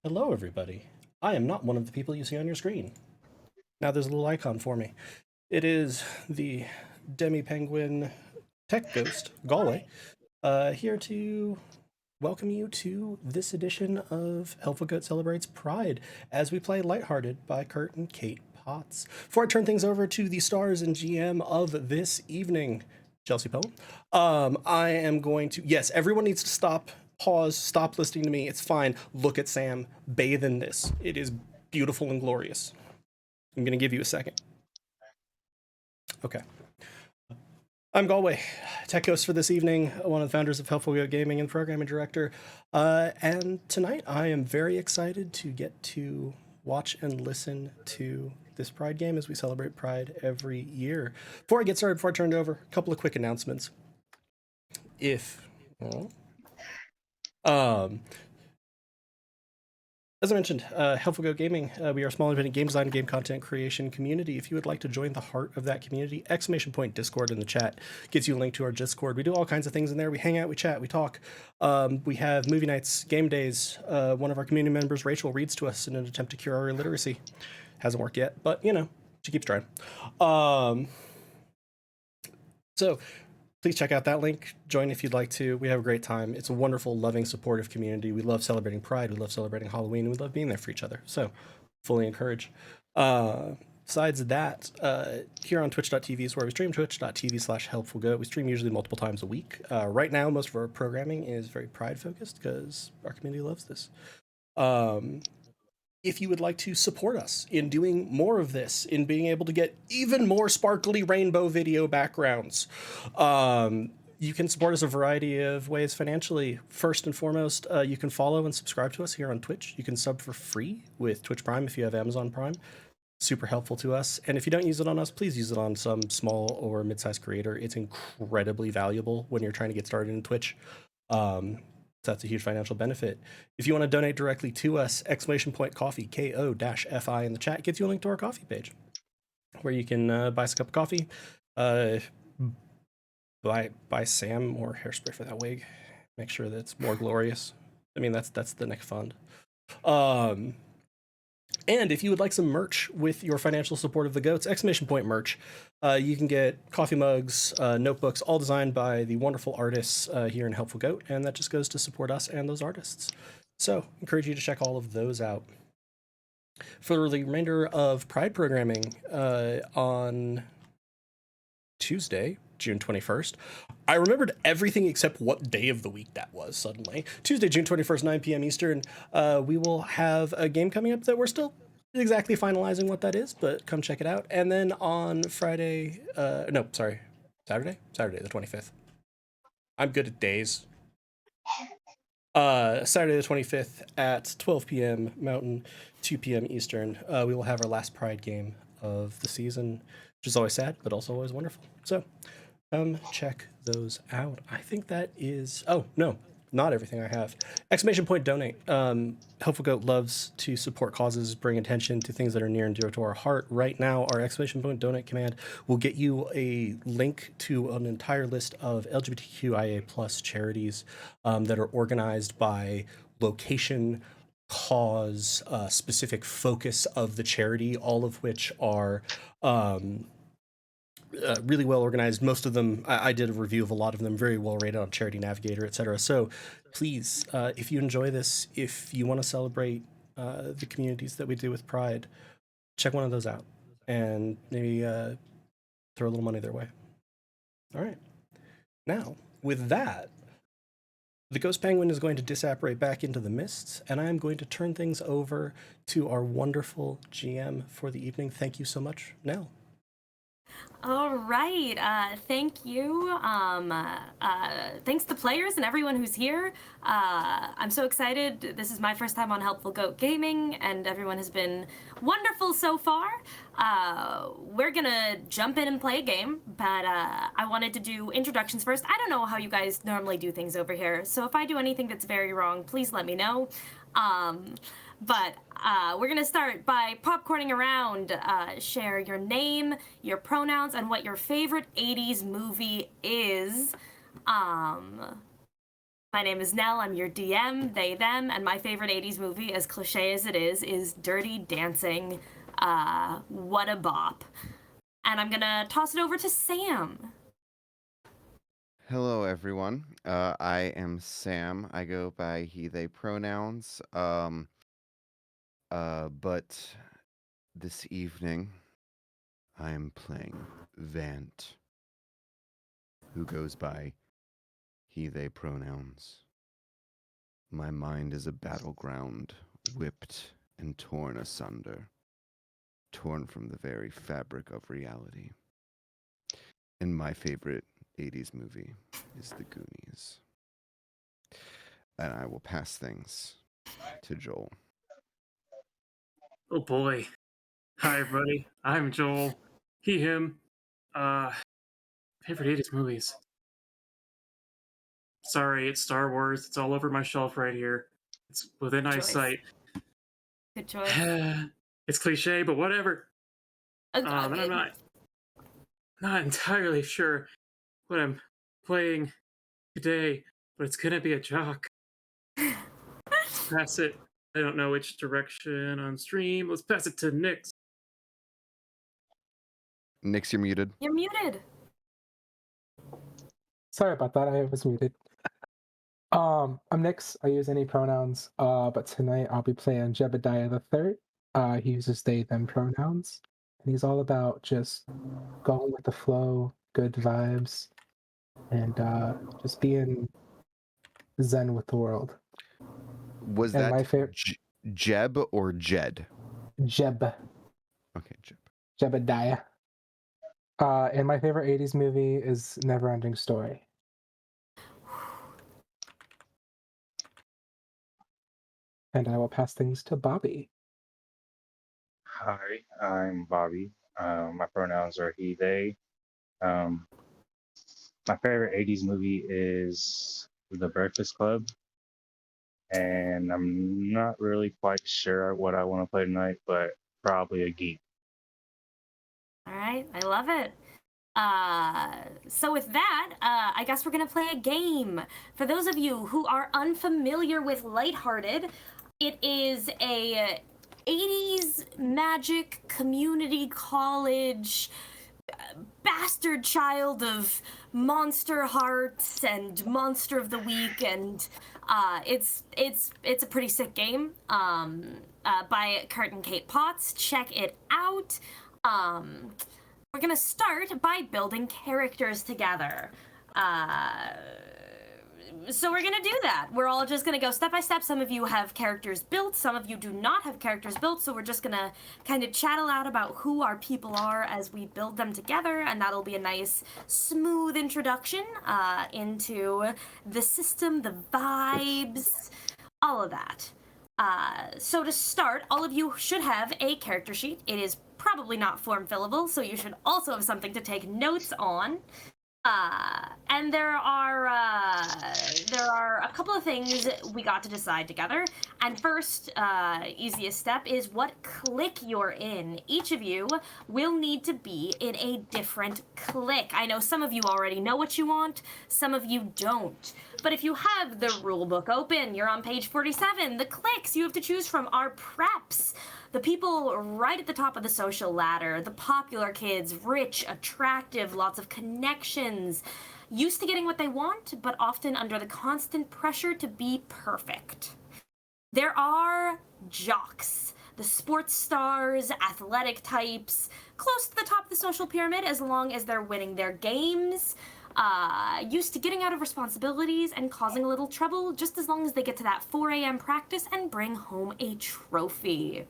Hello, everybody. I am not one of the people you see on your screen. Now there's a little icon for me. It is the Demi Penguin Tech Ghost, Galway, here to welcome you to this edition of Helpful Goat Celebrates Pride as we play Lighthearted by Kurt and Kate Potts. Before I turn things over to the stars and GM of this evening, Chelsea Poe, I am going to, yes, everyone needs to stop, pause, stop listening to me. It's fine. Look at Sam. Bathe in this. It is beautiful and glorious. I'm going to give you a second. Okay. I'm Galway, tech host for this evening, one of the founders of Helpful Goat Gaming and programming director. And tonight I am very excited to get to watch and listen to this Pride game as we celebrate Pride every year. Before I get started, before I turn it over, a couple of quick announcements. If, um, as I mentioned, Helpful Goat Gaming, we are a small independent game design and game content creation community. If you would like to join the heart of that community, !Discord in the chat gives you a link to our Discord. We do all kinds of things in there. We hang out, we chat, we talk. We have movie nights, game days. One of our community members, Rachel, reads to us in an attempt to cure our illiteracy. Hasn't worked yet, but you know, she keeps trying. So please check out that link. Join if you'd like to. We have a great time. It's a wonderful, loving, supportive community. We love celebrating Pride. We love celebrating Halloween. And we love being there for each other. So fully encourage. Besides that, here on twitch.tv is where we stream, twitch.tv/helpfulgoat. We stream usually multiple times a week. Right now, most of our programming is very Pride-focused because our community loves this. If you would like to support us in doing more of this, in being able to get even more sparkly rainbow video backgrounds, you can support us a variety of ways financially. First and foremost, you can follow and subscribe to us here on Twitch. You can sub for free with Twitch Prime if you have Amazon Prime. Super helpful to us. And if you don't use it on us, please use it on some small or mid-sized creator. It's incredibly valuable when you're trying to get started in Twitch. So that's a huge financial benefit. If you want to donate directly to us, !Coffee, KO-FI in the chat gets you a link to our coffee page where you can buy us a cup of coffee, buy Sam more hairspray for that wig, make sure that it's more glorious. I mean, that's the next fund. And if you would like some merch with your financial support of the goats, merch, you can get coffee mugs, notebooks, all designed by the wonderful artists here in Helpful Goat, and that just goes to support us and those artists. So, encourage you to check all of those out. For the remainder of Pride programming on Tuesday, June 21st, I remembered everything except what day of the week that was suddenly. Tuesday, June 21st, 9 p.m. Eastern, we will have a game coming up that we're still exactly finalizing what that is, but come check it out. And then on Saturday the 25th. I'm good at days. Saturday the 25th at 12 p.m. Mountain, 2 p.m. Eastern, we will have our last Pride game of the season, which is always sad, but also always wonderful. So check those out. I think that is, oh, no, not everything I have. Donate. Helpful Goat loves to support causes, bring attention to things that are near and dear to our heart. Right now, our donate command will get you a link to an entire list of LGBTQIA plus charities that are organized by location, cause, specific focus of the charity, all of which are really well organized. Most of them, I did a review of a lot of them, very well rated on Charity Navigator, etc. So please, if you enjoy this, if you want to celebrate the communities that we do with Pride, check one of those out and maybe throw a little money their way. All right. Now, with that, the Ghost Penguin is going to disapparate back into the mists, and I am going to turn things over to our wonderful GM for the evening. Thank you so much, Nell. All right. Thank you. Thanks to players and everyone who's here. I'm so excited. This is my first time on Helpful Goat Gaming, and everyone has been wonderful so far. We're gonna jump in and play a game, but I wanted to do introductions first. I don't know how you guys normally do things over here, so if I do anything that's very wrong, please let me know. But we're gonna start by popcorning around. Share your name, your pronouns, and what your favorite 80s movie is. My name is Nell. I'm your DM, they, them, and my favorite 80s movie, as cliche as it is Dirty Dancing. What a bop. And I'm gonna toss it over to Sam. Hello, everyone. I am Sam. I go by he, they pronouns. But this evening, I am playing Vant, who goes by he, they pronouns. My mind is a battleground, whipped and torn asunder, torn from the very fabric of reality. And my favorite 80s movie is The Goonies. And I will pass things to Joel. Oh boy. Hi everybody. I'm Joel. He, him. Favorite 80s movies. Sorry, it's Star Wars. It's all over my shelf right here. It's within Choice. eyesight. Good choice. It's cliche, but whatever. And I'm Okay. not entirely sure what I'm playing today, but it's gonna be a jock. Pass it. I don't know which direction on stream. Let's pass it to Nix. Nix, you're muted. You're muted. Sorry about that. I was muted. I'm Nix. I use any pronouns. But tonight I'll be playing Jebediah the Third. He uses they them pronouns, and he's all about just going with the flow, good vibes, and just being zen with the world. Was And that my favorite Jeb or Jed? Jeb. Okay, Jeb. Jebediah. And my favorite 80s movie is Neverending Story. And I will pass things to Bobby. Hi, I'm Bobby. My pronouns are he, they. My favorite 80s movie is The Breakfast Club. And I'm not really quite sure what I want to play tonight, but probably a geek. All right, I love it. So with that, I guess we're gonna play a game. For those of you who are unfamiliar with Lighthearted, it is a 80s magic community college bastard child of Monster Hearts and Monster of the Week, and it's a pretty sick game. By Kurt and Kate Potts. Check it out. We're gonna start by building characters together. So we're gonna do that. We're all just gonna go step by step. Some of you have characters built, some of you do not have characters built, so we're just gonna kind of chat aloud about who our people are as we build them together, and that'll be a nice, smooth introduction into the system, the vibes, all of that. So to start, all of you should have a character sheet. It is probably not form fillable, so you should also have something to take notes on. And there are a couple of things we got to decide together. And first, easiest step is what clique you're in. Each of you will need to be in a different clique. I know some of you already know what you want, some of you don't. But if you have the rule book open, you're on page 47. The cliques you have to choose from are preps. The people right at the top of the social ladder, the popular kids, rich, attractive, lots of connections, used to getting what they want, but often under the constant pressure to be perfect. There are jocks, the sports stars, athletic types, close to the top of the social pyramid as long as they're winning their games, used to getting out of responsibilities and causing a little trouble just as long as they get to that 4 a.m. practice and bring home a trophy.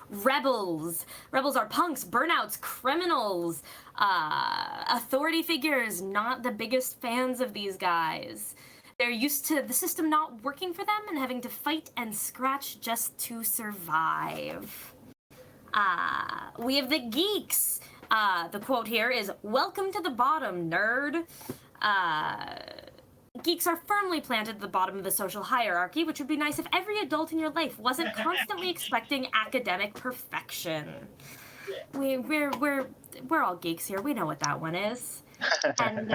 Rebels. Rebels are punks, burnouts, criminals, authority figures, not the biggest fans of these guys. They're used to the system not working for them and having to fight and scratch just to survive. We have the geeks. The quote here is, "Welcome to the bottom, nerd." Geeks are firmly planted at the bottom of the social hierarchy, which would be nice if every adult in your life wasn't constantly expecting academic perfection. We're all geeks here. We know what that one is. And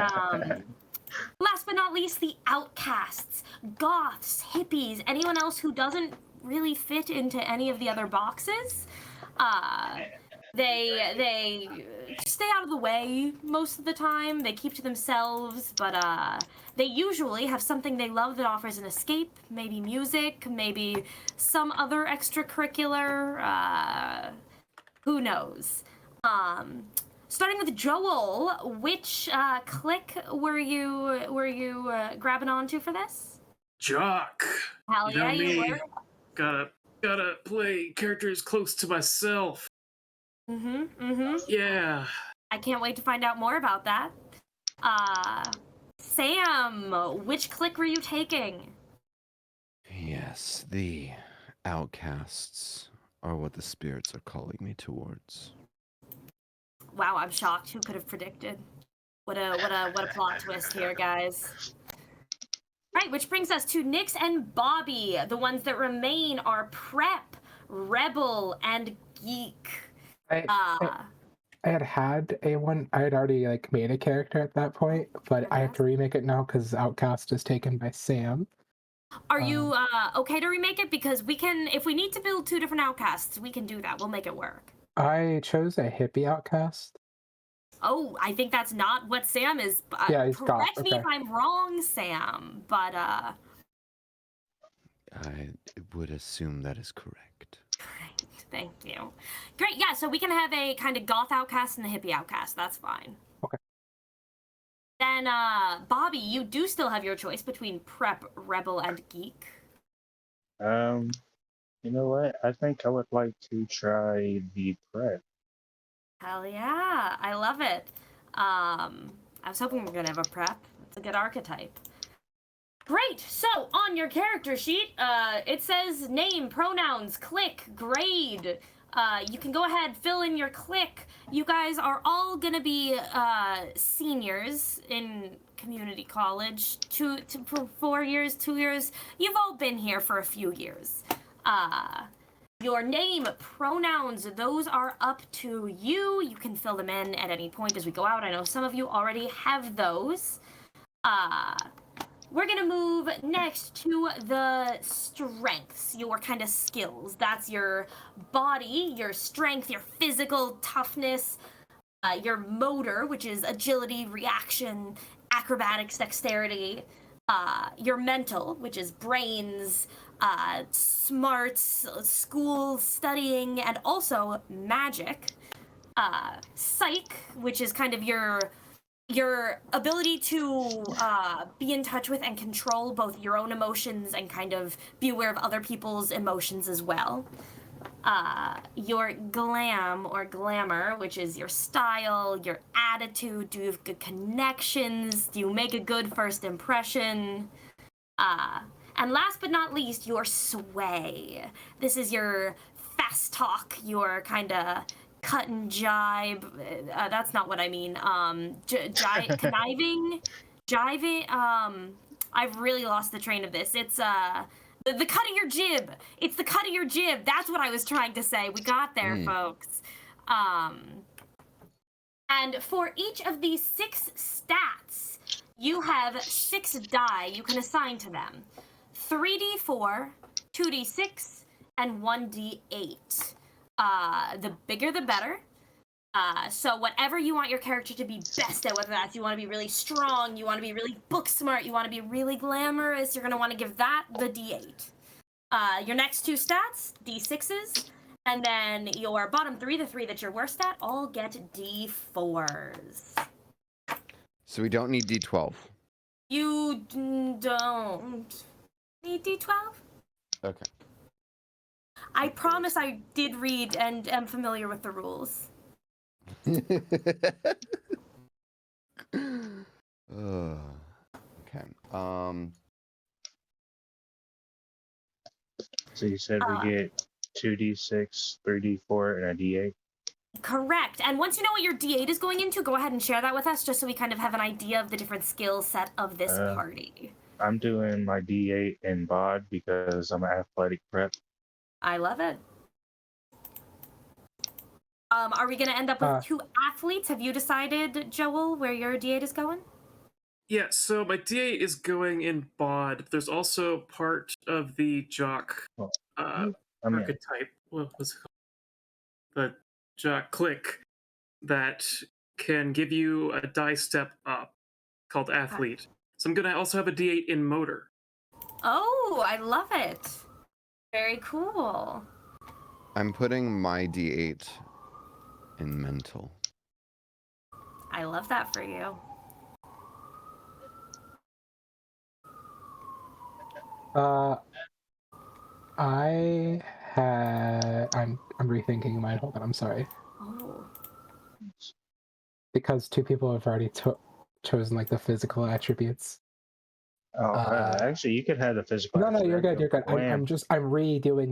last last but not least, the outcasts, goths, hippies, anyone else who doesn't really fit into any of the other boxes. They stay out of the way most of the time. They keep to themselves, but they usually have something they love that offers an escape, maybe music, maybe some other extracurricular, who knows. Starting with Joel, which clique were you grabbing onto for this? Jock. Hell You know yeah, you me. were. Gotta play characters close to myself. Yeah. I can't wait to find out more about that. Sam, which clique were you taking? Yes, the outcasts are what the spirits are calling me towards. Wow, I'm shocked. Who could have predicted? What a plot twist here, guys. Right, which brings us to Nyx and Bobby. The ones that remain are Prep, Rebel, and Geek. I had a one. I had already made a character at that point, but I have to remake it now because Outcast is taken by Sam. Are you okay to remake it? Because we can, if we need to build 2 different outcasts, we can do that. We'll make it work. I chose a hippie outcast. Oh, I think that's not what Sam is. Yeah, he's correct goth. me Okay. if I'm wrong, Sam. But I would assume that is correct. great, thank you. Great, yeah. So we can have a kind of goth outcast and a hippie outcast. That's fine. Okay. Then, Bobby, you do still have your choice between Prep, Rebel, and Geek. You know what? I think I would like to try the prep. Hell yeah, I love it. I was hoping we were gonna have a Prep. It's a good archetype. Great. So on your character sheet, it says name, pronouns, clique, grade. You can go ahead, fill in your clique. You guys are all gonna be seniors in community college. 4 years, 2 years. You've all been here for a few years. Your name, pronouns, those are up to you. You can fill them in at any point as we go out. I know some of you already have those. We're gonna move next to the strengths, your kind of skills. That's your body, your strength, your physical toughness, your motor, which is agility, reaction, acrobatics, dexterity, your mental, which is brains, smarts, school, studying, and also magic, psych, which is kind of your ability to be in touch with and control both your own emotions and kind of be aware of other people's emotions as well. Your glam or glamour, which is your style, your attitude. Do you have good connections? Do you make a good first impression? And last but not least, your sway. This is your fast talk, your kind of cut and jibe. That's not what I mean. Conniving, jiving. I've really lost the train of this. It's the cut of your jib. It's the cut of your jib. That's what I was trying to say. We got there, folks. And for each of these 6 stats, you have 6 die you can assign to them. 3d4, 2d6, and 1d8. The bigger the better. So whatever you want your character to be best at, whether that's you want to be really strong, you want to be really book smart, you want to be really glamorous, you're going to want to give that the d8. Your next 2 stats, d6s, and then your bottom 3, the 3 that you're worst at, all get d4s. So we don't need D12. You don't need d12? Okay. I promise I did read and am familiar with the rules. Okay. So you said we get 2d6, 3d4, and a d8? Correct. And once you know what your D8 is going into, go ahead and share that with us just so we kind of have an idea of the different skill set of this party. I'm doing my d8 in bod because I'm an athletic prep. I love it. Are we going to end up with 2 athletes? Have you decided, Joel, where your D8 is going? Yeah, so my D8 is going in bod. There's also part of the jock Well, uh, I mean, archetype. What was it called? The jock click that can give you a die step up called athlete. So I'm gonna also have a D8 in motor. Oh, I love it. Very cool. I'm putting my D8 in mental. I love that for you. I'm rethinking mine. Hold on, I'm sorry. Oh. Because two people have already chosen like the physical attributes. actually, you could have the physical. No, you're good. attribute You're good. of glam. I'm redoing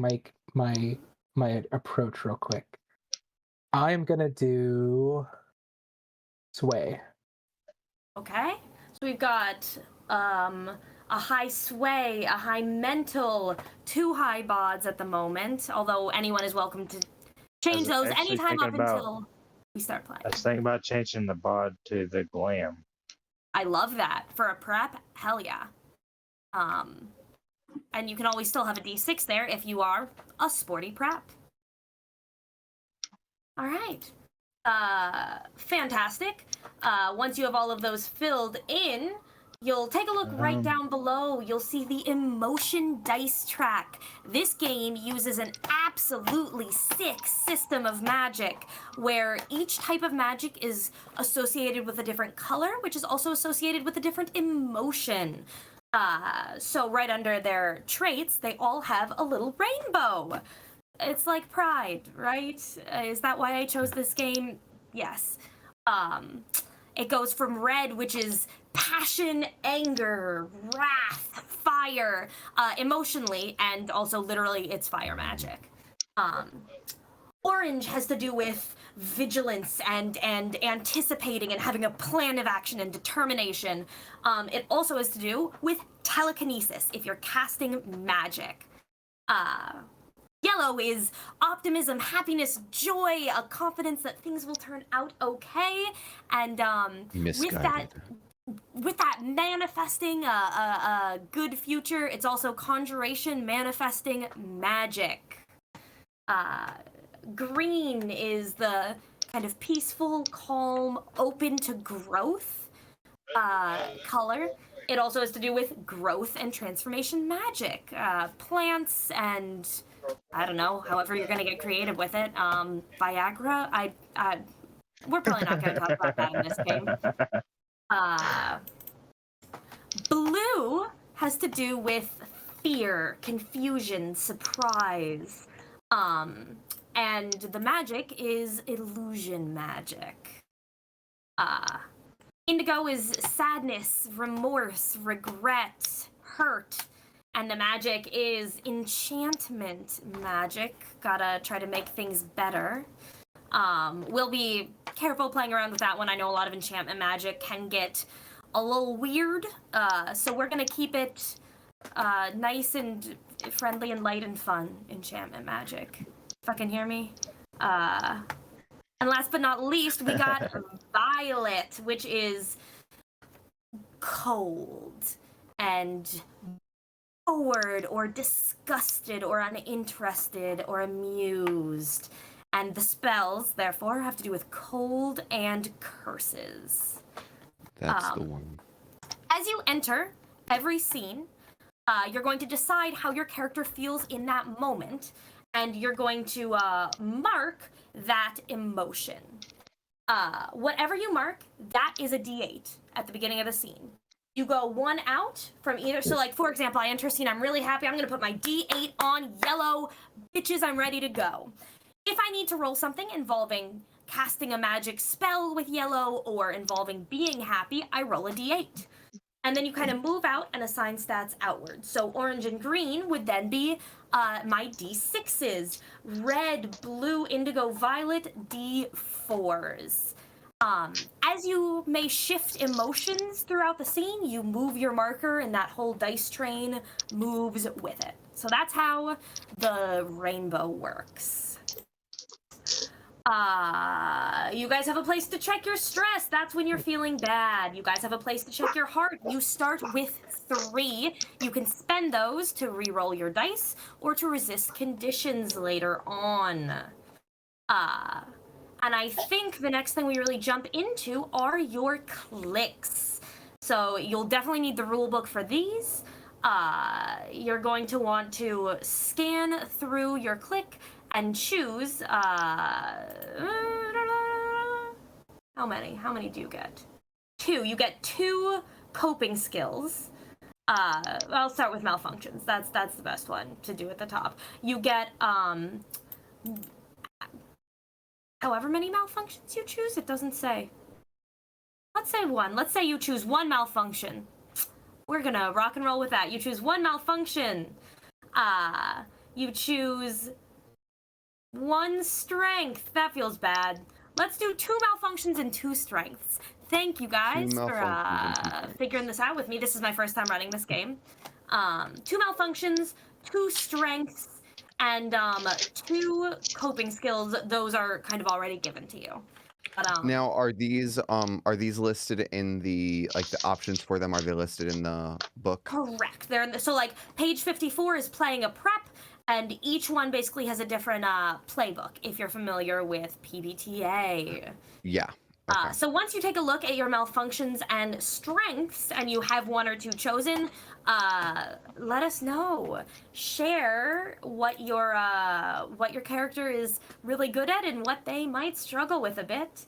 my approach real quick. I'm gonna do sway. Okay. So we've got a high sway, a high mental, 2 high bods at the moment, although anyone is welcome to change I was those actually anytime up thinking about- until we start playing. I was thinking about changing the bod to the glam. I love that. For a prep, hell yeah. And you can always still have a D6 there if you are a sporty prep. All right. Fantastic. Once you have all of those filled in, you'll take a look right down below. You'll see the emotion dice track. This game uses an absolutely sick system of magic where each type of magic is associated with a different color, which is also associated with a different emotion. So right under their traits, they all have a little rainbow. It's like Pride, right? Is that why I chose this game? Yes. It goes from red, which is passion, anger, wrath, fire, emotionally, and also literally it's fire magic. Orange has to do with vigilance and anticipating and having a plan of action and determination. It also has to do with telekinesis if you're casting magic. Yellow is optimism, happiness, joy, a confidence that things will turn out okay, and Misguided. with that manifesting a good future, it's also conjuration, manifesting magic. Green is the kind of peaceful, calm, open to growth color. It also has to do with growth and transformation magic, plants and I don't know, however you're gonna get creative with it. Viagra. We're probably not gonna talk about that in this game. Blue has to do with fear, confusion, surprise. And the magic is illusion magic. Indigo is sadness, remorse, regret, hurt. And the magic is enchantment magic. Gotta try to make things better. We'll be careful playing around with that one. I know a lot of enchantment magic can get a little weird. So we're gonna keep it nice and friendly and light and fun. Enchantment magic. If I can hear me. And last but not least, we got Violet, which is cold and bored or disgusted or uninterested or amused. And the spells, therefore, have to do with cold and curses. That's the one. As you enter every scene, you're going to decide how your character feels in that moment, and you're going to mark that emotion. Whatever you mark, that is a D8 at the beginning of the scene. You go one out from either. So, like, for example, I enter a scene, I'm really happy. I'm going to put my D8 on yellow. Bitches, I'm ready to go. If I need to roll something involving casting a magic spell with yellow or involving being happy, I roll a D8. And then you kind of move out and assign stats outward. So orange and green would then be my D6s. Red, blue, indigo, violet, D4s. As you may shift emotions throughout the scene, you move your marker and that whole dice train moves with it. So that's how the rainbow works. You guys have a place to check your stress. That's when you're feeling bad. You guys have a place to check your heart. You start with 3. You can spend those to re-roll your dice or to resist conditions later on. And I think the next thing we really jump into are your clicks. So you'll definitely need the rule book for these. You're going to want to scan through your click and choose how many do you get? 2. You get 2 coping skills. I'll start with malfunctions. That's the best one to do at the top. You get however many malfunctions you choose. It doesn't say. Let's say 1. Let's say you choose 1 malfunction. We're gonna rock and roll with that. You choose 1 malfunction. You choose 1 strength. That feels bad. Let's do 2 malfunctions and 2 strengths. Thank you guys for figuring this out with me. This is my first time running this game. 2 malfunctions, 2 strengths, and 2 coping skills. Those are kind of already given to you. But, now, are these listed in the the options for them? Are they listed in the book? Correct. They're in so like page 54 is playing a prep, and each one basically has a different playbook. If you're familiar with PBTA. Yeah. Okay. So once you take a look at your malfunctions and strengths, and you have 1 or 2 chosen, let us know. Share what your character is really good at and what they might struggle with a bit,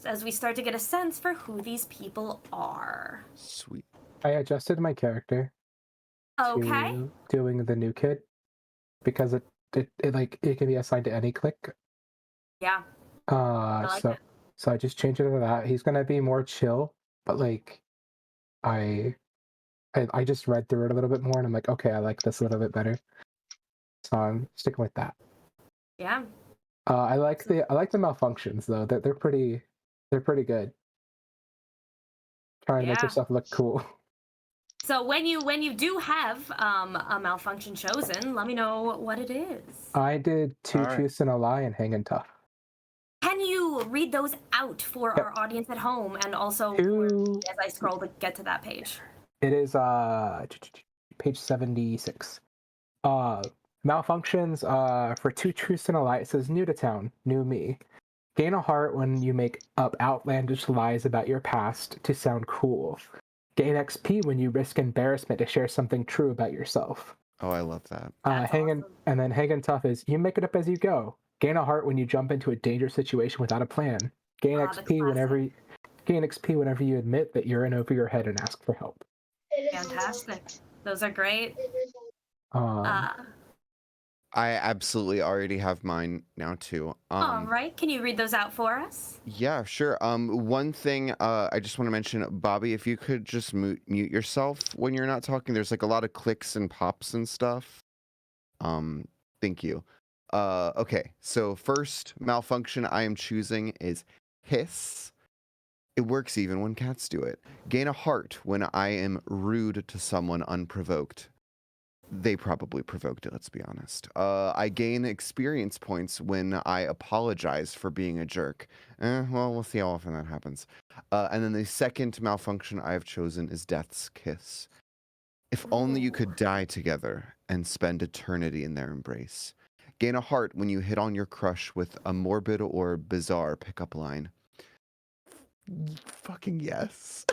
as we start to get a sense for who these people are. Sweet. I adjusted my character Okay. to doing the new kid because it can be assigned to any click. Yeah. Like it. So I just changed it to that. He's gonna be more chill, but like I just read through it a little bit more and I'm like, okay, I like this a little bit better. So I'm sticking with that. Yeah. I like the malfunctions though. They're pretty good. Trying to make yourself look cool. So when you do have a malfunction chosen, let me know what it is. I did 2 Alright. truths and a lie and hanging tough. Can you read those out for our audience at home, and also as I scroll to get to that page? It is page 76. Malfunctions for 2 truths and a lie. It says new to town, new me. Gain a heart when you make up outlandish lies about your past to sound cool. Gain XP when you risk embarrassment to share something true about yourself. Oh, I love that. Awesome. And then hanging tough is you make it up as you go. Gain a heart when you jump into a dangerous situation without a plan. Gain XP whenever you admit that you're in over your head and ask for help. Fantastic. Those are great. I absolutely already have mine now too. All right. Can you read those out for us? Yeah, sure. One thing I just want to mention, Bobby, if you could just mute yourself when you're not talking. There's like a lot of clicks and pops and stuff. Thank you. Okay, so first malfunction I am choosing is hiss. It works even when cats do it. Gain a heart when I am rude to someone unprovoked. They probably provoked it, let's be honest. I gain experience points when I apologize for being a jerk. Well, we'll see how often that happens. And then the second malfunction I have chosen is Death's Kiss. If only you could die together and spend eternity in their embrace. Gain a heart when you hit on your crush with a morbid or bizarre pickup line. Fucking yes.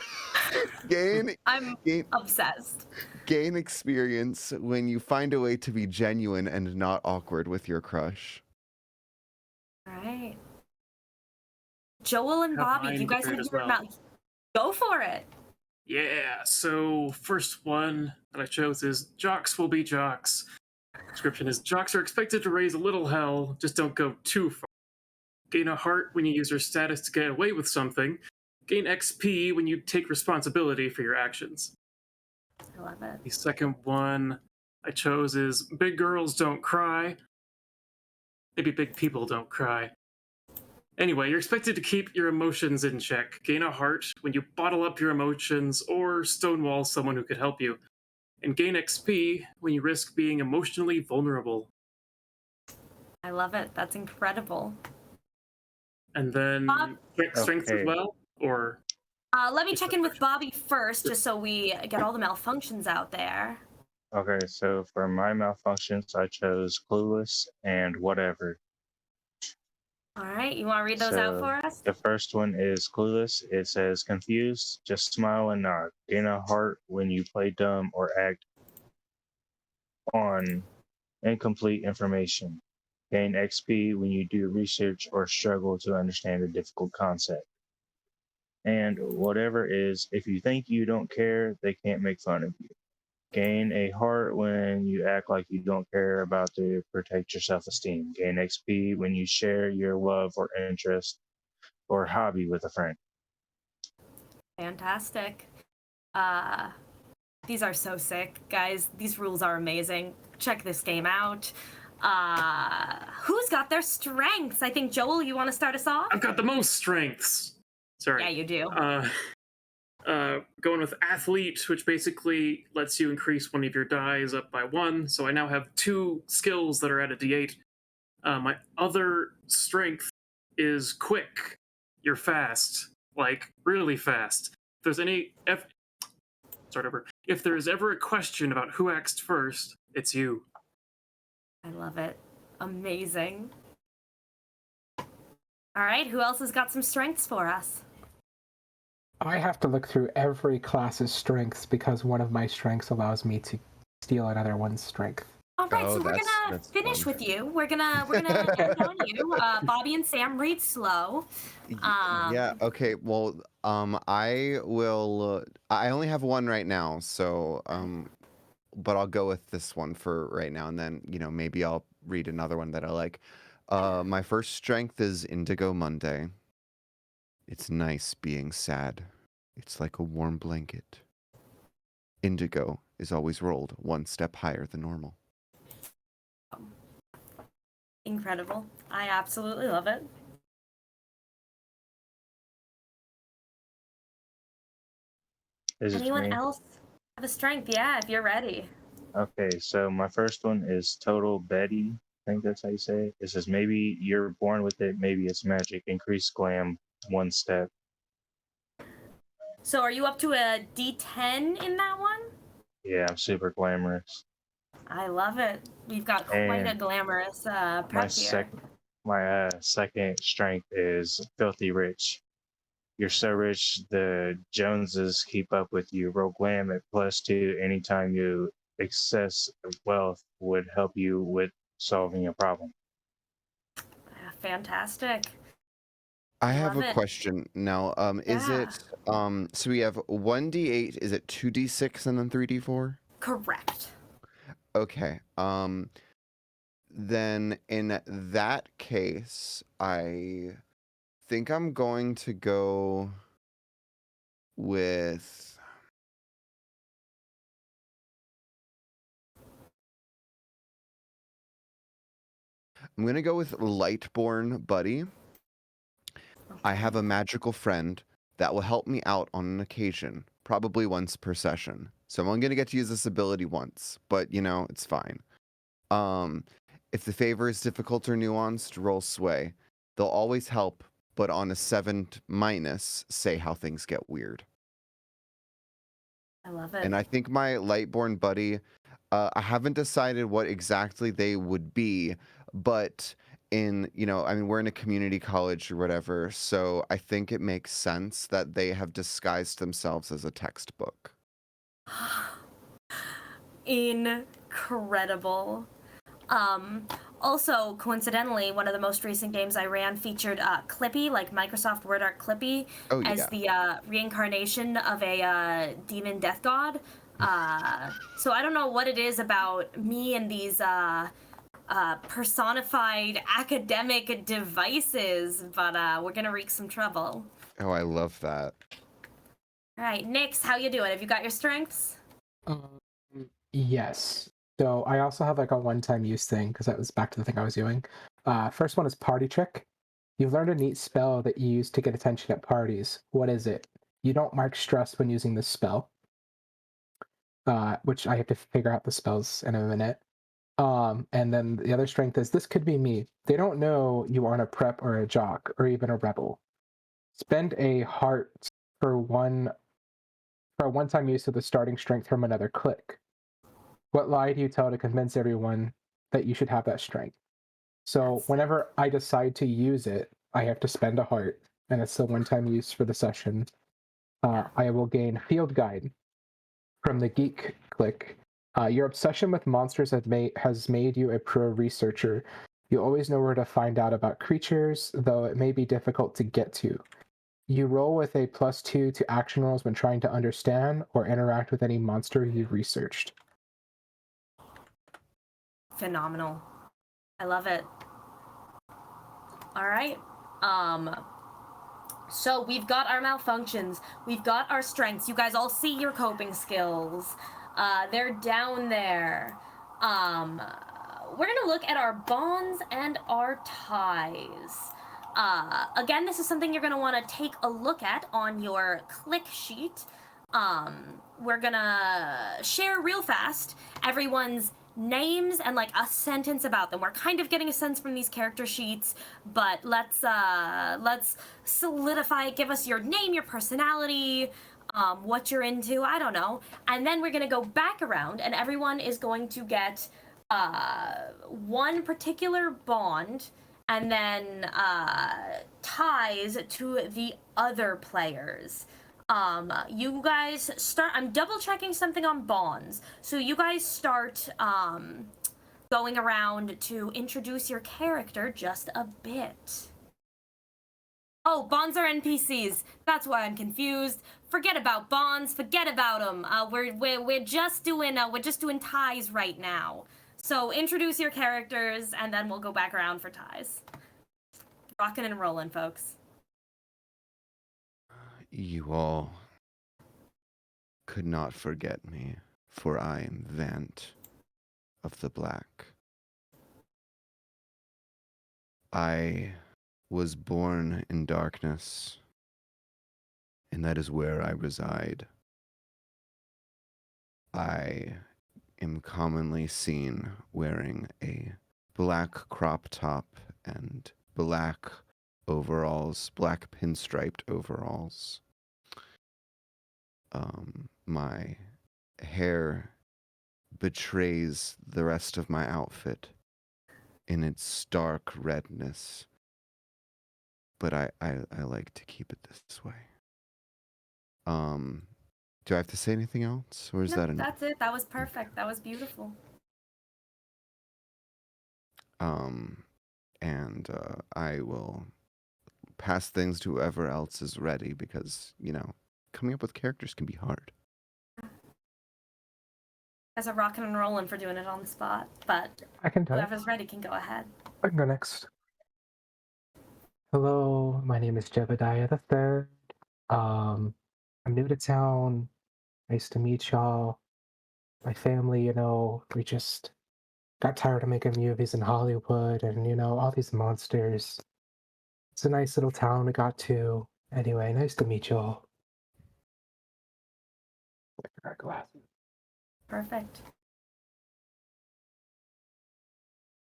I'm obsessed. Gain experience when you find a way to be genuine and not awkward with your crush. All right. Joel and Bobby, do you guys have your mouth? Go for it. Yeah, so first one that I chose is jocks will be jocks. Description is jocks are expected to raise a little hell, just don't go too far. Gain a heart when you use your status to get away with something. Gain XP when you take responsibility for your actions. I love it. The second one I chose is big girls don't cry. Maybe big people don't cry. Anyway, you're expected to keep your emotions in check. Gain a heart when you bottle up your emotions or stonewall someone who could help you. And gain XP when you risk being emotionally vulnerable. I love it. That's incredible. And then Bob? strength as Okay. well, or Let me check in with Bobby first, just so we get all the malfunctions out there. Okay, so for my malfunctions, I chose clueless and whatever. All right, you want to read those out So for us? the first one is clueless. It says confused, just smile and nod. Gain a heart when you play dumb or act on incomplete information. Gain XP when you do research or struggle to understand a difficult concept. And whatever is, if you think you don't care, they can't make fun of you. Gain a heart when you act like you don't care about to protect your self-esteem. Gain XP when you share your love or interest or hobby with a friend. Fantastic. These are so sick, guys. These rules are amazing. Check this game out. Who's got their strengths? I think, Joel, you want to start us off? I've got the most strengths. Sorry. Yeah, you do. Going with athlete, which basically lets you increase one of your dies up by 1. So I now have 2 skills that are at a D8. My other strength is quick. You're fast, like really fast. If there's ever a question about who acts first, it's you. I love it. Amazing. All right, who else has got some strengths for us? I have to look through every class's strengths because one of my strengths allows me to steal another one's strength. All right, Oh, so we're gonna that's finish fun. with you. We're gonna end on you. Bobby and Sam, read slow. Yeah, okay. Well, I will I only have one right now, so but I'll go with this one for right now, and then, maybe I'll read another one that I like. My first strength is Indigo Monday. It's nice being sad. It's like a warm blanket. Indigo is always rolled one step higher than normal. Incredible. I absolutely love it. Anyone else have a strength? Yeah, if you're ready. Okay, so my first one is Total Betty. I think that's how you say it. It says maybe you're born with it, maybe it's magic. Increase glam 1 step. So are you up to a D10 in that one? Yeah, I'm super glamorous. I love it. We've got quite a glamorous prep here. My second strength is Filthy Rich. You're so rich, the Joneses keep up with you. Roll glam at +2 anytime you excess of wealth would help you with solving a problem. Fantastic. I have Love a it. question now. Is Yeah. it so we have 1d8, is it 2d6 and then 3d4? Correct. Okay. Then in that case, I think I'm going to go with Lightborn Buddy. I have a magical friend that will help me out on an occasion, probably once per session. So I'm only going to get to use this ability once, but it's fine. If the favor is difficult or nuanced, roll sway. They'll always help, but on a 7- say how things get weird. I love it. And I think my Lightborn Buddy, I haven't decided what exactly they would be, but we're in a community college or whatever, so I think it makes sense that they have disguised themselves as a textbook. Incredible. Also, coincidentally, one of the most recent games I ran featured Clippy, like Microsoft Word Art Clippy, as the reincarnation of a demon death god. So I don't know what it is about me and these personified academic devices, but we're gonna wreak some trouble. Oh, I love that. All right, Nix, how you doing? Have you got your strengths? Yes. So I also have like a one-time use thing because that was back to the thing I was doing. First one is Party Trick. You've learned a neat spell that you use to get attention at parties. What is it? You don't mark stress when using this spell, which I have to figure out the spells in a minute. And then the other strength is this could be me. They don't know you aren't a prep or a jock or even a rebel. Spend a heart for a one-time use of the starting strength from another click. What lie do you tell to convince everyone that you should have that strength? So whenever I decide to use it, I have to spend a heart, and it's a one-time use for the session. I will gain Field Guide from the Geek click. Your obsession with monsters has made you a pro researcher. You always know where to find out about creatures, though it may be difficult to get to. You roll with a +2 to action rolls when trying to understand or interact with any monster you've researched. Phenomenal. I love it. All right. So we've got our malfunctions. We've got our strengths. You guys all see your coping skills. They're down there. We're gonna look at our bonds and our ties. Again, this is something you're gonna want to take a look at on your click sheet. We're gonna share real fast everyone's names and like a sentence about them. We're kind of getting a sense from these character sheets, but let's solidify it. Give us your name, your personality, what you're into, I don't know. And then we're gonna go back around and everyone is going to get one particular bond and then ties to the other players. You guys start, I'm double checking something on bonds. So you guys start going around to introduce your character just a bit. Oh, bonds are NPCs. That's why I'm confused. Forget about bonds, forget about them. We're just doing ties right now. So introduce your characters and then we'll go back around for ties. Rockin' and rollin', folks. You all could not forget me, for I am Vant of the Black. I was born in darkness, and that is where I reside. I am commonly seen wearing a black crop top and black overalls, black pinstriped overalls. My hair betrays the rest of my outfit in its stark redness, but I like to keep it this way. Do I have to say anything else, or is No, that enough? that's it. That was perfect. That was beautiful. And I will pass things to whoever else is ready because, coming up with characters can be hard. As a rockin' and rollin' for doing it on the spot, but I can tell. whoever's ready can go ahead. I can go next. Hello, my name is Jebediah the Third. I'm new to town. Nice to meet y'all. My family, we just got tired of making movies in Hollywood and, all these monsters. It's a nice little town we got to. Anyway, nice to meet y'all. Perfect.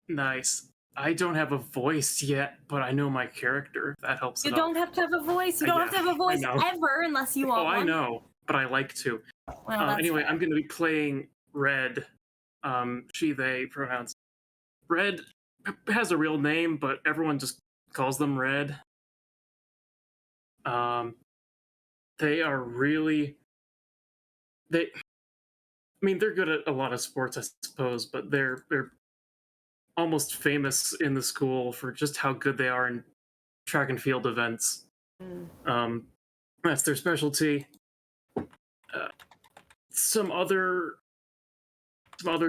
Nice. I don't have a voice yet, but I know my character. That helps. You don't have to have a voice. You don't have to have a voice ever unless you want one. I know, but I like to. Well, anyway, fair. I'm going to be playing Red. She, they pronouns. Red has a real name, but everyone just calls them Red. They are really. They're good at a lot of sports, I suppose, but they're almost famous in the school for just how good they are in track and field events. That's their specialty. Some other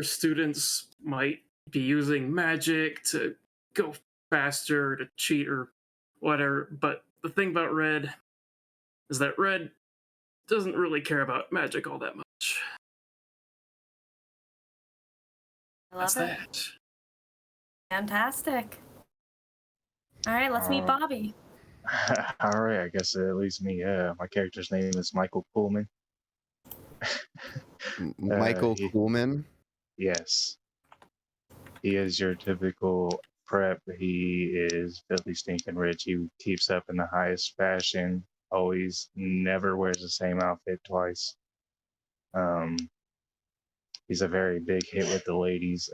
students might be using magic to go faster, to cheat or whatever, but the thing about Red is that Red doesn't really care about magic all that much. That's that. Fantastic. All right, let's meet Bobby. All right, I guess it leaves me. My character's name is Michael Pullman. Michael Coolman? Yes. He is your typical prep. He is filthy stinking rich. He keeps up in the highest fashion. Always, never wears the same outfit twice. Um, he's a very big hit with the ladies.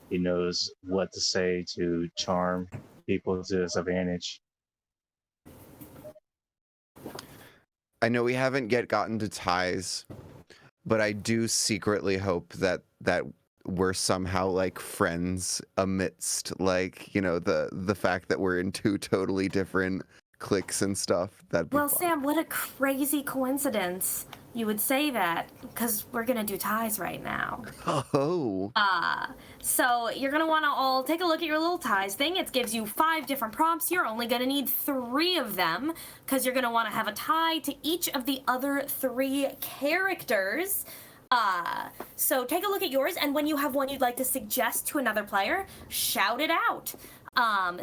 He knows what to say to charm people to his advantage. I know we haven't yet gotten to ties, but I do secretly hope that we're somehow like friends amidst like, you know, the fact that we're in two totally different cliques and stuff. That'd be Well, fun. Sam, what a crazy coincidence you would say that, because we're gonna do ties right now. Oh. So you're gonna want to all take a look at your little ties thing. It gives you 5 different prompts. You're only gonna need 3 of them, because you're gonna want to have a tie to each of the other 3 characters. So take a look at yours, and when you have one you'd like to suggest to another player, shout it out.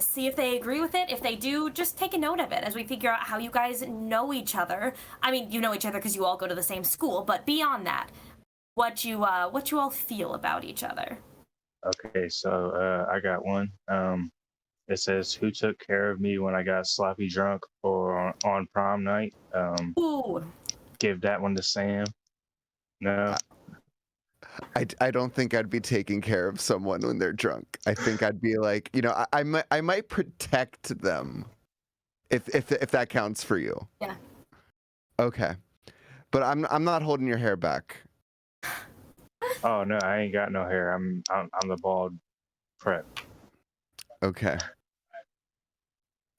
See if they agree with it. If they do, just take a note of it as we figure out how you guys know each other. I mean, you know each other because you all go to the same school, but beyond that, what you all feel about each other. Okay, so I got one. It says, "Who took care of me when I got sloppy drunk or on prom night?" Ooh. Give that one to Sam. No. I don't think I'd be taking care of someone when they're drunk. I think I'd be like, you know, I might protect them, if that counts for you. Yeah. Okay, but I'm not holding your hair back. Oh no, I ain't got no hair. I'm the bald prep. Okay.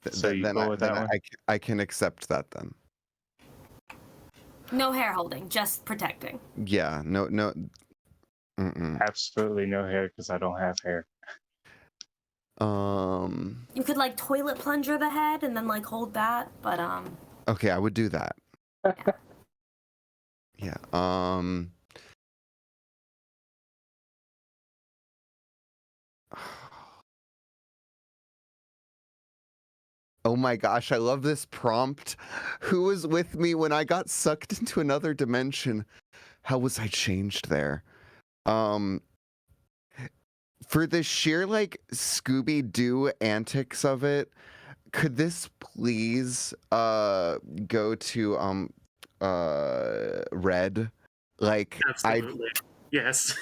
So you cool with that one? I can accept that then. No hair holding, just protecting. Yeah. No. Absolutely no hair because I don't have hair. You could like toilet plunger the head and then like hold that, but Okay, I would do that. Yeah. Oh my gosh, I love this prompt. Who was with me when I got sucked into another dimension? How was I changed there? For the sheer like Scooby-Doo antics of it, could this please go to Red? Like Absolutely. Yes.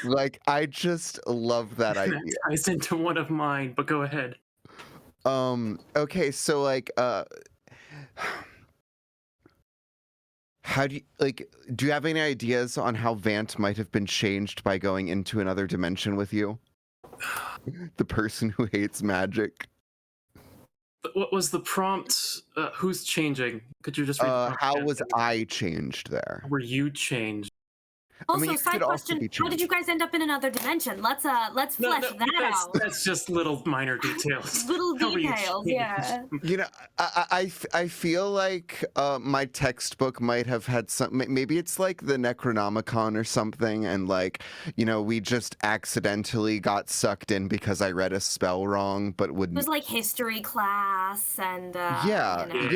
I just love that idea. That ties into one of mine, but go ahead. Okay, so like how do you like do you have any ideas on how Vant might have been changed by going into another dimension with you? The person who hates magic. What was the prompt? Who's changing? Could you just read the prompt How again? was I changed there? Were you changed? I also mean, you side could also question, be how did you guys end up in another dimension? Let's flesh that out. That's just little minor details. Little How were you details, changed? yeah. You know, I feel like my textbook might have had some. Maybe it's like the Necronomicon or something, and like, you know, we just accidentally got sucked in because I read a spell wrong, but It wouldn't. was like history class and Yeah, you know.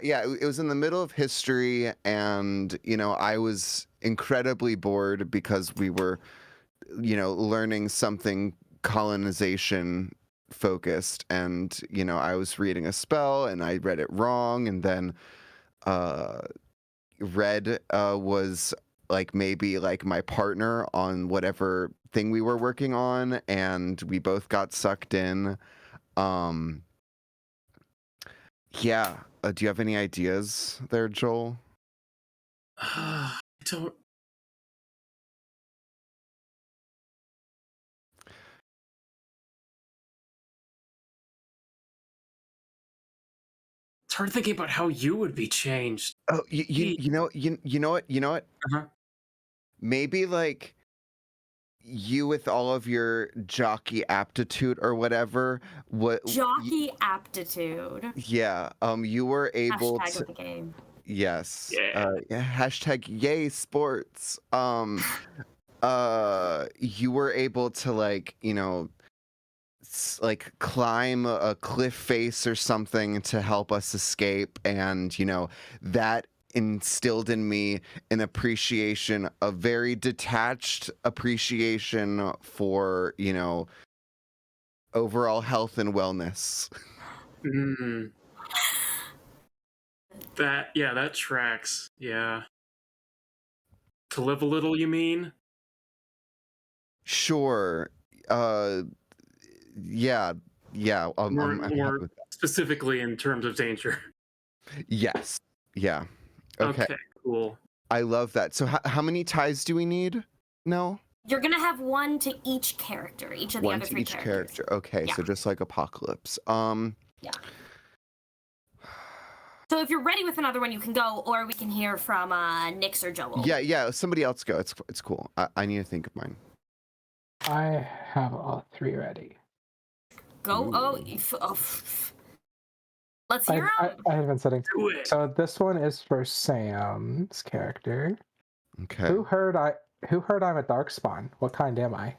yeah. It was in the middle of history, and you know, I was incredibly bored because we were, you know, learning something colonization focused, and you know, I was reading a spell and I read it wrong, and then Red was like maybe like my partner on whatever thing we were working on, and we both got sucked in. Yeah. Do you have any ideas there, Joel? I don't. It's hard thinking about how you would be changed. Oh, you know what? Uh-huh. Maybe like you with all of your jockey aptitude or whatever. Jockey aptitude. Yeah. You were able Hashtag to. of the game. Yes. Yeah. Hashtag yay sports. You were able to like, you know, like climb a cliff face or something to help us escape, and you know, that instilled in me an appreciation, a very detached appreciation for, you know, overall health and wellness. Mm. That tracks. Yeah. To live a little, you mean? Sure. Yeah. I'm happy More with that. specifically in terms of danger. Yes. Yeah. Okay. Okay, cool. I love that. So how many ties do we need? No? You're gonna have one to each character, each of the One other to three each characters. character. Okay, Yeah. so just like Apocalypse. Yeah. So if you're ready with another one, you can go, or we can hear from Nyx or Joel. Yeah, somebody else go. It's cool. I need to think of mine. I have all three ready. Go. Let's hear I 'em. have been setting. Do it. So this one is for Sam's character. Okay. Who heard I'm a darkspawn? What kind am I?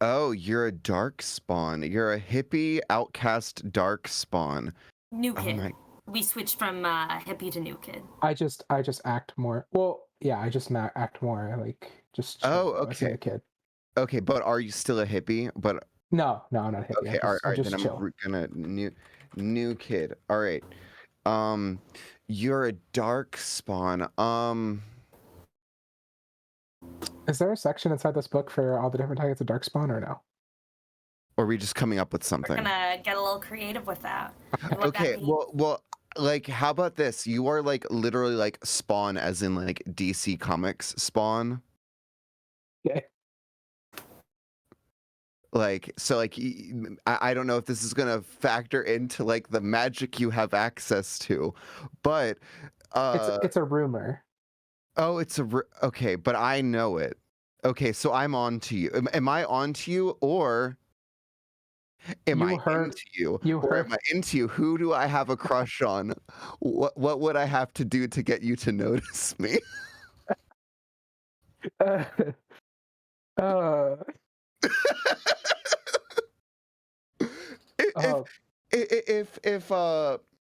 Oh, you're a darkspawn. You're a hippie outcast darkspawn. New Oh kid. my. We switched from hippie to new kid. I just act more. Well, yeah, I just act more like just. Oh, as a okay. kid. Okay, but are you still a hippie? But No, I'm not a hippie. okay, all right. just Then chill. I'm gonna new kid. All right. You're a darkspawn. Is there a section inside this book for all the different types of darkspawn or no? Or are we just coming up with We're something? gonna get a little creative with that. And what Okay, that means. well, like, how about this? You are like literally like Spawn, as in like DC Comics Spawn. Yeah. Like, so like, I don't know if this is gonna factor into like the magic you have access to, but It's a rumor. oh, okay, but I know it. Okay, so I'm on to you. Am I on to you, or am I into you? Or am I into you? Who do I have a crush on? What would I have to do to get you to notice me?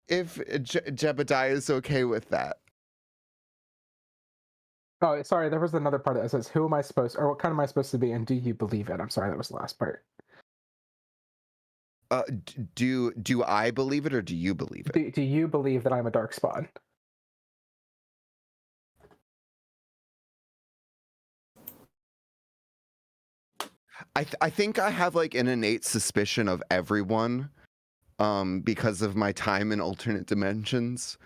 If Jebediah is okay with that. Oh, sorry. There was another part that says, "Who am I supposed, or what kind am I supposed to be, and do you believe it?" I'm sorry, that was the last part. Do I believe it, or do you believe it? Do you believe that I'm a darkspawn? I think I have like an innate suspicion of everyone, because of my time in alternate dimensions.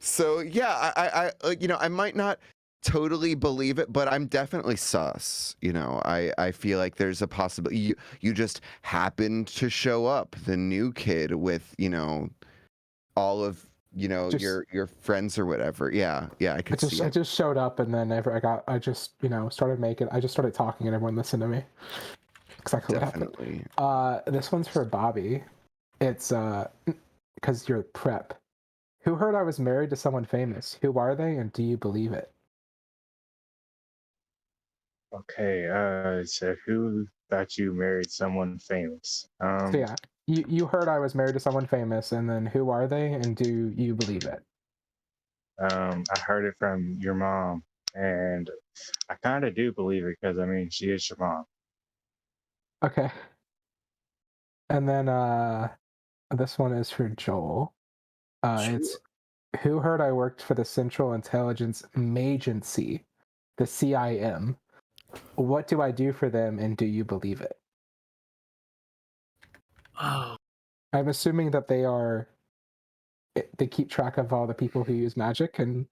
So yeah, I I might not totally believe it, but I'm definitely sus. I feel like there's a possibility you just happened to show up, the new kid with all of your friends or whatever. Yeah, I could see I it. just showed up, and then I just started talking, and everyone listened to me. Exactly what happened. Definitely. This one's for Bobby. It's because you're prep. Who heard I was married to someone famous? Who are they, and do you believe it? Okay, so who thought you married someone famous? So yeah, you heard I was married to someone famous, and then who are they, and do you believe it? I heard it from your mom, and I kind of do believe it because I mean she is your mom. Okay. And then this one is for Joel. It's who heard I worked for the Central Intelligence Agency, the CIM. What do I do for them, and do you believe it? Oh, I'm assuming that they keep track of all the people who use magic, and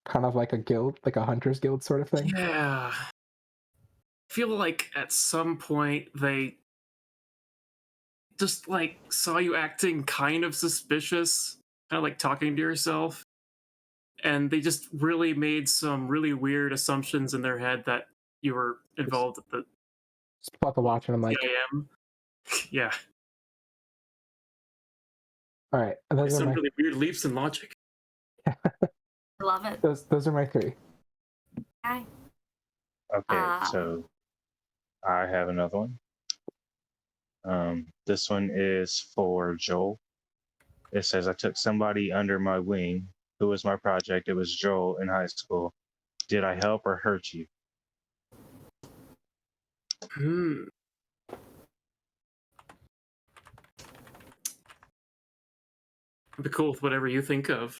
kind of like a guild, like a hunter's guild sort of thing. yeah. I feel like at some point they just like saw you acting kind of suspicious, kind of like talking to yourself, and they just really made some really weird assumptions in their head that you were involved at the Just about to watch, and I'm like, CIM. Yeah, all right, those are some my really weird leaps in logic. Love it. those are my three. Hi. Okay, so I have another one. This one is for Joel. It says, I took somebody under my wing. Who was my project? It was Joel in high school. Did I help or hurt you? Hmm. I'd be cool with whatever you think of.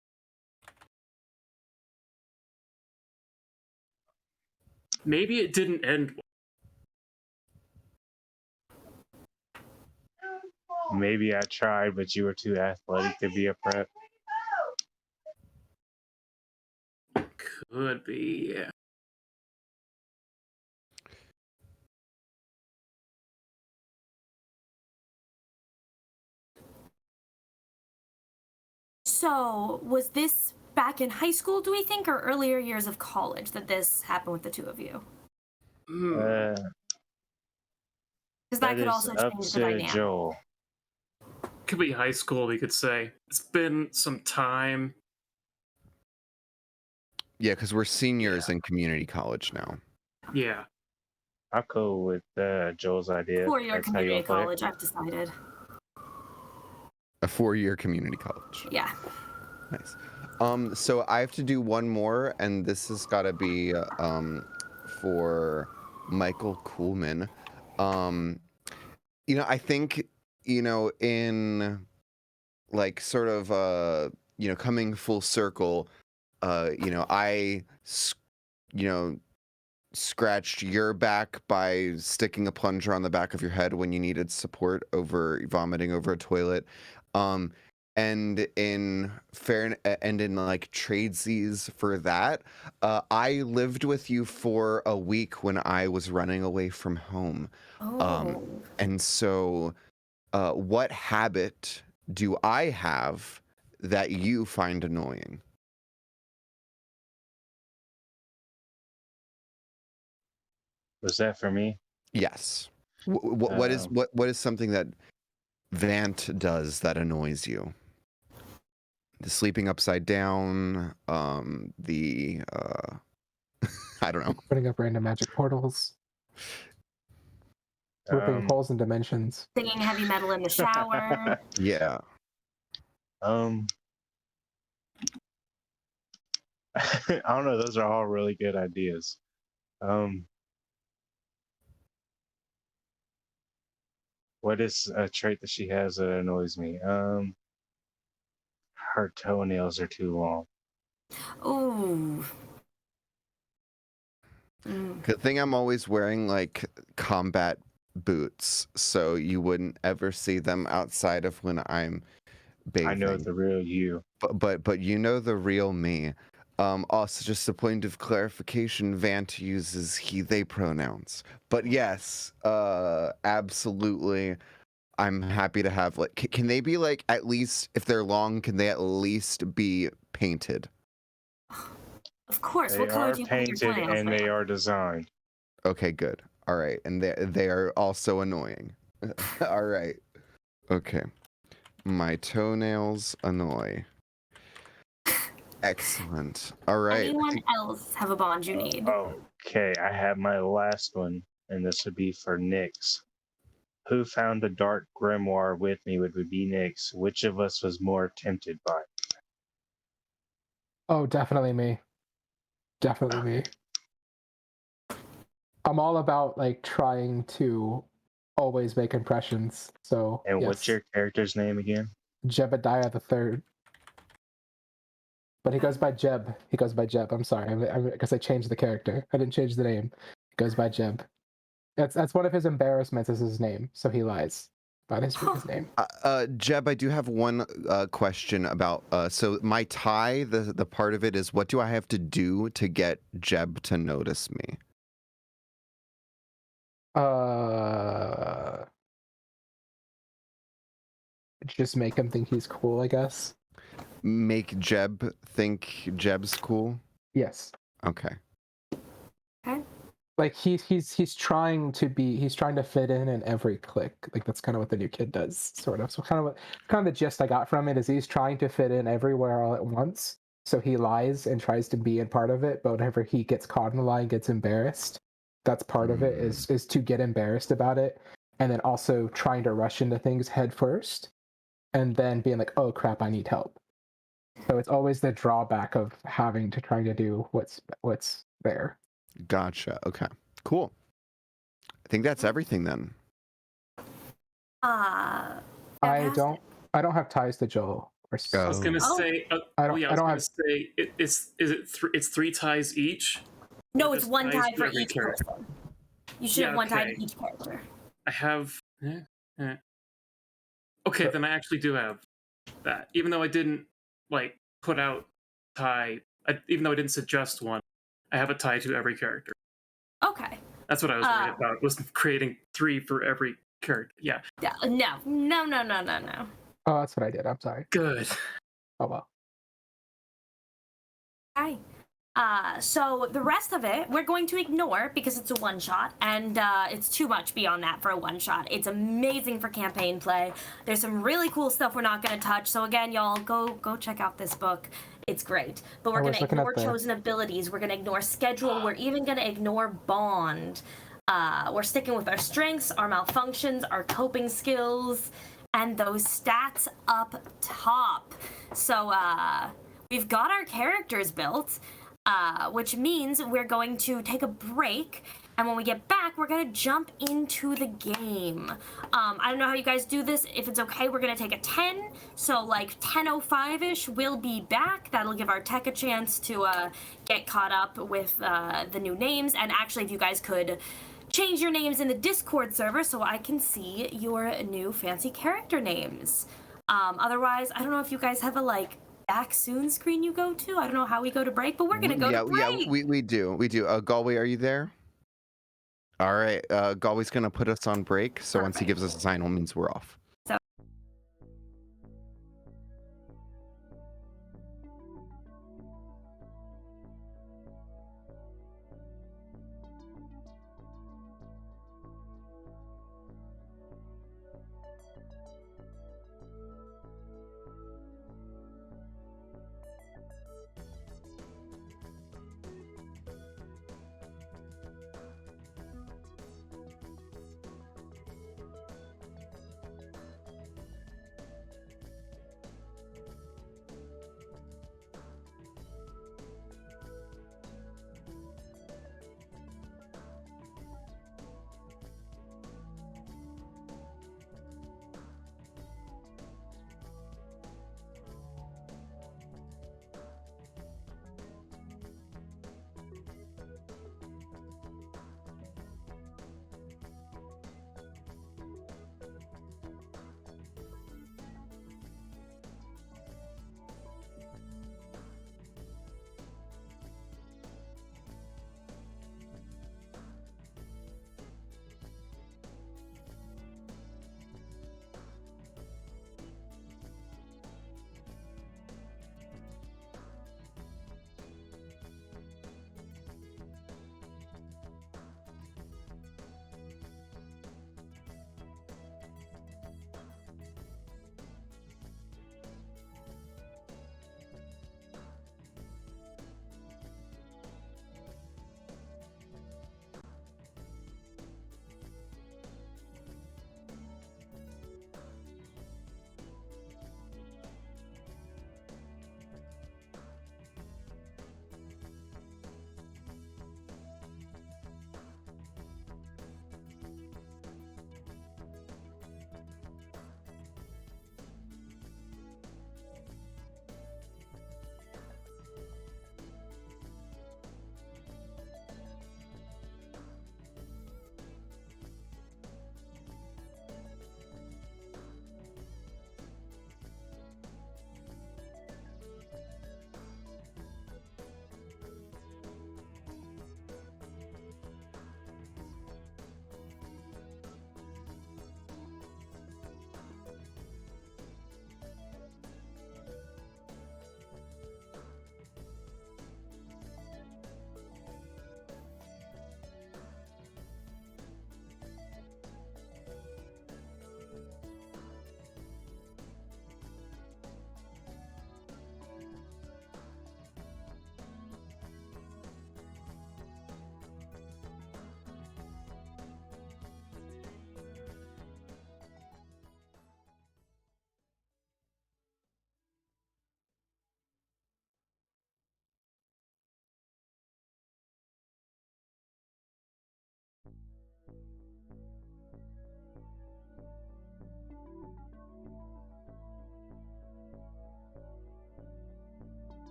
Maybe it didn't end well. Maybe I tried, but you were too athletic to be a prep. Could be, yeah. So, was this back in high school, do we think, or earlier years of college that this happened with the two of you? Hmm. Uh, Because that that could is also up change the to dynamic. Joel. Could be high school, we could say. It's been some time. Yeah, because we're seniors in community college now. Yeah. I'll go with Joel's idea. 4-year That's how you community want to play it. college, I've decided. A 4-year community college. Yeah. Nice. So I have to do one more, and this has got to be for Michael Kuhlman. I think, in like sort of coming full circle, I scratched your back by sticking a plunger on the back of your head when you needed support over vomiting over a toilet. And in like tradesies for that, I lived with you for a week when I was running away from home. Oh. And so what habit do I have that you find annoying? Was that for me? Yes. What is something that Vant does that annoys you? The sleeping upside down, the I don't know. Putting up random magic portals. Ripping holes in dimensions. Singing heavy metal in the shower. Yeah. I don't know. Those are all really good ideas. What is a trait that she has that annoys me? Her toenails are too long. Ooh. Mm. Good thing I'm always wearing like combat boots, so you wouldn't ever see them outside of when I'm bathing. I know the real you. But you know the real me. Also, just a point of clarification, Vant uses he, they pronouns. But yes, absolutely. I'm happy to have, like, can they be, like, at least, if they're long, can they at least be painted? Of course. They What color are do you paint your painted toenails, and they man? are designed. Okay, good. All right. And they are also annoying. All right. Okay. My toenails annoy. Excellent. All right. Anyone else have a bond you need? Okay, I have my last one, and this would be for Nyx. Who found the dark grimoire with me would be Nyx. Which of us was more tempted by it? Oh, definitely me. Definitely me. I'm all about like trying to always make impressions. So And yes. what's your character's name again? Jebediah the Third. But he goes by Jeb. He goes by Jeb. I'm sorry, because I changed the character. I didn't change the name. He goes by Jeb. That's one of his embarrassments is his name, so he lies about his name. Jeb, I do have one question about. So my tie, the part of it is, what do I have to do to get Jeb to notice me? Just make him think he's cool, I guess. Make Jeb think Jeb's cool? Yes. Okay. Okay. Like he's trying to fit in every clique. Like that's kind of what the new kid does, sort of. So kind of the gist I got from it is he's trying to fit in everywhere all at once. So he lies and tries to be in part of it, but whenever he gets caught in the lie and gets embarrassed, that's part of it is to get embarrassed about it, and then also trying to rush into things head first, and then being like, oh crap, I need help. So it's always the drawback of having to try to do what's there. Gotcha. Okay. Cool. think that's everything then. I Fantastic. don't have ties to Joel. I was gonna Oh. say, I don't have say it's 3 ties each. No, Or it's just one ties tie to for every each character? person. You should Yeah, have one tie okay. to each character. I have. Okay, then I actually do have that. Even though I didn't like put out tie, even though I didn't suggest one, I have a tie to every character. Okay. That's what I was worried about. Was creating 3 for every character. Yeah. No. Oh, that's what I did. I'm sorry. Good. Oh well. Okay. So the rest of it we're going to ignore because it's a one shot, and it's too much beyond that for a one shot. It's amazing for campaign play. There's some really cool stuff we're not going to touch. So again, y'all go check out this book. It's great. But we're going to ignore chosen abilities. We're going to ignore schedule. We're even going to ignore bond. We're sticking with our strengths, our malfunctions, our coping skills, and those stats up top. So we've got our characters built, which means we're going to take a break. And when we get back, we're going to jump into the game. I don't know how you guys do this. If it's okay, we're going to take a 10. So like 10:05-ish, we'll be back. That'll give our tech a chance to get caught up with the new names. And actually, if you guys could change your names in the Discord server so I can see your new fancy character names. Otherwise, I don't know if you guys have a back soon screen you go to. I don't know how we go to break, but we're going to go to break. Yeah, we do. Galway, are you there? All right, Galway's going to put us on break, so once he gives us a signal, means we're off.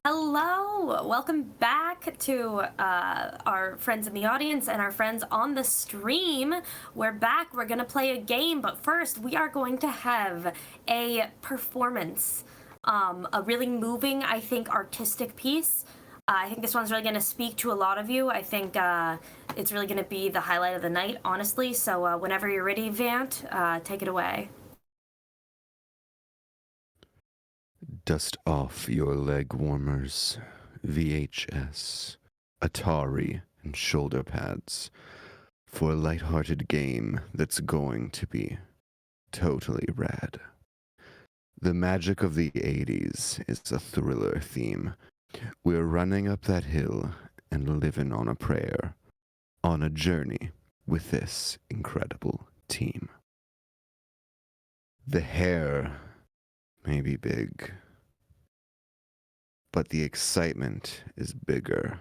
Hello! Welcome back to our friends in the audience and our friends on the stream. We're back. We're going to play a game, but first we are going to have a performance. A really moving, I think, artistic piece. I think this one's really going to speak to a lot of you. I think it's really going to be the highlight of the night, honestly. So whenever you're ready, Vant, take it away. Dust off your leg warmers, VHS, Atari, and shoulder pads for a lighthearted game that's going to be totally rad. The magic of the 80s is a thriller theme. We're running up that hill and living on a prayer, on a journey with this incredible team. The hair may be big, but the excitement is bigger,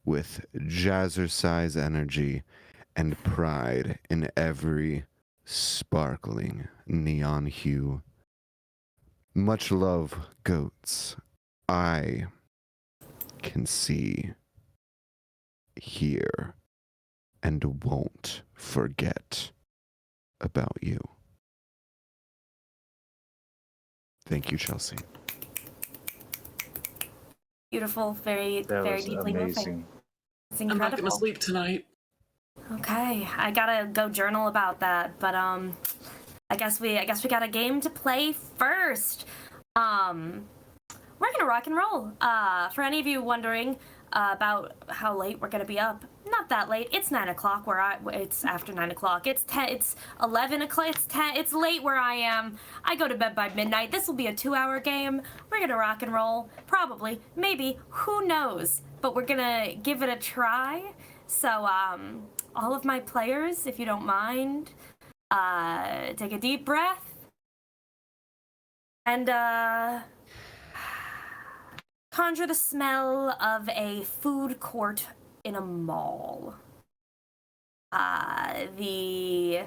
with jazzercise energy and pride in every sparkling neon hue. Much love, goats. I can see, hear, and won't forget about you. Thank you, Chelsea. Beautiful, very, That very was deeply moving. amazing. It's I'm incredible. not gonna sleep tonight. Okay, I gotta go journal about that, but I guess we got a game to play first. We're gonna rock and roll. For any of you wondering about how late we're gonna be up, not that late. It's 9 o'clock it's after 9 o'clock. It's 10. It's 11 o'clock. It's 10. It's late where I am. I go to bed by midnight. This will be a 2-hour game. We're gonna rock and roll. Probably, maybe, who knows? But we're gonna give it a try. So all of my players, if you don't mind, take a deep breath and conjure the smell of a food court in a mall. The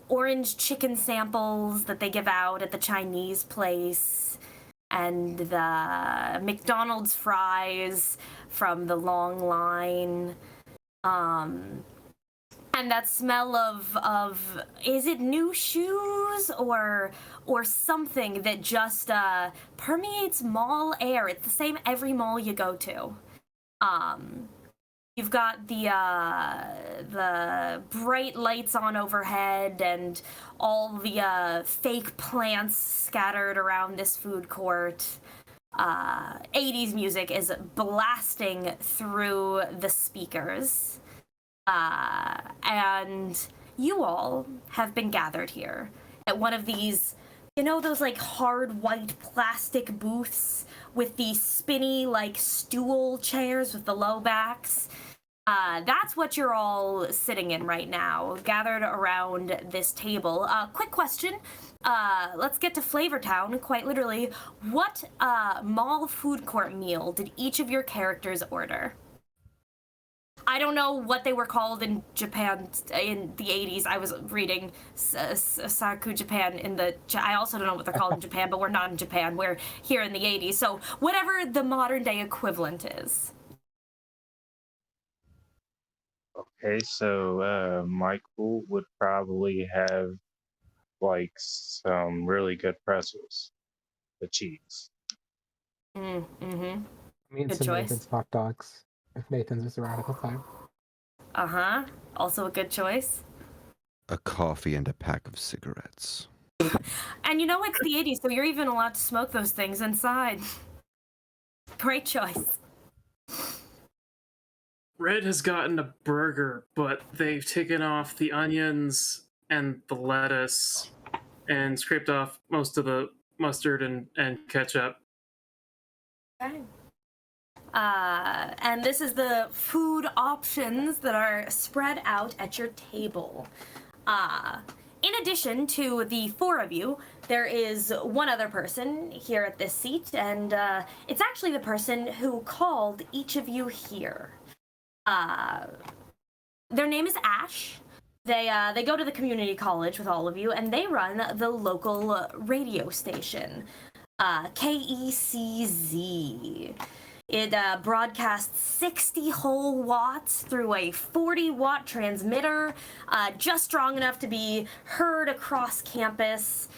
orange chicken samples that they give out at the Chinese place, and the McDonald's fries from the long line, and that smell of is it new shoes or something that just permeates mall air. It's the same every mall you go to. You've got the bright lights on overhead and all the fake plants scattered around this food court. 80s music is blasting through the speakers. And you all have been gathered here at one of these, you know, those like hard white plastic booths with the spinny like stool chairs with the low backs. That's what you're all sitting in right now, gathered around this table. Quick question. Let's get to Flavortown, quite literally. What mall food court meal did each of your characters order? I don't know what they were called in Japan in the 80s. I was reading Saku Japan in the... I also don't know what they're called in Japan, but we're not in Japan. We're here in the 80s. So whatever the modern day equivalent is. Okay, so Michael would probably have like some really good pretzels, the cheese. Mm-hmm. I mean, Good some choice. Nathan's hot dogs. If Nathan's was around at the time. Uh-huh. Also a good choice. A coffee and a pack of cigarettes. And you know, it's the 80s, so you're even allowed to smoke those things inside. Great choice. Red has gotten a burger, but they've taken off the onions and the lettuce and scraped off most of the mustard and ketchup. Okay. And this is the food options that are spread out at your table. In addition to the four of you, there is one other person here at this seat, and it's actually the person who called each of you here. Their name is Ash. They go to the community college with all of you, and they run the local radio station. KECZ. It broadcasts 60 whole watts through a 40-watt transmitter, just strong enough to be heard across campus.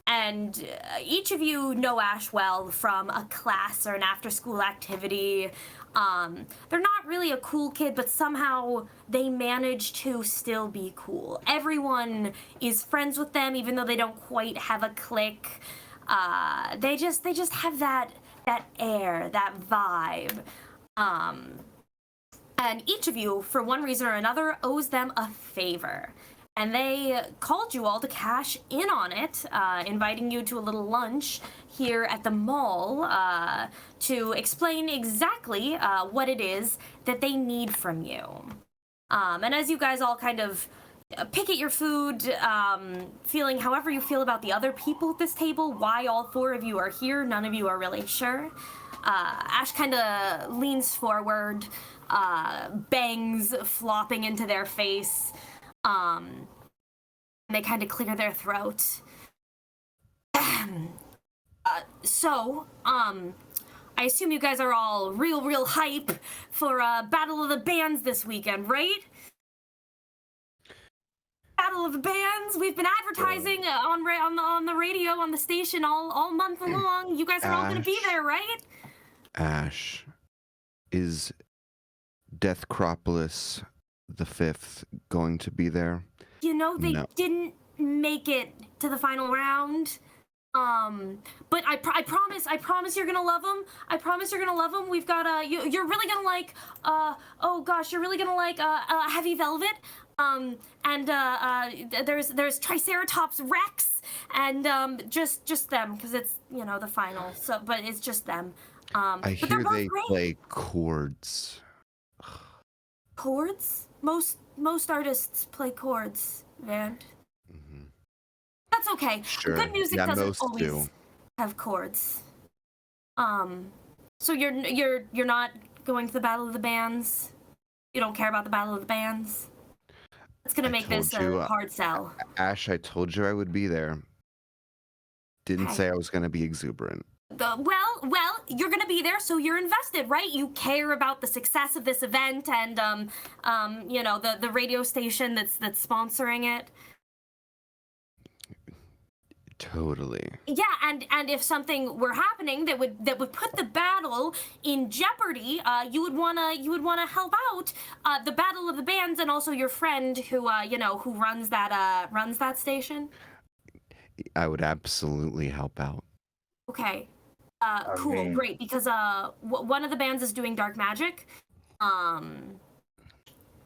And each of you know Ash well from a class or an after-school activity. They're not really a cool kid, but somehow they manage to still be cool. Everyone is friends with them, even though they don't quite have a clique. They just have that air, that vibe. And each of you, for one reason or another, owes them a favor. And they called you all to cash in on it, inviting you to a little lunch here at the mall to explain exactly what it is that they need from you. And as you guys all kind of pick at your food, feeling however you feel about the other people at this table, why all four of you are here, none of you are really sure. Ash kind of leans forward, bangs flopping into their face. They kind of clear their throat. So, I assume you guys are all real hype for Battle of the Bands this weekend, right? Battle of the Bands. We've been advertising on the radio, on the station all month long. You guys are all going to be there, right? Ash, is Deathcropolis the Fifth going to be there? You know, they No. didn't make it to the final round. But I promise you're gonna love them. I promise you're gonna love them. We've got you're really gonna like you're really gonna like Heavy Velvet. And there's Triceratops Rex and just them because it's the final. So but it's just them. I but hear they're both they great. play chords. Chords? Most artists play chords, Van. Mhm. That's okay. Sure. Good music Yeah, doesn't most always do. have chords. So you're not going to the Battle of the Bands? You don't care about the Battle of the Bands? It's gonna I make this told you, a hard sell. Ash, I told you I would be there. Didn't Okay. say I was going to be exuberant. Well, you're gonna be there, so you're invested, right? You care about the success of this event and the radio station that's sponsoring it. Totally. Yeah, and if something were happening that would put the battle in jeopardy, you would wanna help out the Battle of the Bands and also your friend who runs that station. I would absolutely help out. Okay, I cool, mean- great, because one of the bands is doing dark magic, and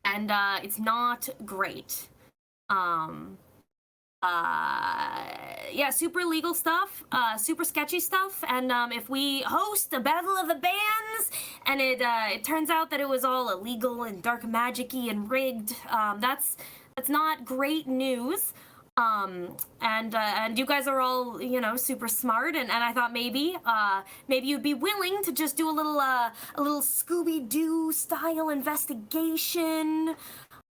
it's not great. Yeah, super illegal stuff, super sketchy stuff, and if we host a Battle of the Bands and it turns out that it was all illegal and dark magic-y and rigged, that's not great news. And you guys are all super smart, and I thought maybe you'd be willing to just do a little Scooby-Doo style investigation,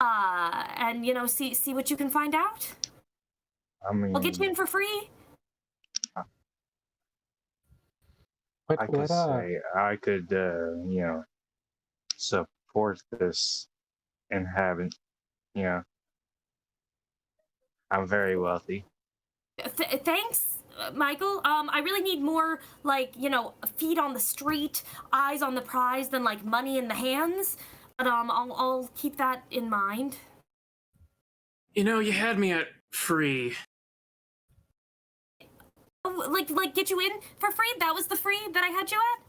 and see what you can find out. I mean, I'll get you in for free. I could say I could, support this and have it, I'm very wealthy. Thanks, Michael. I really need more feet on the street, eyes on the prize than money in the hands. But I'll keep that in mind. You had me at free. Oh, like get you in for free? That was the free that I had you at?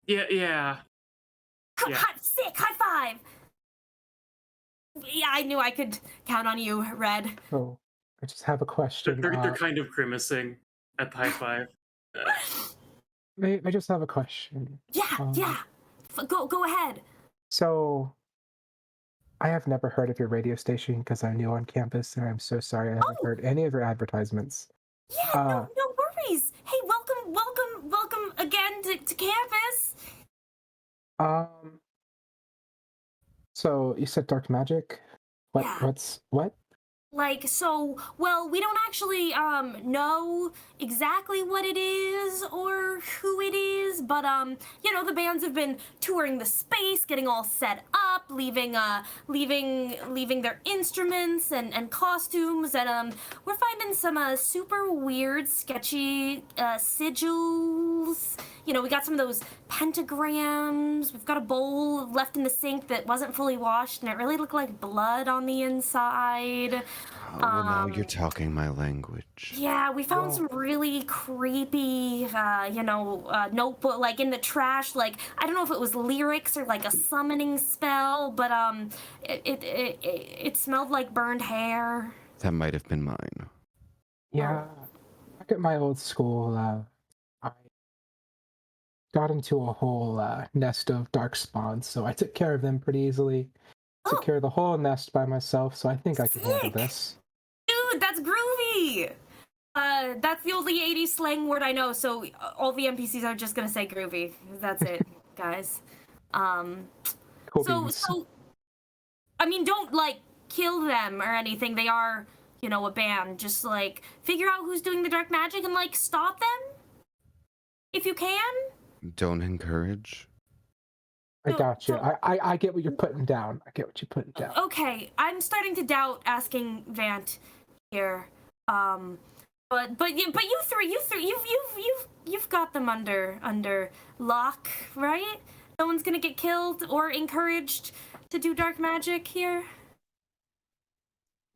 Yeah. Yeah. Sick, high five. Yeah, I knew I could count on you, Red. Oh, I just have a question. They're kind of grimacing at the high five. I just have a question. Yeah. Go ahead. So, I have never heard of your radio station because I'm new on campus, and I'm so sorry I haven't heard any of your advertisements. Yeah, no worries. Hey, welcome again to campus. So you said dark magic? Yeah. What? Like, so, well, we don't actually know exactly what it is or who it is, but the bands have been touring the space, getting all set up, leaving their instruments and costumes, and we're finding some super weird, sketchy sigils. We got some of those pentagrams. We've got a bowl left in the sink that wasn't fully washed, and it really looked like blood on the inside. Oh, well, now you're talking my language. Yeah, we found Wow. some really creepy, notebook, like in the trash. Like, I don't know if it was lyrics or like a summoning spell, but it smelled like burned hair. That might have been mine. Yeah. Back at my old school, I got into a whole nest of dark spawns, so I took care of them pretty easily. Took Oh. care of the whole nest by myself, so I think I can handle Sick. this. Dude, that's groovy. That's the only 80s slang word I know, so all the NPCs are just gonna say groovy. That's it, guys. Cool beans. So, I mean, don't, like, kill them or anything. They are, a band. Just, like, figure out who's doing the dark magic and, like, stop them? If you can? Don't encourage. I So- got you. so- I get what you're putting down. I get what you're putting down. Okay, I'm starting to doubt asking Vant here. But you three, you've got them under lock, right? No one's gonna get killed or encouraged to do dark magic here.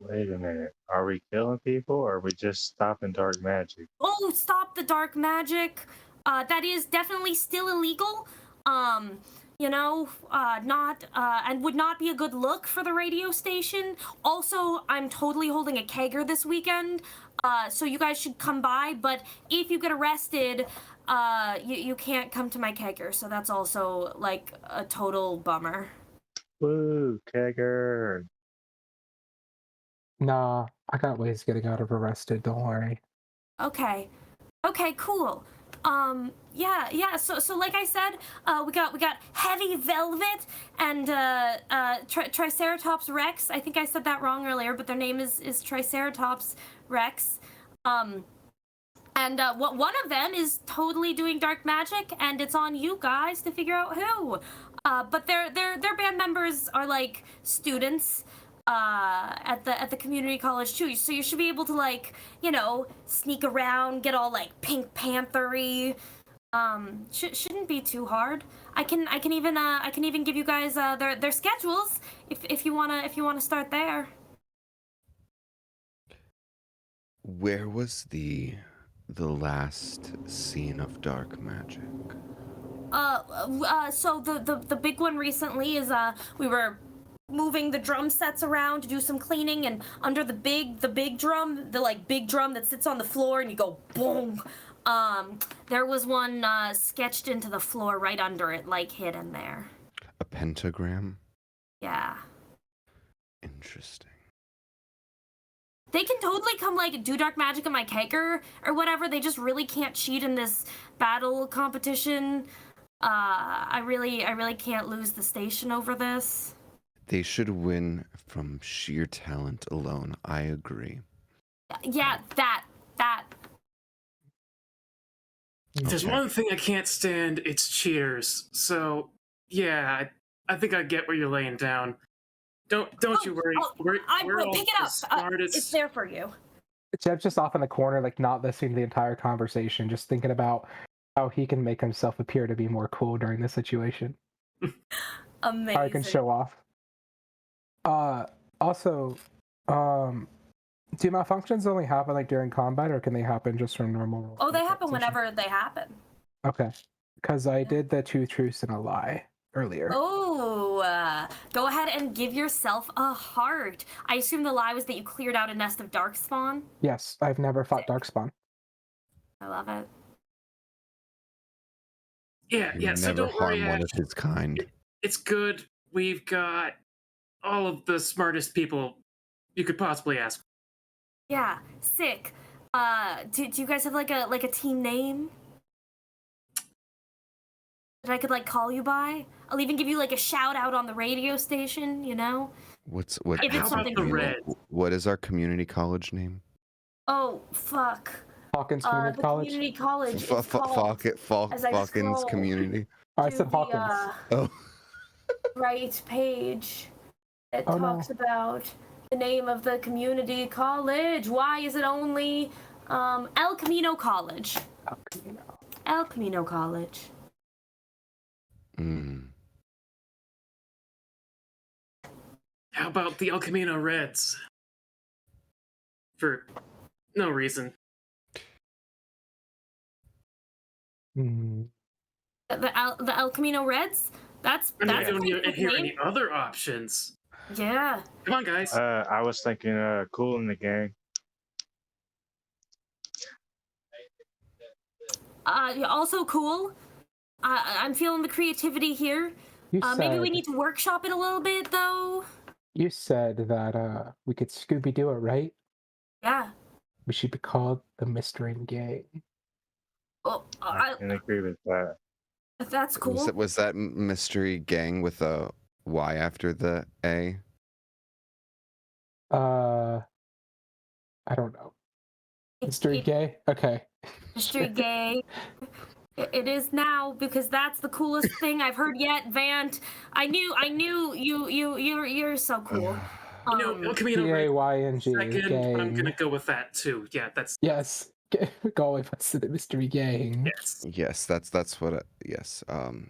Wait a minute. Are we killing people or are we just stopping dark magic? Oh, stop the dark magic. That is definitely still illegal. Not and would not be a good look for the radio station. Also, I'm totally holding a kegger this weekend, so you guys should come by. But if you get arrested, you can't come to my kegger. So that's also like a total bummer. Woo, kegger. Nah, I got ways of getting out of arrested, don't worry. Okay, cool. Yeah. So like I said, we got heavy velvet and Triceratops Rex. I think I said that wrong earlier, but their name is Triceratops Rex. And one of them is totally doing dark magic, and it's on you guys to figure out who. But their band members are like students at the community college too, so you should be able to, like, sneak around, get all like Pink Panther-y. Shouldn't be too hard. I can even give you guys their schedules if you wanna start there. Where was the last scene of dark magic? So the big one recently is we were moving the drum sets around to do some cleaning, and under the big drum, the big drum that sits on the floor and you go boom, there was one sketched into the floor right under it, like hidden there. A pentagram? Yeah. Interesting. They can totally come do dark magic in my kegger or whatever. They just really can't cheat in this battle competition. I really can't lose the station over this. They should win from sheer talent alone. I agree. Yeah, that. If there's Okay. one thing I can't stand, it's cheaters. So, yeah, I think I get where you're laying down. Don't you worry. We're all pick it the up. smartest. It's there for you. Jeb's just off in the corner, like not listening to the entire conversation, just thinking about how he can make himself appear to be more cool during this situation. Amazing. How he can show off. Also, do malfunctions only happen during combat, or can they happen just from normal? Oh, they happen session? whenever they happen. Okay, because I did the 2 truths and a lie earlier. Oh, go ahead and give yourself a heart. I assume the lie was that you cleared out a nest of darkspawn. Yes, I've never fought Darkspawn. I love it. Yeah. So Never don't worry, harm one Ash. of his kind. It's good. We've got all of the smartest people you could possibly ask. Yeah, sick. Do you guys have like a team name that I could call you by? I'll even give you a shout out on the radio station, What's If it's what's our something community- red. What is our community college name? Oh, fuck. Hawkins Community The College. community college is called, as I Falcons scroll community. Oh, I to said the Hawkins. Oh, right page. It Oh, talks no. about the name of the community college. Why is it only El Camino College? How can you know? El Camino College. How about the El Camino Reds? For no reason. Hmm. The El Camino Reds? That's I a don't pretty sick hear name. any other options. Yeah. Come on, guys. I was thinking Cool in the Gang. Also cool. I'm feeling the creativity here. You Maybe we said need to workshop it a little bit, though. you said that we could Scooby Doo it, right? Yeah. We should be called the Mystery Gang. Oh, I can agree with that. that's cool. was that mystery gang with a Y after the A? I don't know. Mystery Gay? Okay. Mystery Gay. It is now because that's the coolest thing I've heard yet, Vant. I knew you're so cool. You know, El Camino Reds G-A-Y-N-G. second. I'm gonna Gang. go with that too. Yeah, that's Yes. Go with us to the Mystery Gang. yes. Yes, that's what. Yes. Well,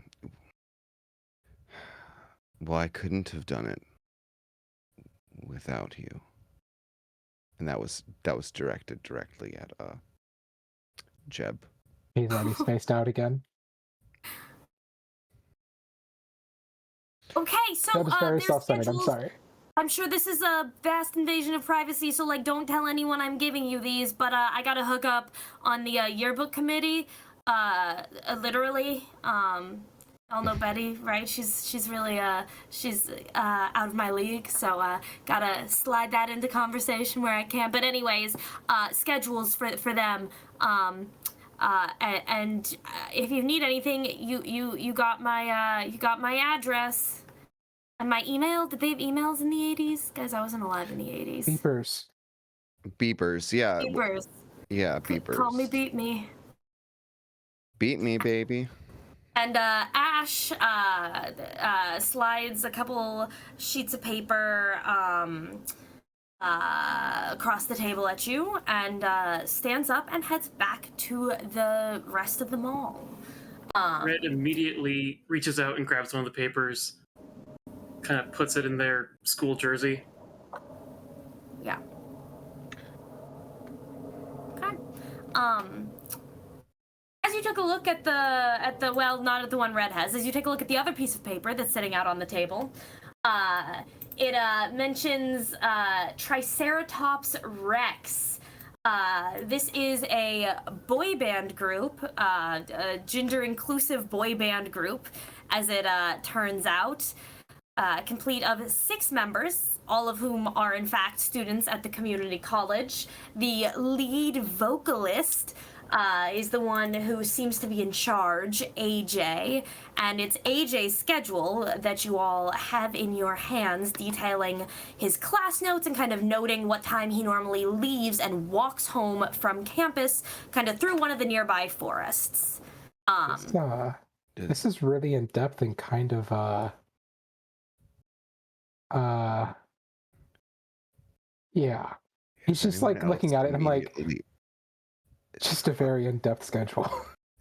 I couldn't have done it without you, and that was directed directly at Jeb. He's already spaced out again. Okay, so That was very their self-centered. I'm schedules. sorry. I'm sure this is a vast invasion of privacy, so like don't tell anyone I'm giving you these, but I gotta hook up on the yearbook committee. Literally. Y'all know Betty, right? She's really out of my league, so gotta slide that into conversation where I can. But anyways, schedules for them. And if you need anything, you got my address. And my email? Did they have emails in the 80s? Guys, I wasn't alive in the 80s. Beepers, yeah. Beepers. Yeah, beepers. Call me, beat me. Beat me, baby. And Ash slides a couple sheets of paper across the table at you and stands up and heads back to the rest of the mall. Red immediately reaches out and grabs one of the papers, kind of puts it in their school jersey. Yeah. Okay. As you took a look at the well, not at the one Red has, as you take a look at the other piece of paper that's sitting out on the table, it mentions Triceratops Rex. This is a boy band group, a gender-inclusive boy band group, as it turns out. Complete of 6 members, all of whom are in fact students at the community college. The lead vocalist is the one who seems to be in charge, AJ, and it's AJ's schedule that you all have in your hands, detailing his class notes and kind of noting what time he normally leaves and walks home from campus, kind of through one of the nearby forests. This is really in depth and kind of yeah. He's just like looking at it and I'm like, just a very in-depth schedule.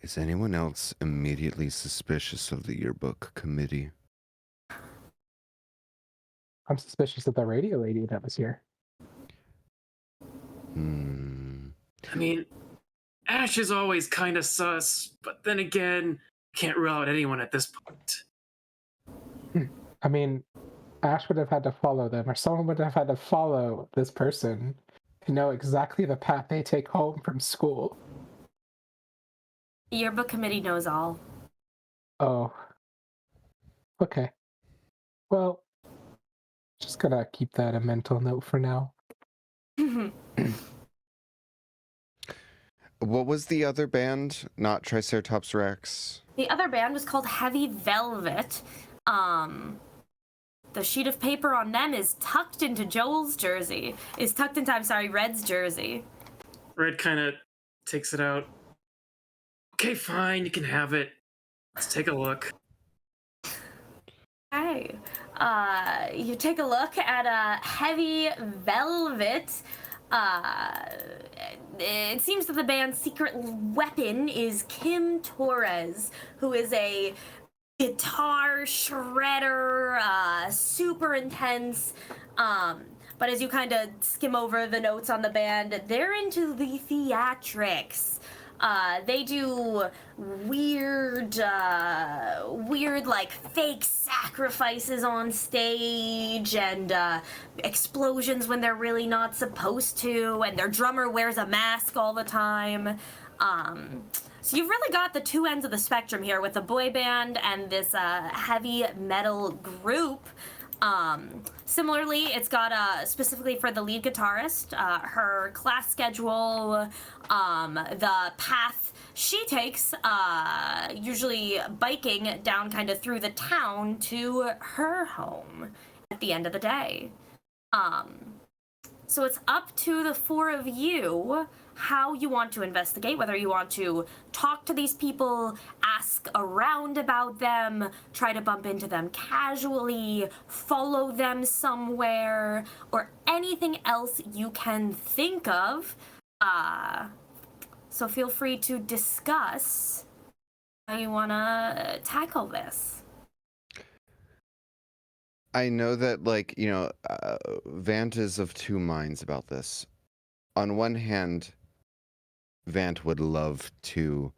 Is anyone else immediately suspicious of the yearbook committee? I'm suspicious of the radio lady that was here. I mean, Ash is always kind of sus, but then again, can't rule out anyone at this point. I mean, Ash would have had to follow them, or someone would have had to follow this person to know exactly the path they take home from school. The yearbook committee knows all. Oh. Okay. Well, just gonna keep that a mental note for now. What was the other band? Not Triceratops Rex? The other band was called Heavy Velvet. the sheet of paper on them is tucked into Joel's jersey. Red's jersey. Red kind of takes it out. Okay, fine, you can have it. Let's take a look. Okay. You take a look at a heavy velvet. It seems that the band's secret weapon is Kim Torres, who is a guitar shredder, super intense. But as you kind of skim over the notes on the band, they're into the theatrics. They do weird like fake sacrifices on stage and explosions when they're really not supposed to, and their drummer wears a mask all the time. So you've really got the two ends of the spectrum here with the boy band and this heavy metal group. Similarly, it's got specifically for the lead guitarist, her class schedule, the path she takes, usually biking down kind of through the town to her home at the end of the day. So it's up to the four of you how you want to investigate, whether you want to talk to these people, ask around about them, try to bump into them casually, follow them somewhere, or anything else you can think of. So feel free to discuss how you want to tackle this. I know that, Vant is of two minds about this. On one hand, Vant would love to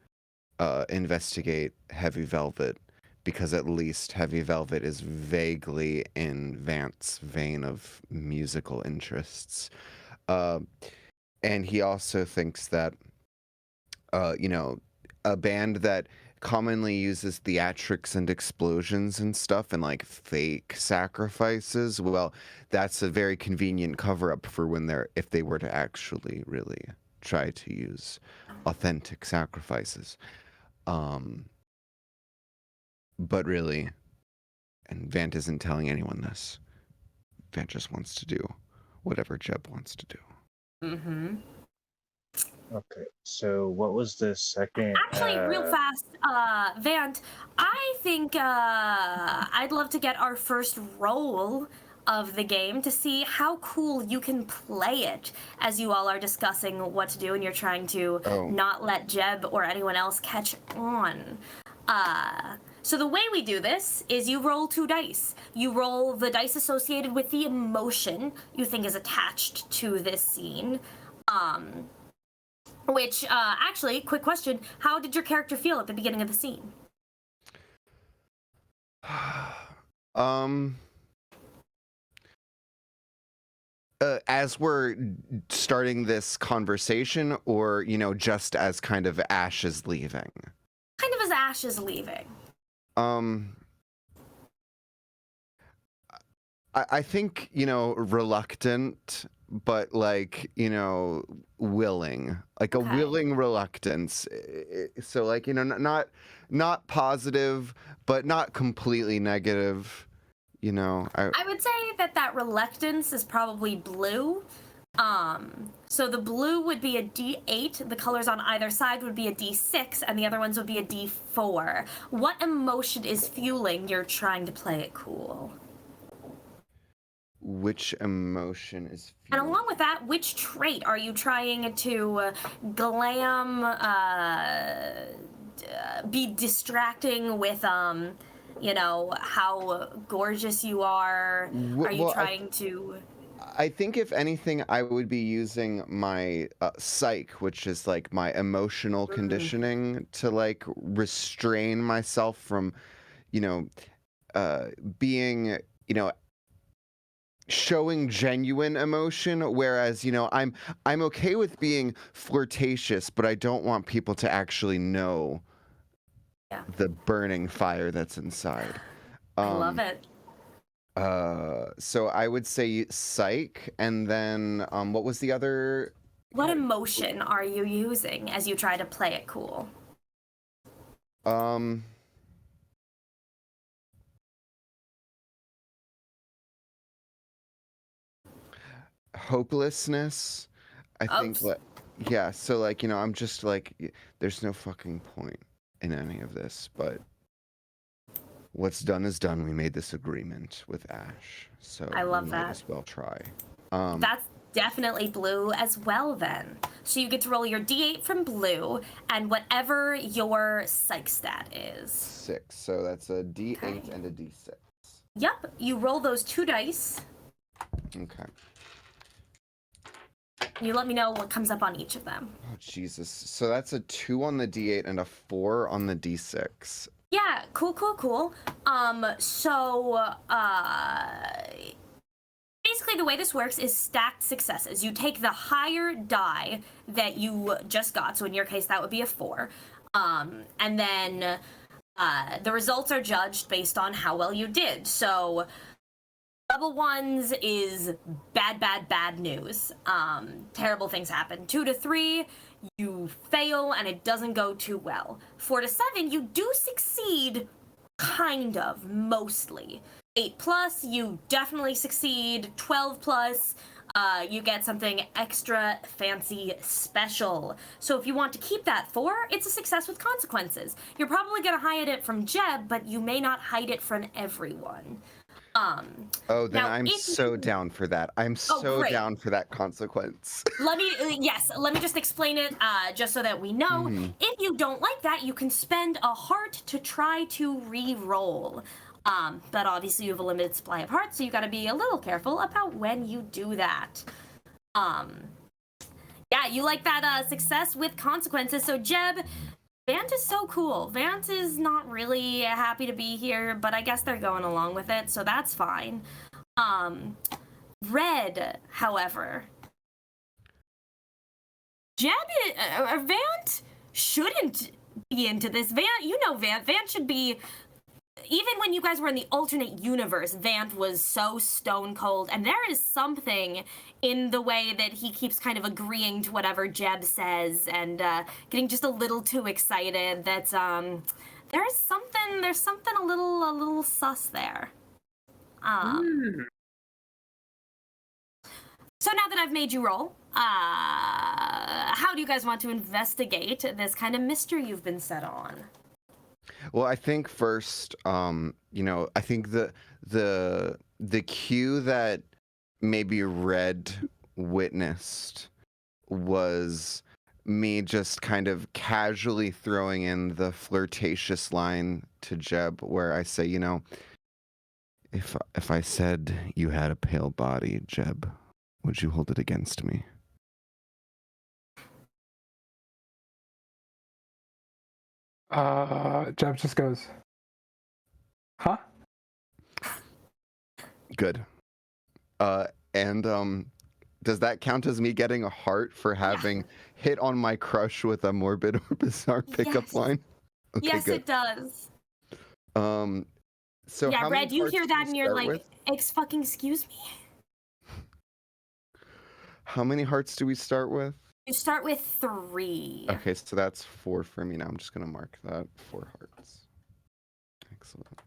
investigate Heavy Velvet, because at least Heavy Velvet is vaguely in Vant's vein of musical interests. And he also thinks that, a band that commonly uses theatrics and explosions and stuff and like fake sacrifices, well, that's a very convenient cover-up for if they were to actually really try to use authentic sacrifices. But really, and Vant isn't telling anyone this, Vant just wants to do whatever Jeb wants to do. Mm-hmm. Okay, so what was the second? Actually, real fast, Vant, I think I'd love to get our first roll of the game to see how cool you can play it as you all are discussing what to do and you're trying to not let Jeb or anyone else catch on. So the way we do this is you roll 2 dice. You roll the dice associated with the emotion you think is attached to this scene. Which, actually, quick question, how did your character feel at the beginning of the scene? As we're starting this conversation, or, just as kind of Ash is leaving? Kind of as Ash is leaving. I think, reluctant, but willing, like a willing reluctance. So not positive, but not completely negative, I would say that reluctance is probably blue. So the blue would be a D8, the colors on either side would be a D6, and the other ones would be a D4. What emotion is fueling you're trying to play it cool? Which emotion is fueling? And along with that, which trait are you trying to glam, be distracting with, how gorgeous you are? Are you trying to... I think if anything, I would be using my psych, which is like my emotional conditioning, to restrain myself from, being, showing genuine emotion. Whereas, I'm okay with being flirtatious, but I don't want people to actually know the burning fire that's inside. I love it. So I would say psych, and then what was the other? What emotion are you using as you try to play it cool? hopelessness. I think Oops. yeah, so like, I'm just like there's no fucking point in any of this, but what's done is done. We made this agreement with Ash, so I love we might that. as well try. That's definitely blue as well then. So you get to roll your d8 from blue and whatever your psych stat is. 6. So that's a D8 Okay. and a D6. Yep, you roll those 2 dice. Okay. You let me know what comes up on each of them. Oh Jesus. So that's a 2 on the D8 and a 4 on the D6. Yeah, cool. Basically the way this works is stacked successes. You take the higher die that you just got, so in your case that would be a 4, and then the results are judged based on how well you did. So level 1s is bad news. Terrible things happen. 2 to 3, you fail and it doesn't go too well. 4 to 7, you do succeed, kind of, mostly. 8 plus, you definitely succeed. 12 plus, you get something extra fancy special. So if you want to keep that 4, it's a success with consequences. You're probably going to hide it from Jeb, but you may not hide it from everyone. Oh, then now, I'm so down for that. I'm so great. down for that consequence. Let me just explain it, just so that we know. Mhm. If you don't like that, you can spend a heart to try to re-roll. But obviously you have a limited supply of hearts, so you gotta be a little careful about when you do that. Yeah, you like that success with consequences. So Jeb, Vant is so cool. Vant is not really happy to be here, but I guess they're going along with it, so that's fine. Red, however, Vant shouldn't be into this. Vant should be. Even when you guys were in the alternate universe, Vant was so stone cold, and there is something in the way that he keeps kind of agreeing to whatever Jeb says and getting just a little too excited. That's there's something a little sus there. So now that I've made you roll, how do you guys want to investigate this kind of mystery you've been set on? Well, I think first, I think the cue that maybe Red witnessed was me just kind of casually throwing in the flirtatious line to Jeb where I say, if I said you had a pale body, Jeb, would you hold it against me? Jeb just goes, huh? Good. And does that count as me getting a heart for having hit on my crush with a morbid or bizarre pickup Yes. line? Okay, Yes, good. it does. So Yeah, how many Red, you hearts hear do that we and you're start like, with? excuse me? How many hearts do we start with? You start with 3. Okay, so that's 4 for me now. I'm just gonna mark that 4 hearts. Excellent.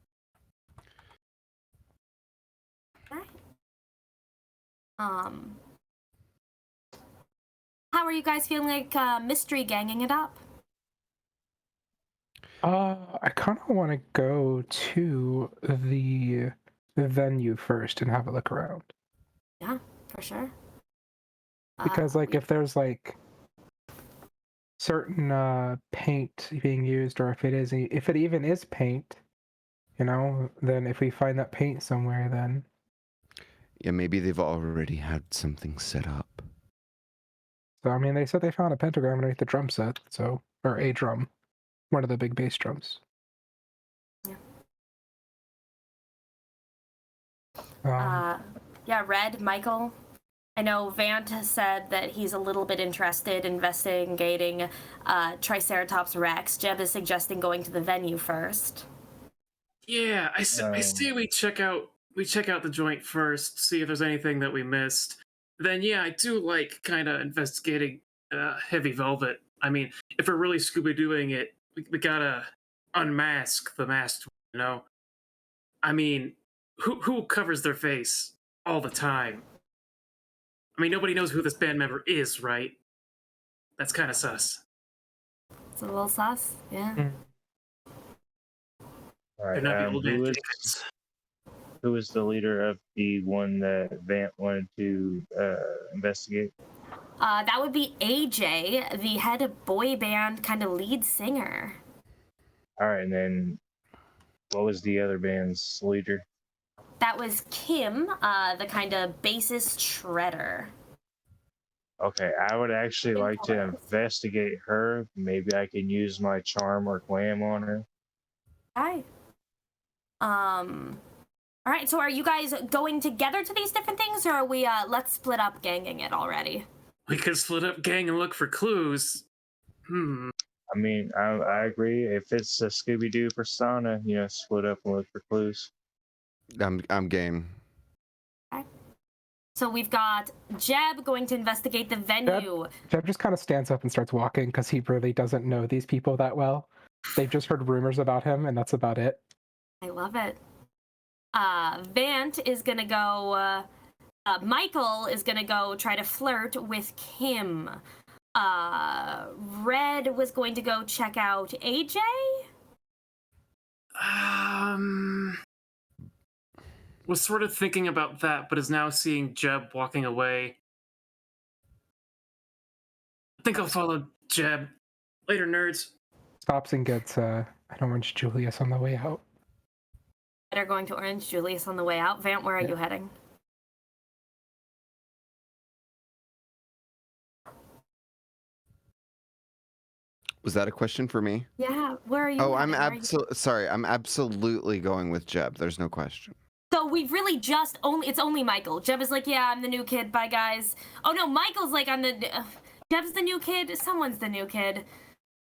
Right. How are you guys feeling like mystery ganging it up? I kind of want to go to the venue first and have a look around. Yeah, for sure. Because if there's certain paint being used, or if it even is paint, then if we find that paint somewhere, then Yeah, maybe they've already had something set up. so they said they found a pentagram underneath the drum set, or a drum, one of the big bass drums. Yeah, Red, Michael. I know Vant has said that he's a little bit interested in investigating Triceratops Rex. Jeb is suggesting going to the venue first. Yeah, I say we check out the joint first, see if there's anything that we missed. Then yeah, I do like kind of investigating Heavy Velvet. I mean, if we're really Scooby-Dooing it, we gotta unmask the masked one, I mean, who covers their face all the time? I mean, nobody knows who this band member is, right? That's kind of sus. It's a little sus. Yeah. Mm. All They're right. not the old man Who is Jacobs. the leader of the one that Vant wanted to investigate? That would be AJ, the head boy band kind of lead singer. All right, and then what was the other band's leader? That was Kim, the kind of bassist shredder. Okay, I would actually like to investigate her. Maybe I can use my charm or glam on her. Hi. All right, so are you guys going together to these different things, or are we, let's split up ganging it already? We could split up gang and look for clues. I mean, I agree. If it's a Scooby Doo persona, split up and look for clues. I'm game. So we've got Jeb going to investigate the venue. Jeb just kind of stands up and starts walking because he really doesn't know these people that well. They've just heard rumors about him, and that's about it. I love it. Vant is gonna go. Michael is gonna go try to flirt with Kim. Red was going to go check out AJ. Was sort of thinking about that, but is now seeing Jeb walking away. I think I'll follow Jeb. Later, nerds. Stops and gets an Orange Julius on the way out. They're going to Orange Julius on the way out. Vant, where are you heading? Was that a question for me? Yeah, where are you? Oh, heading? I'm absolutely going with Jeb. There's no question. So we've really it's only Michael. Jeb is like, yeah, I'm the new kid. Bye, guys. Oh no, Michael's like, Jeb's the new kid. Someone's the new kid.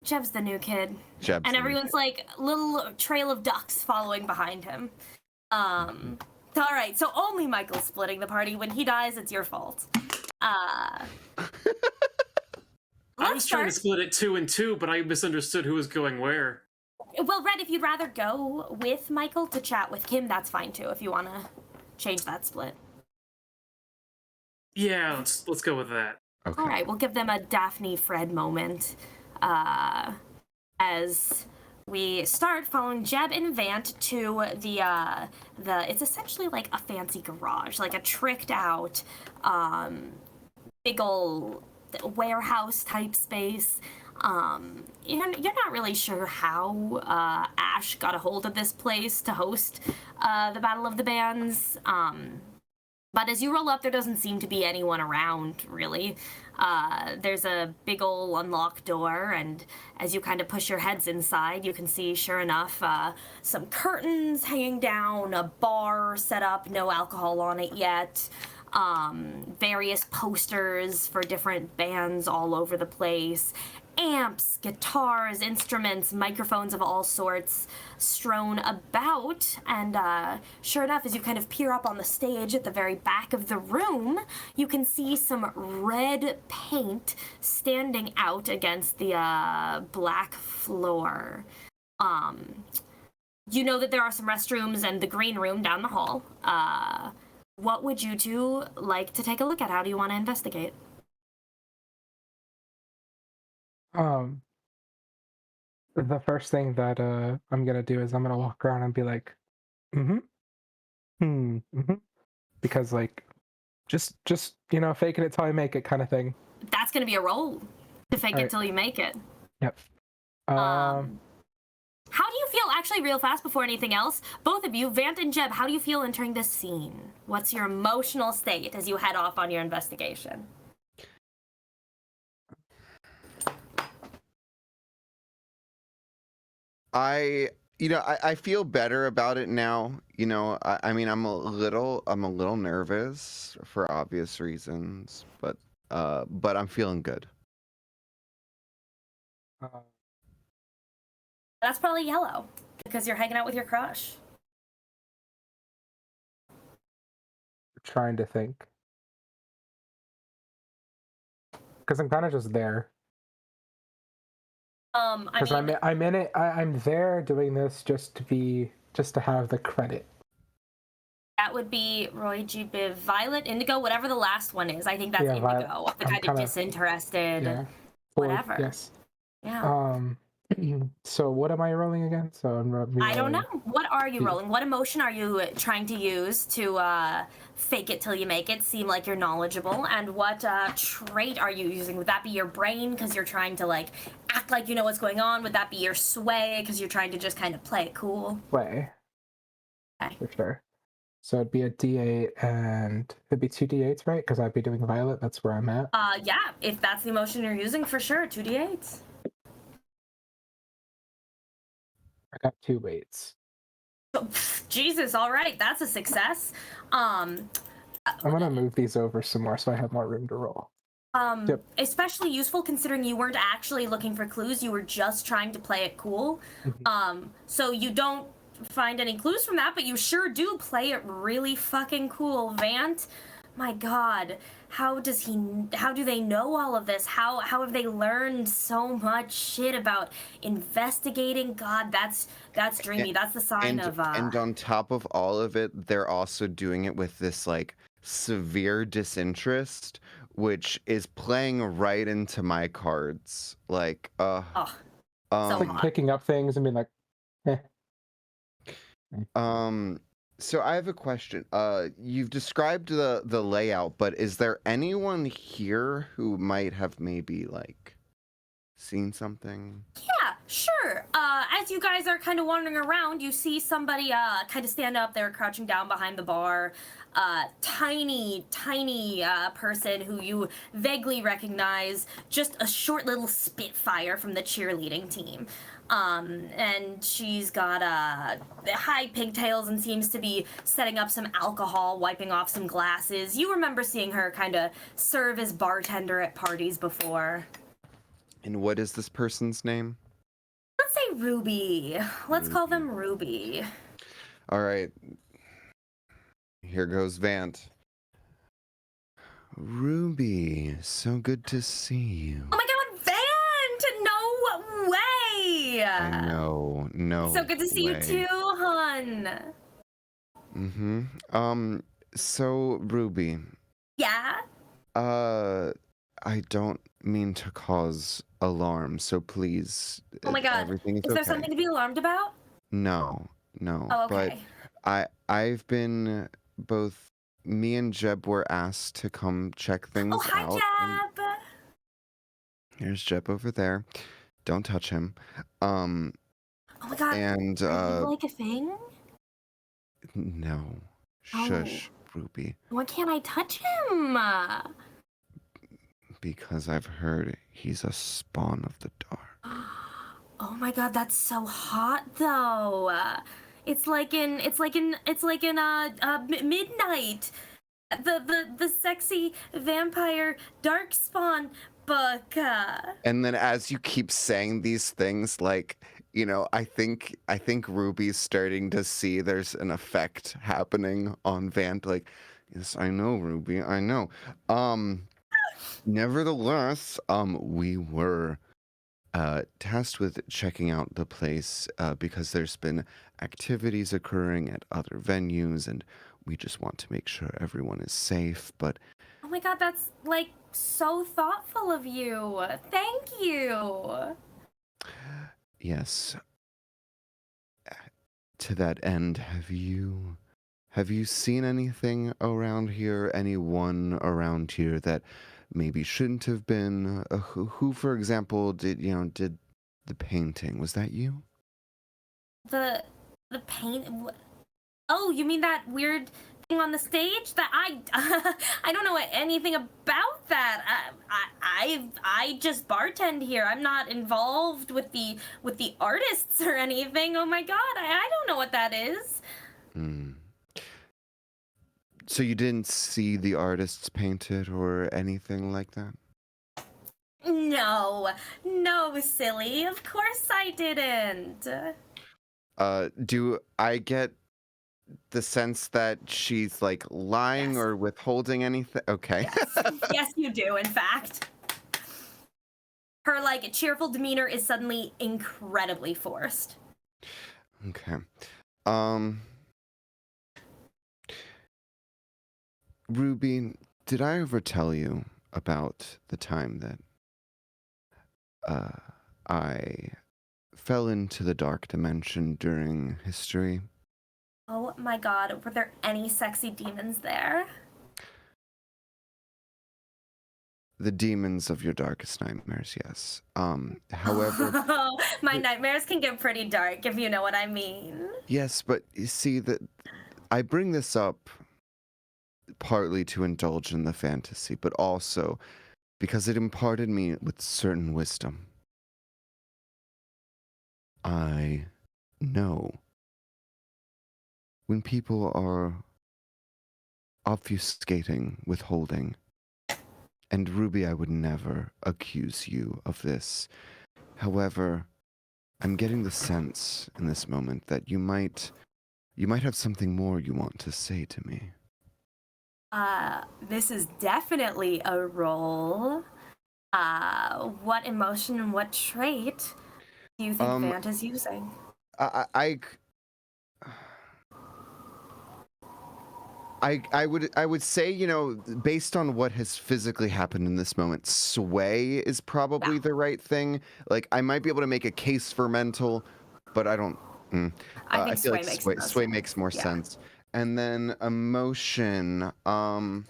Jeb's the new kid. And everyone's like, little trail of ducks following behind him. All right, so only Michael's splitting the party. When he dies, it's your fault. I was trying to split it 2 and 2, but I misunderstood who was going where. Well, Red, if you'd rather go with Michael to chat with Kim, that's fine too, if you want to change that split. Yeah, let's go with that. Okay. All right, we'll give them a Daphne Fred moment as we start following Jeb and Vant to the it's essentially like a fancy garage, like a tricked out big ol' warehouse type space. You're not really sure how Ash got a hold of this place to host the Battle of the Bands. But as you roll up, there doesn't seem to be anyone around, really. There's a big ol' unlocked door, and as you kind of push your heads inside, you can see, sure enough, some curtains hanging down, a bar set up, no alcohol on it yet, various posters for different bands all over the place, amps, guitars, instruments, microphones of all sorts strewn about, and sure enough, as you kind of peer up on the stage at the very back of the room, you can see some red paint standing out against the black floor. You know that there are some restrooms and the green room down the hall. What would you two like to take a look at? How do you want to investigate? The first thing that I'm gonna do is I'm gonna walk around and be like, because like, just faking it till I make it kind of thing. That's gonna be a roll to fake it till you make it. Yep. How do you feel, actually real fast before anything else, both of you, Vant and Jeb, how do you feel entering this scene? What's your emotional state as you head off on your investigation? I feel better about it now. I mean, I'm a little nervous for obvious reasons, but I'm feeling good. That's probably yellow, because you're hanging out with your crush. Trying to think, because I'm kind of just there. Because I'm in it. I'm there doing this just to have the credit. That would be Roy G. Biv, Violet, Indigo, whatever the last one is. I think that's Yeah, Indigo. The I'm kind of kind of disinterested, yeah. Bored, whatever. yes. Yeah. So what am I rolling again? So I'm I don't know. re-rolling. What are you the- rolling? What emotion are you trying to use to fake it till you make it, seem like you're knowledgeable? And what trait are you using? Would that be your brain because you're trying to like act like you know what's going on? Would that be your sway because you're trying to just kind of play it cool? Way. Okay. For sure. So it'd be a D8 and it'd be 2 D8s, right? Because I'd be doing Violet. That's where I'm at. Yeah, if that's the emotion you're using, for sure, 2d8s. I got 2 weights. Jesus, all right, that's a success. I'm gonna move these over some more so I have more room to roll. Yep. Especially useful considering you weren't actually looking for clues, you were just trying to play it cool. So you don't find any clues from that, but you sure do play it really fucking cool. Vant, my god, how do they know all of this? How have they learned so much shit about investigating? God, that's dreamy. That's the sign of And on top of all of it, they're also doing it with this like severe disinterest, which is playing right into my cards. Like, so Like hot. picking up things and being like, eh. So I have a question. You've described the layout, but is there anyone here who might have maybe like seen something? Yeah, sure. As you guys are kind of wandering around, you see somebody kind of stand up there, crouching down behind the bar. Tiny person who you vaguely recognize, just a short little spitfire from the cheerleading team. And she's got high pigtails and seems to be setting up some alcohol, wiping off some glasses. You remember seeing her kind of serve as bartender at parties before. And what is this person's name? Let's say Ruby. Let's call them Ruby. All right. Here goes Vant. Ruby, so good to see you. Oh my god, Vant! No way! I know, no. So good to see you too, hun. So Ruby. Yeah? I don't mean to cause alarm, so please. Oh my god. Everything is Is there okay. something to be alarmed about? No. Oh, okay. But I've been both. Me and Jeb were asked to come check things Oh, hi, out. Jeb! Here's Jeb over there. Don't touch him. Oh my god. And Are you like a thing? no. Oh. Shush, Ruby. Why can't I touch him? Because I've heard he's a spawn of the dark. Oh my god, that's so hot though. It's like in Midnight, the sexy vampire darkspawn book. And then as you keep saying these things, like, you know, I think Ruby's starting to see there's an effect happening on Vant. Like, yes, I know, Ruby, I know. Nevertheless, we were tasked with checking out the place because there's been activities occurring at other venues, and we just want to make sure everyone is safe. But oh my god, that's like so thoughtful of you. Thank you. yes, to that end, have you seen anything around here? Anyone around here that maybe shouldn't have been? Who, for example, did the painting? Was that you? The paint. Oh, you mean that weird thing on the stage? That I don't know anything about that. I just bartend here. I'm not involved with the artists or anything. Oh my god, I don't know what that is. So you didn't see the artists painted or anything like that? No, silly. Of course I didn't. Do I get the sense that she's like lying Yes. or withholding anything? Okay. Yes, you do, in fact. Her, like, cheerful demeanor is suddenly incredibly forced. Okay. Ruby, did I ever tell you about the time that I fell into the dark dimension during history? Oh my god, were there any sexy demons there? The demons of your darkest nightmares, yes. However, My nightmares can get pretty dark, if you know what I mean. yes, but you see that I bring this up partly to indulge in the fantasy, but also because it imparted me with certain wisdom. I know when people are obfuscating, withholding, and Ruby, I would never accuse you of this. However, I'm getting the sense in this moment that you might have something more you want to say to me. This is definitely a role. What emotion and what trait do you think Vant is using? I would say, you know, based on what has physically happened in this moment, sway is probably the right thing. Like, I might be able to make a case for mental, but I don't. I think feel like sway makes sway makes more sense. And then emotion. I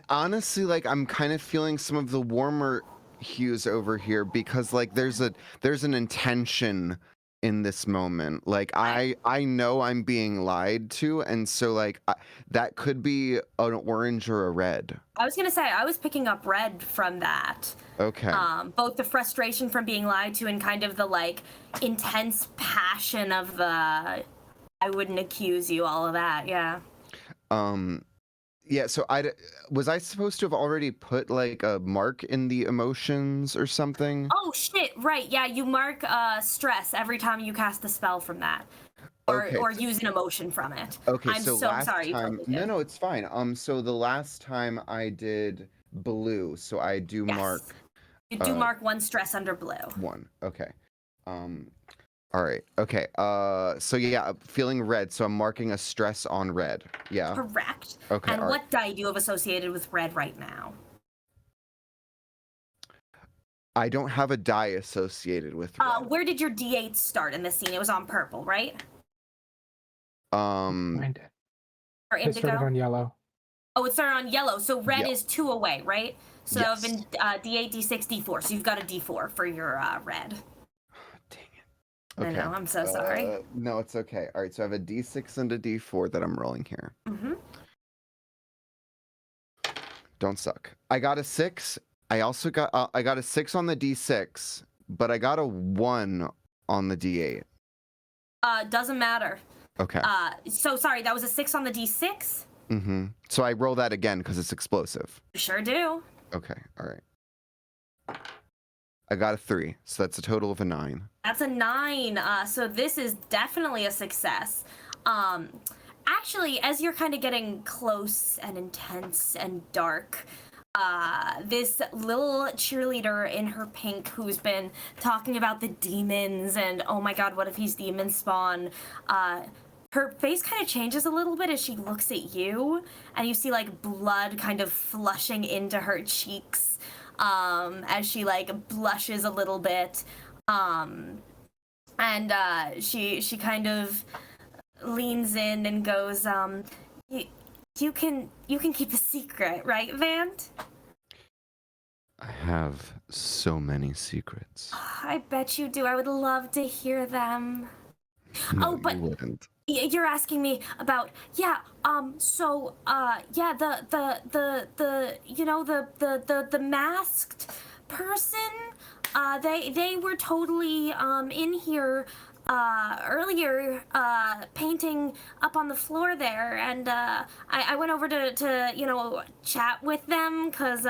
honestly, like, I'm kind of feeling some of the warmer hues over here because, like, there's an intention in this moment. Like, I know I'm being lied to, and so, like, that could be an orange or a red. I was gonna say I was picking up red from that. Okay. Both the frustration from being lied to and kind of the like intense passion of the I wouldn't accuse you, all of that. Yeah. Yeah, so was I supposed to have already put like a mark in the emotions or something? Oh shit! Right. Yeah. You mark stress every time you cast a spell from that, or Okay, or use an emotion from it. Okay, I'm so so last sorry. You time, probably did. no, it's fine. So the last time I did blue, so I do Yes. mark You do mark one stress under blue. one. Okay. All right. Okay. So yeah, feeling red, so I'm marking a stress on red. Yeah. Correct. Okay. And all what right. die do you have associated with red right now? I don't have a die associated with red. Where did your D8 start in this scene? It was on purple, right? Find it. Or It started indigo? on yellow. Oh, it started on yellow. So red Yeah. is 2 away, right? So that would have Yes. been D8, D6, D4. So you've got a D4 for your red. Dang it. Okay. I know. I'm so sorry. No, it's okay. All right. So I have a D6 and a D4 that I'm rolling here. Mm-hmm. Don't suck. I got a 6. I also got I got a 6 on the D6, but I got a 1 on the D8. Doesn't matter. Okay. So sorry, that was a 6 on the D6? Mm-hmm. So I roll that again because it's explosive. You sure do. Okay. All right. I got a 3, so that's a total of a 9. That's a 9. So this is definitely a success. Actually, as you're kind of getting close and intense and dark, this little cheerleader in her pink who's been talking about the demons and oh my god, what if he's demon spawn? Her face kind of changes a little bit as she looks at you, and you see like blood kind of flushing into her cheeks as she like blushes a little bit, and she kind of leans in and goes, you can keep a secret, right, Vant? I have so many secrets. I bet you do. I would love to hear them. No, Oh, but you wouldn't. you're asking me about the you know the masked person. They were totally in here earlier painting up on the floor there, and I went over to you know chat with them because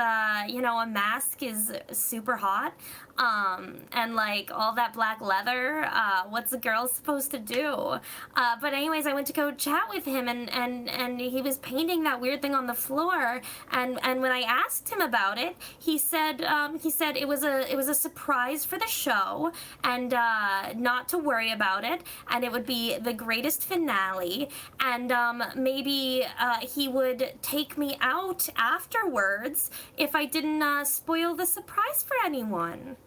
you know a mask is super hot. and like all that black leather. What's a girl supposed to do? But anyways, I went to go chat with him, and he was painting that weird thing on the floor. And when I asked him about it, he said it was a surprise for the show, and not to worry about it, and it would be the greatest finale, and maybe he would take me out afterwards if I didn't spoil the surprise for anyone.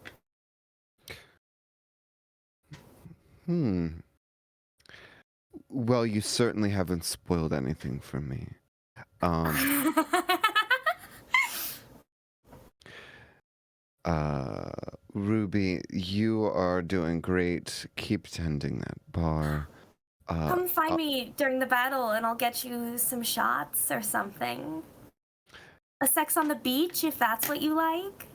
Well, you certainly haven't spoiled anything for me. Ruby, you are doing great. Keep tending that bar. Come find me during the battle and I'll get you some shots or something. A sex on the beach, if that's what you like.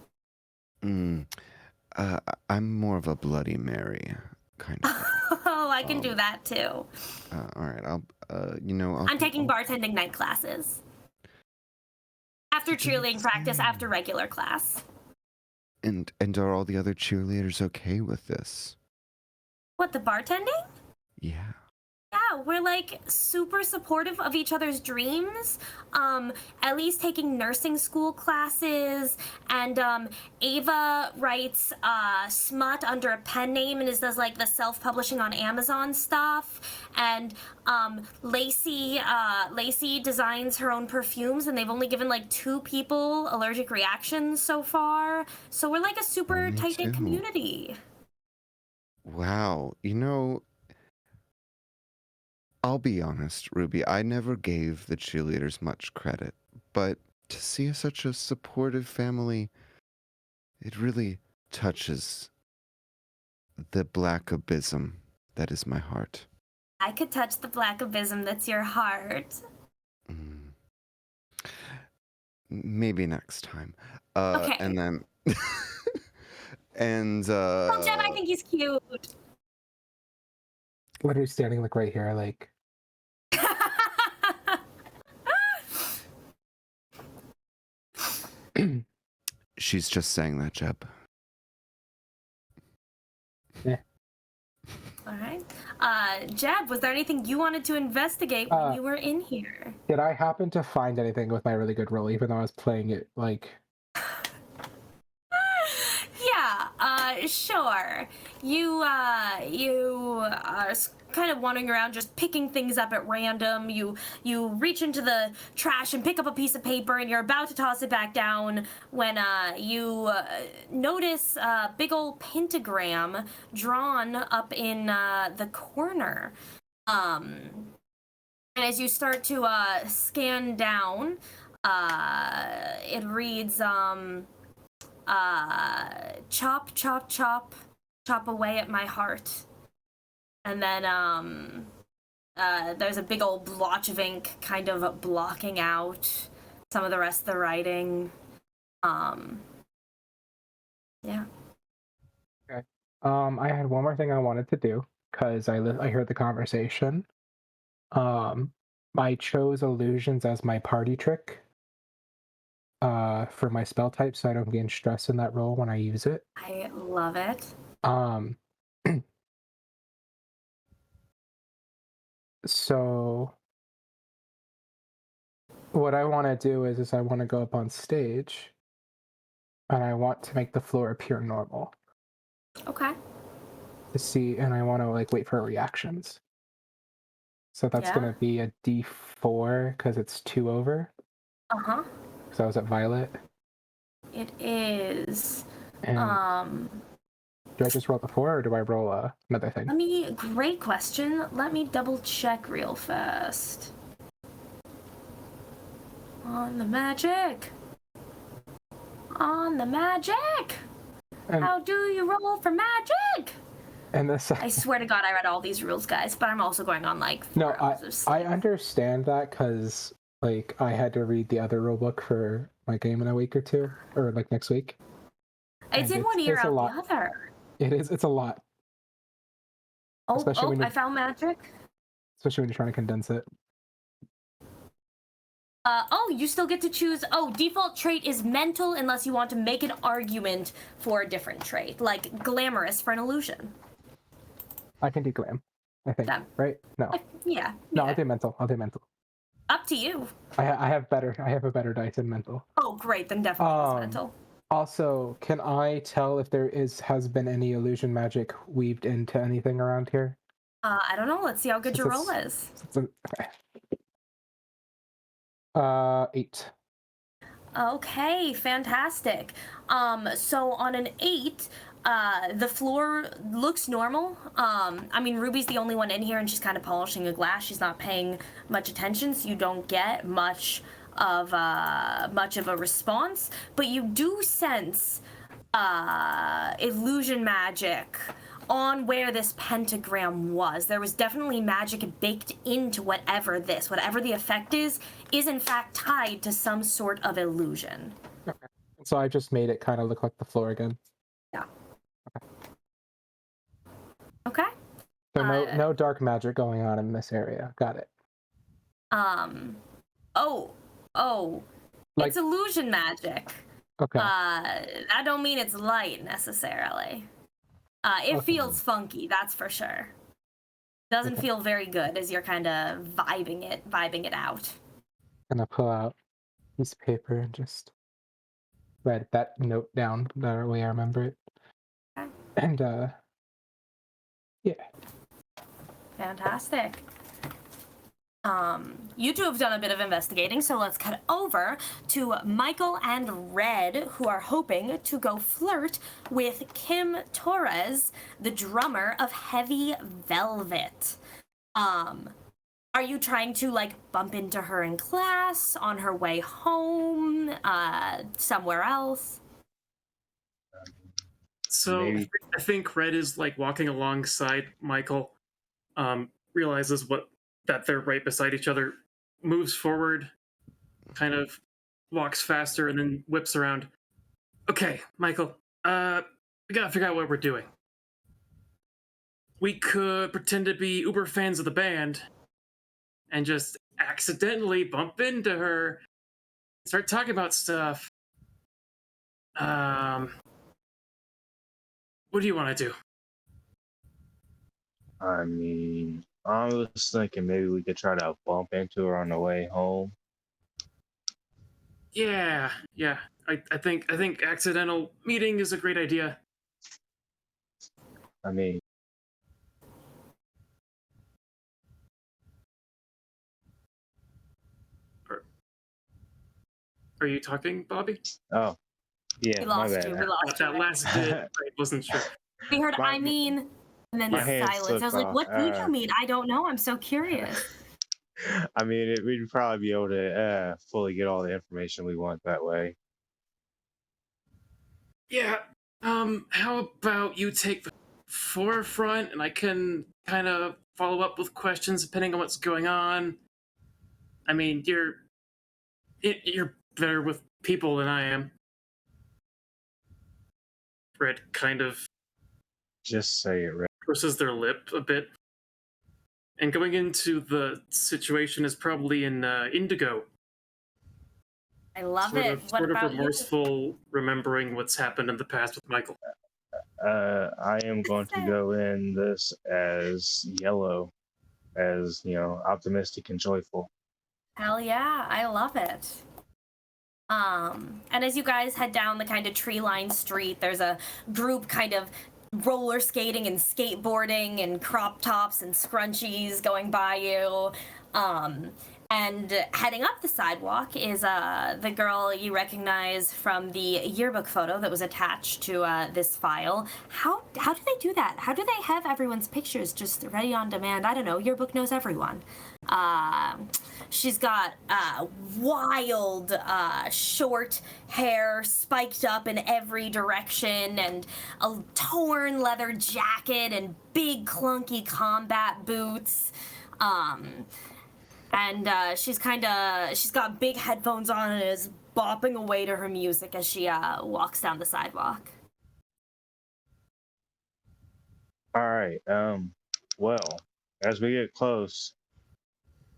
I'm more of a Bloody Mary kind of guy. Oh, I can do that too. All right, I'll I'm taking bartending night classes. After cheerleading practice, after regular class. And are all the other cheerleaders okay with this? What, the bartending? Yeah. Yeah, we're like super supportive of each other's dreams. Ellie's taking nursing school classes, and Ava writes smut under a pen name and does like the self-publishing on Amazon stuff. And Lacey designs her own perfumes, and they've only given like 2 people allergic reactions so far. So we're like a super tight-knit community. Wow, I'll be honest, Ruby, I never gave the cheerleaders much credit, but to see such a supportive family, it really touches the black abysm that is my heart. I could touch the black abysm that's your heart. Maybe next time. Okay. And then... and, Oh, Jen, I think he's cute. What are you standing like right here, like... She's just saying that, Jeb. Yeah. All right. Jeb, was there anything you wanted to investigate when you were in here? Did I happen to find anything with my really good roll, even though I was playing it, like... Yeah, sure. You are kind of wandering around just picking things up at random. You reach into the trash and pick up a piece of paper, and you're about to toss it back down when you notice a big old pentagram drawn up in the corner. And as you start to scan down, it reads chop, chop, chop, chop away at my heart. And then there's a big old blotch of ink kind of blocking out some of the rest of the writing. Yeah. Okay. I had one more thing I wanted to do, because I heard the conversation. I chose illusions as my party trick for my spell type, so I don't gain stress in that roll when I use it. I love it. So what I want to do is I want to go up on stage, and I want to make the floor appear normal. Okay. To see, and I want to like wait for reactions. So that's gonna be a D4 because it's 2 over. Uh-huh. So I was at Violet. It is. And do I just roll the 4, or do I roll another thing? Great question. Let me double check real fast. On the magic. On the magic. How do you roll for magic? And this, I swear to God, I read all these rules, guys, but I'm also going on like 4 no, hours of sleep. I understand that because like I had to read the other rule book for my game in a week or 2, or like next week. It's in one ear, out the other. It's a lot. I found magic. Especially when you're trying to condense it. You still get to choose. Oh, default trait is mental unless you want to make an argument for a different trait, like glamorous for an illusion. I can do glam, I think. Then. Right? No. Yeah. No, yeah. I'll do mental. Up to you. I have a better dice in mental. Oh, great. Then definitely use mental. Also, can I tell if has been any illusion magic weaved into anything around here? I don't know. Let's see how good Since your roll is. Okay. 8. Okay, fantastic. So on an 8, the floor looks normal. I mean, Ruby's the only one in here, and she's kind of polishing a glass. She's not paying much attention, so you don't get much of a response. But you do sense illusion magic on where this pentagram was. There was definitely magic baked into whatever the effect is in fact tied to some sort of illusion. Okay. So I just made it kind of look like the floor again. Yeah. Okay. So no dark magic going on in this area. Got it. It's illusion magic. Okay. I don't mean it's light necessarily. It feels funky, that's for sure. Doesn't feel very good as you're kind of vibing it out. I'm gonna pull out a piece of paper and just write that note down the way I remember it. Okay. And yeah. Fantastic. You two have done a bit of investigating, so let's cut over to Michael and Red, who are hoping to go flirt with Kim Torres, the drummer of Heavy Velvet. Are you trying to, bump into her in class, on her way home, somewhere else? So Maybe. I think Red is walking alongside Michael, realizes that they're right beside each other, moves forward, kind of walks faster, and then whips around. Okay, Michael, we gotta figure out what we're doing. We could pretend to be uber fans of the band and just accidentally bump into her, start talking about stuff. What do you want to do? I mean, I was thinking maybe we could try to bump into her on the way home. Yeah. I think accidental meeting is a great idea. I mean, Are you talking, Bobby? oh, yeah, We my lost bad. you. We lost That you. last bit, I wasn't sure. We heard, My- I mean, and then my the hands silence. I was slipped like, what off. do you mean? I don't know. I'm so curious. I mean, we'd probably be able to fully get all the information we want that way. Yeah. How about you take the forefront and I can kind of follow up with questions depending on what's going on. I mean, you're better with people than I am. Red kind of Just say it, Red. purses their lip a bit. And going into the situation is probably in indigo. I love Sort it. of, What sort of about you? remorseful, remembering what's happened in the past with Michael. I am going to go in this as yellow, as optimistic and joyful. Hell yeah, I love it. And as you guys head down the kind of tree-lined street, there's a group kind of roller skating and skateboarding and crop tops and scrunchies going by you. And heading up the sidewalk is the girl you recognize from the yearbook photo that was attached to this file. How do they do that? How do they have everyone's pictures just ready on demand? I don't know. Yearbook knows everyone. She's got wild short hair spiked up in every direction and a torn leather jacket and big clunky combat boots. And she's got big headphones on and is bopping away to her music as she walks down the sidewalk. All right. Well, as we get close,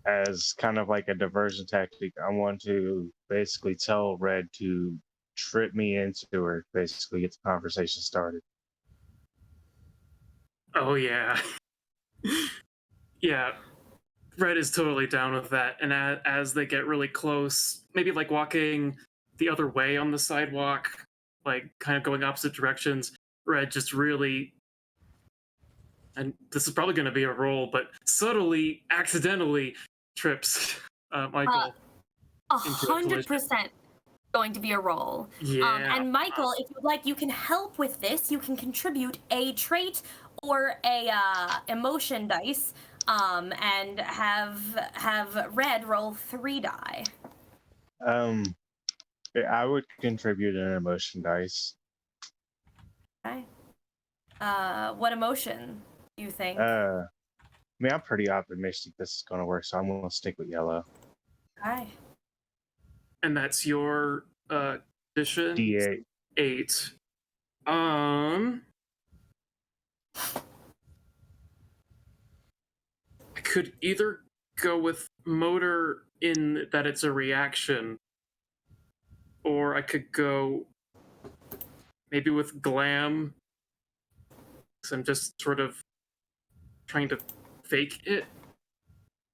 as kind of like a diversion tactic, I want to basically tell Red to trip me into her, basically get the conversation started. Oh yeah. Yeah, Red is totally down with that. And as they get really close, maybe like walking the other way on the sidewalk, like kind of going opposite directions, Red just really, and this is probably going to be a roll, but subtly, accidentally trips Michael into a collision. 100% going to be a roll. Yeah. And Michael, if you'd like, you can help with this. You can contribute a trait or a emotion dice, and have Red roll 3 die. I would contribute an emotion dice. Okay. What emotion do you think? I mean, I'm pretty optimistic this is going to work, so I'm going to stick with yellow. Okay. And that's your addition? D8. 8. I could either go with motor in that it's a reaction, or I could go maybe with glam, because I'm just sort of trying to fake it.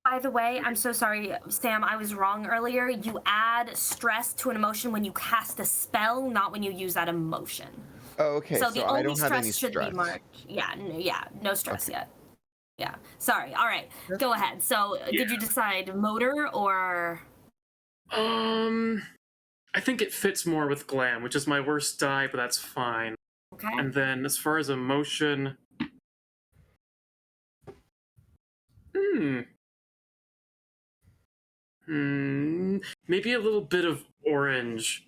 By the way, I'm so sorry, Sam, I was wrong earlier. You add stress to an emotion when you cast a spell, not when you use that emotion. Oh, okay. So the I only don't have any stress should stress. be marked. Yeah, no stress yet. Yeah, sorry. All right, go ahead. So did you decide motor or? I think it fits more with glam, which is my worst die, but that's fine. Okay. And then as far as emotion, maybe a little bit of orange,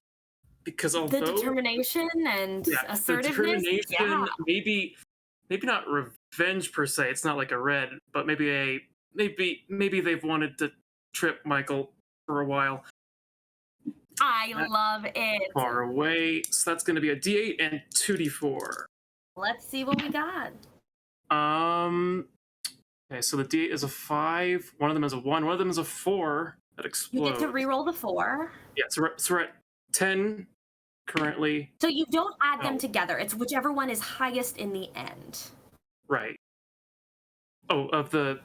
because although the determination and assertiveness, the determination, maybe not revenge per se. It's not like a red, but maybe they've wanted to trip Michael for a while. I love it. Far away, so that's going to be a D8 and 2D4. Let's see what we got. Okay, so the D8 is a 5. One of them is a 1. One of them is a 4 that explodes. You get to reroll the 4. Yeah, so we're at 10 currently. So you don't add them together. It's whichever one is highest in the end. Right. Oh, of the.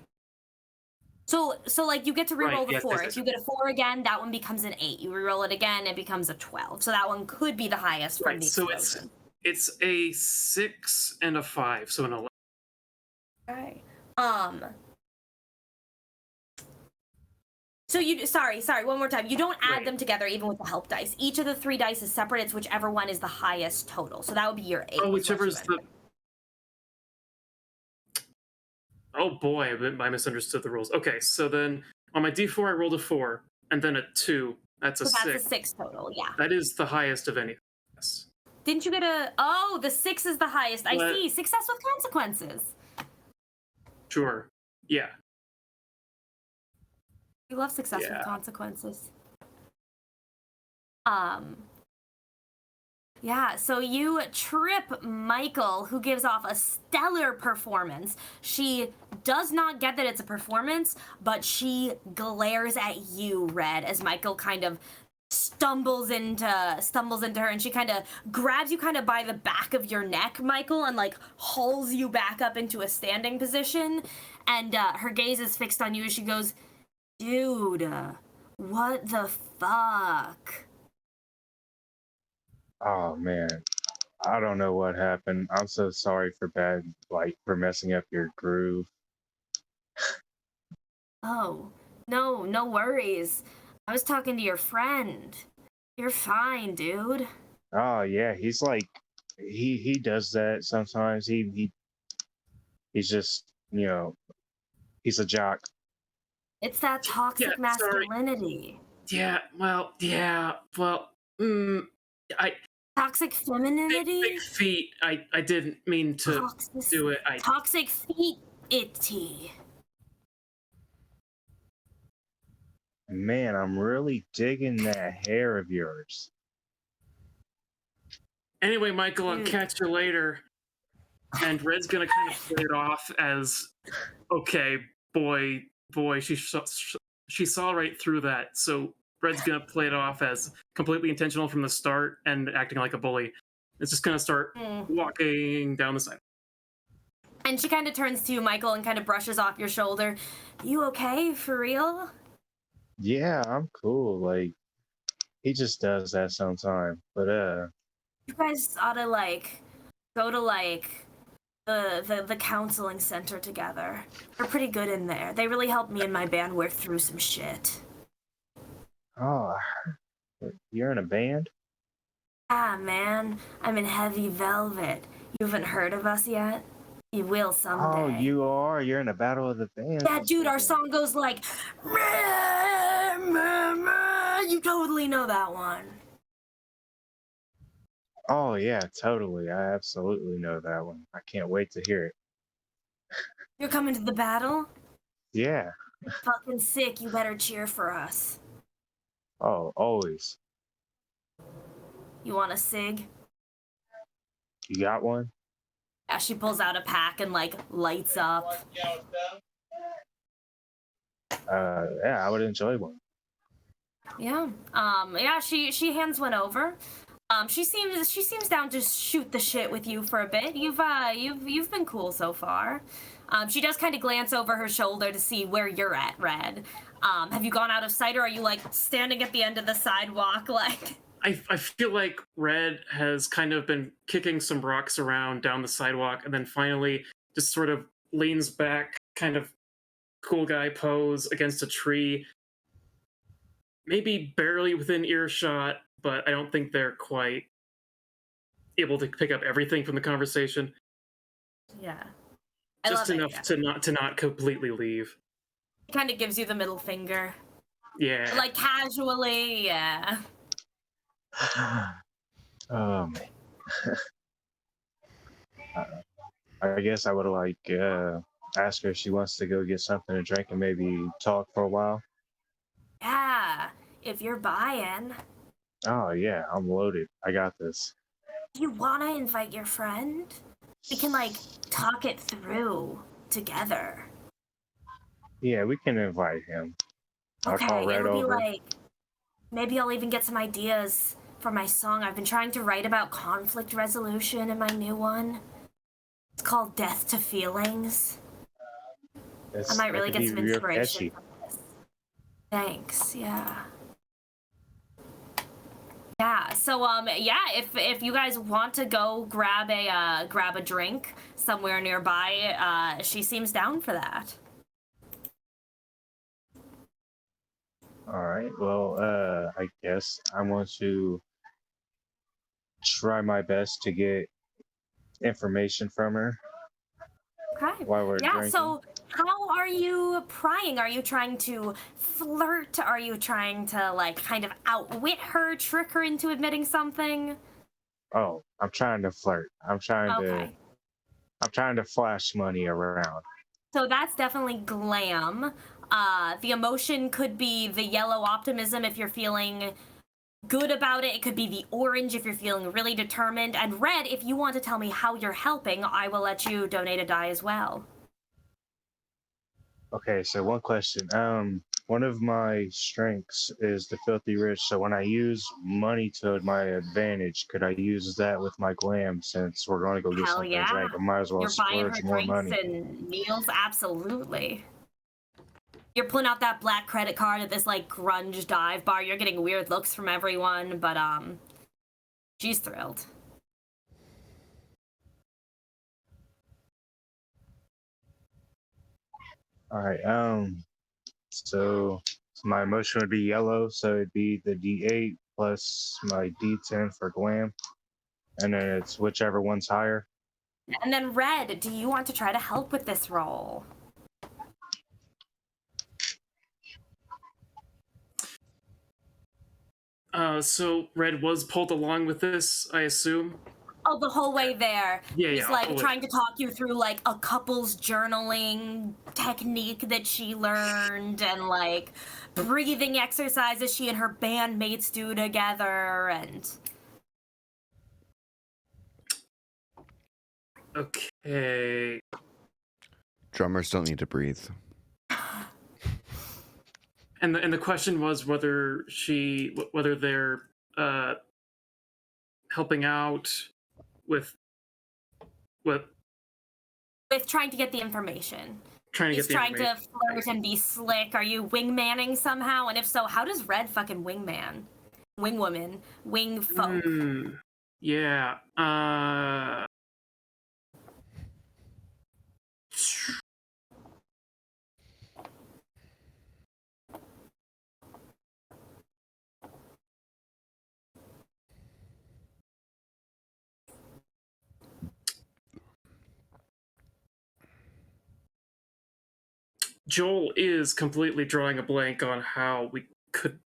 So like you get to reroll the yes, 4. yes. If you get a 4 again, that one becomes an 8. You reroll it again, it becomes a 12. So that one could be the highest from the explosion. So it's a 6 and a 5, so an 11. Okay. So you sorry, one more time. You don't add them together even with the help dice. Each of the 3 dice is separate. It's whichever one is the highest total. So that would be your 8. Oh, whichever is the. Oh boy, I misunderstood the rules. Okay, so then on my D4 I rolled a 4, and then a 2. That's a 6. That's a 6 total. Yeah. That is the highest of anything. Yes. Didn't you get a? Oh, the 6 is the highest. I see. Success with consequences. Sure. Yeah. You love success with consequences. Yeah, so you trip Michael, who gives off a stellar performance. She does not get that it's a performance, but she glares at you, Red, as Michael kind of stumbles into her, and she kind of grabs you kind of by the back of your neck, Michael, and like hauls you back up into a standing position. And her gaze is fixed on you as she goes, "Dude, what the fuck?" Oh man, I don't know what happened. I'm so sorry for messing up your groove. Oh, no worries. I was talking to your friend. You're fine, dude. Oh yeah, he's like, he does that sometimes. He's just, he's a jock. It's that toxic masculinity. Toxic femininity? Big feet. I didn't mean to do it. Toxic feet itty. Man, I'm really digging that hair of yours. Anyway, Michael, I'll catch you later. And Red's gonna kind of play it off as, okay, boy, she she saw right through that. So Red's gonna play it off as completely intentional from the start and acting like a bully. It's just gonna start walking down the side. And she kind of turns to you, Michael, and kind of brushes off your shoulder. You okay? For real? Yeah, I'm cool. Like, he just does that sometime. But You guys ought to like go to like the counseling center together. They're pretty good in there. They really helped me and my band work through some shit. oh, you're in a band? Ah, man, I'm in Heavy Velvet. You haven't heard of us yet? You will someday. Oh, you are. You're in the Battle of the Bands. Yeah, dude, our song goes like, you totally know that one. Oh yeah, totally. I absolutely know that one. I can't wait to hear it. You're coming to the battle? Yeah. Fucking sick, you better cheer for us. Oh, always. You want a cig? You got one? Yeah, she pulls out a pack and like lights up. Yeah, I would enjoy one. Yeah. Yeah, she hands one over. She seems down to shoot the shit with you for a bit. You've been cool so far. She does kind of glance over her shoulder to see where you're at, Red. Have you gone out of sight, or are you like standing at the end of the sidewalk like I feel like Red has kind of been kicking some rocks around down the sidewalk and then finally just sort of leans back, kind of cool guy pose against a tree. Maybe barely within earshot, but I don't think they're quite able to pick up everything from the conversation. Yeah. Just enough to not completely leave. He kind of gives you the middle finger. Yeah. Like casually, yeah. Um, I guess I would like ask her if she wants to go get something to drink and maybe talk for a while. Yeah, if you're buying. Oh yeah, I'm loaded. I got this. Do you want to invite your friend? We can like talk it through together. Yeah, we can invite him. Okay, I'll call Red it'll be over. like, maybe I'll even get some ideas for my song. I've been trying to write about conflict resolution in my new one. It's called Death to Feelings. I might really get some inspiration from this. Thanks, yeah. Yeah, so yeah, if you guys want to go grab a drink somewhere nearby, she seems down for that. All right. Well, I guess I want to try my best to get information from her Okay. while we're drinking. So how are you prying? Are you trying to flirt? Are you trying to like kind of outwit her, trick her into admitting something? Oh, I'm trying to flirt. I'm trying to flash money around. So that's definitely glam. The emotion could be the yellow optimism if you're feeling good about it. It could be the orange if you're feeling really determined. And red, if you want to tell me how you're helping, I will let you donate a die as well. Okay, so one question. One of my strengths is the filthy rich. So when I use money to my advantage, could I use that with my glam since we're going to go get Hell something yeah. to drink? I might as well You're buying her splurge more drinks money. and meals, absolutely. You're pulling out that black credit card at this like grunge dive bar. You're getting weird looks from everyone, but she's thrilled. All right. So my emotion would be yellow, so it'd be the D8 plus my D10 for glam, and then it's whichever one's higher. And then red, do you want to try to help with this roll? So Red was pulled along with this, I assume. Oh, the whole way there. Yeah, He's yeah, like I'll trying to talk you through like a couple's journaling technique that she learned and like breathing exercises she and her bandmates do together and Okay. Drummers don't need to breathe. And the question was whether they're helping out with With trying to get the information. trying to He's get the trying to information. flirt and be slick. Are you wingmanning somehow? And if so, how does Red fucking wingman? Wingwoman? Wing folk? Yeah. Joel is completely drawing a blank on how we could.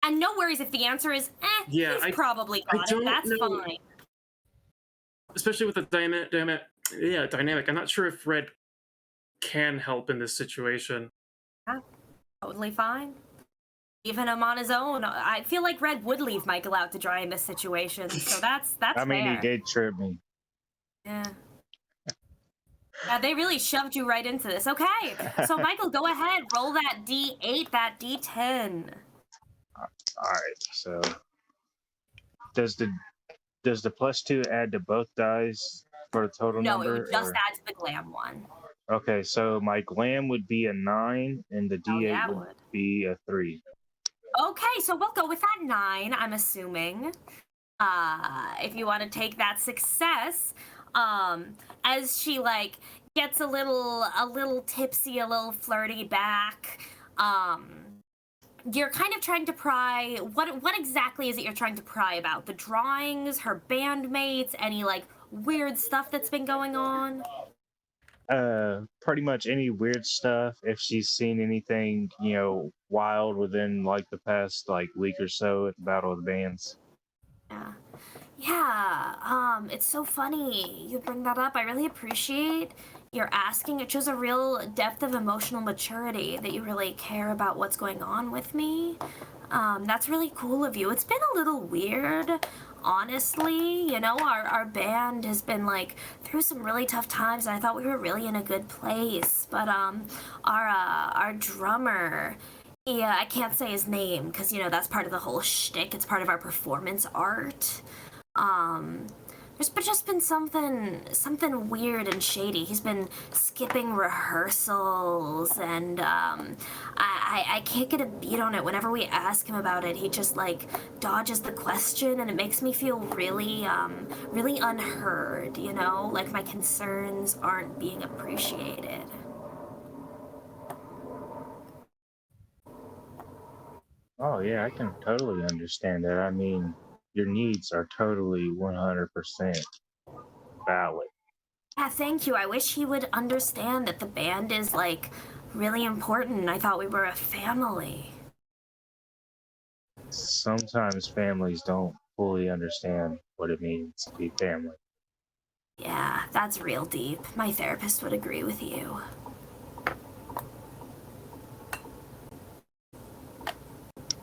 And no worries if the answer is, Yeah, he's probably got it. That's know. fine. Especially with the dynamic. I'm not sure if Red can help in this situation. Yeah, totally fine. Leaving him on his own. I feel like Red would leave Michael out to dry in this situation, so that's I mean, fair. he did trip me. Yeah. They really shoved you right into this. Okay, so Michael, go ahead. Roll that D8, that D10. All right. So, does the +2 add to both dice for the total No, number? it would just add to the glam one. Okay, so my glam would be a 9, and the D8 would be a 3. Okay, so we'll go with that 9, I'm assuming. If you want to take that success, as she like gets a little tipsy, a little flirty back, you're kind of trying to pry. What exactly is it you're trying to pry about? The drawings, her bandmates, any like weird stuff that's been going on? Pretty much any weird stuff. If she's seen anything, wild within like the past like week or so at the Battle of the Bands. Yeah. It's so funny you bring that up. I really appreciate your asking. It shows a real depth of emotional maturity that you really care about what's going on with me. That's really cool of you. It's been a little weird, honestly. Our band has been like through some really tough times, and I thought we were really in a good place. But our drummer, yeah, I can't say his name because that's part of the whole shtick. It's part of our performance art. There's just been something weird and shady. He's been skipping rehearsals, and I can't get a beat on it. Whenever we ask him about it, he just like dodges the question, and it makes me feel really really unheard. Like my concerns aren't being appreciated. Oh yeah, I can totally understand that. I mean, your needs are totally 100% valid. Yeah, thank you. I wish he would understand that the band is like really important. I thought we were a family. Sometimes families don't fully understand what it means to be family. Yeah, that's real deep. My therapist would agree with you.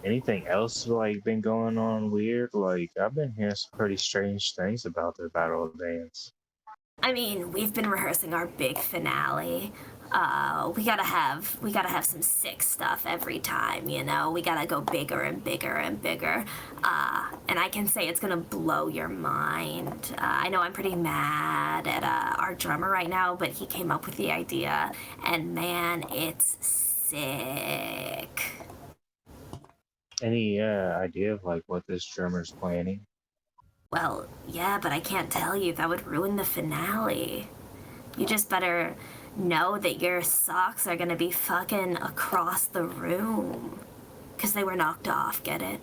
Anything else like been going on weird? Like I've been hearing some pretty strange things about the Battle of the Bands. I mean, we've been rehearsing our big finale. We gotta have some sick stuff every time, We gotta go bigger and bigger and bigger. And I can say it's gonna blow your mind. I know I'm pretty mad at our drummer right now, but he came up with the idea, and man, it's sick. Any idea of like what this drummer's planning? Well, yeah, but I can't tell you. That would ruin the finale. You just better know that your socks are gonna be fucking across the room. 'Cause they were knocked off, get it?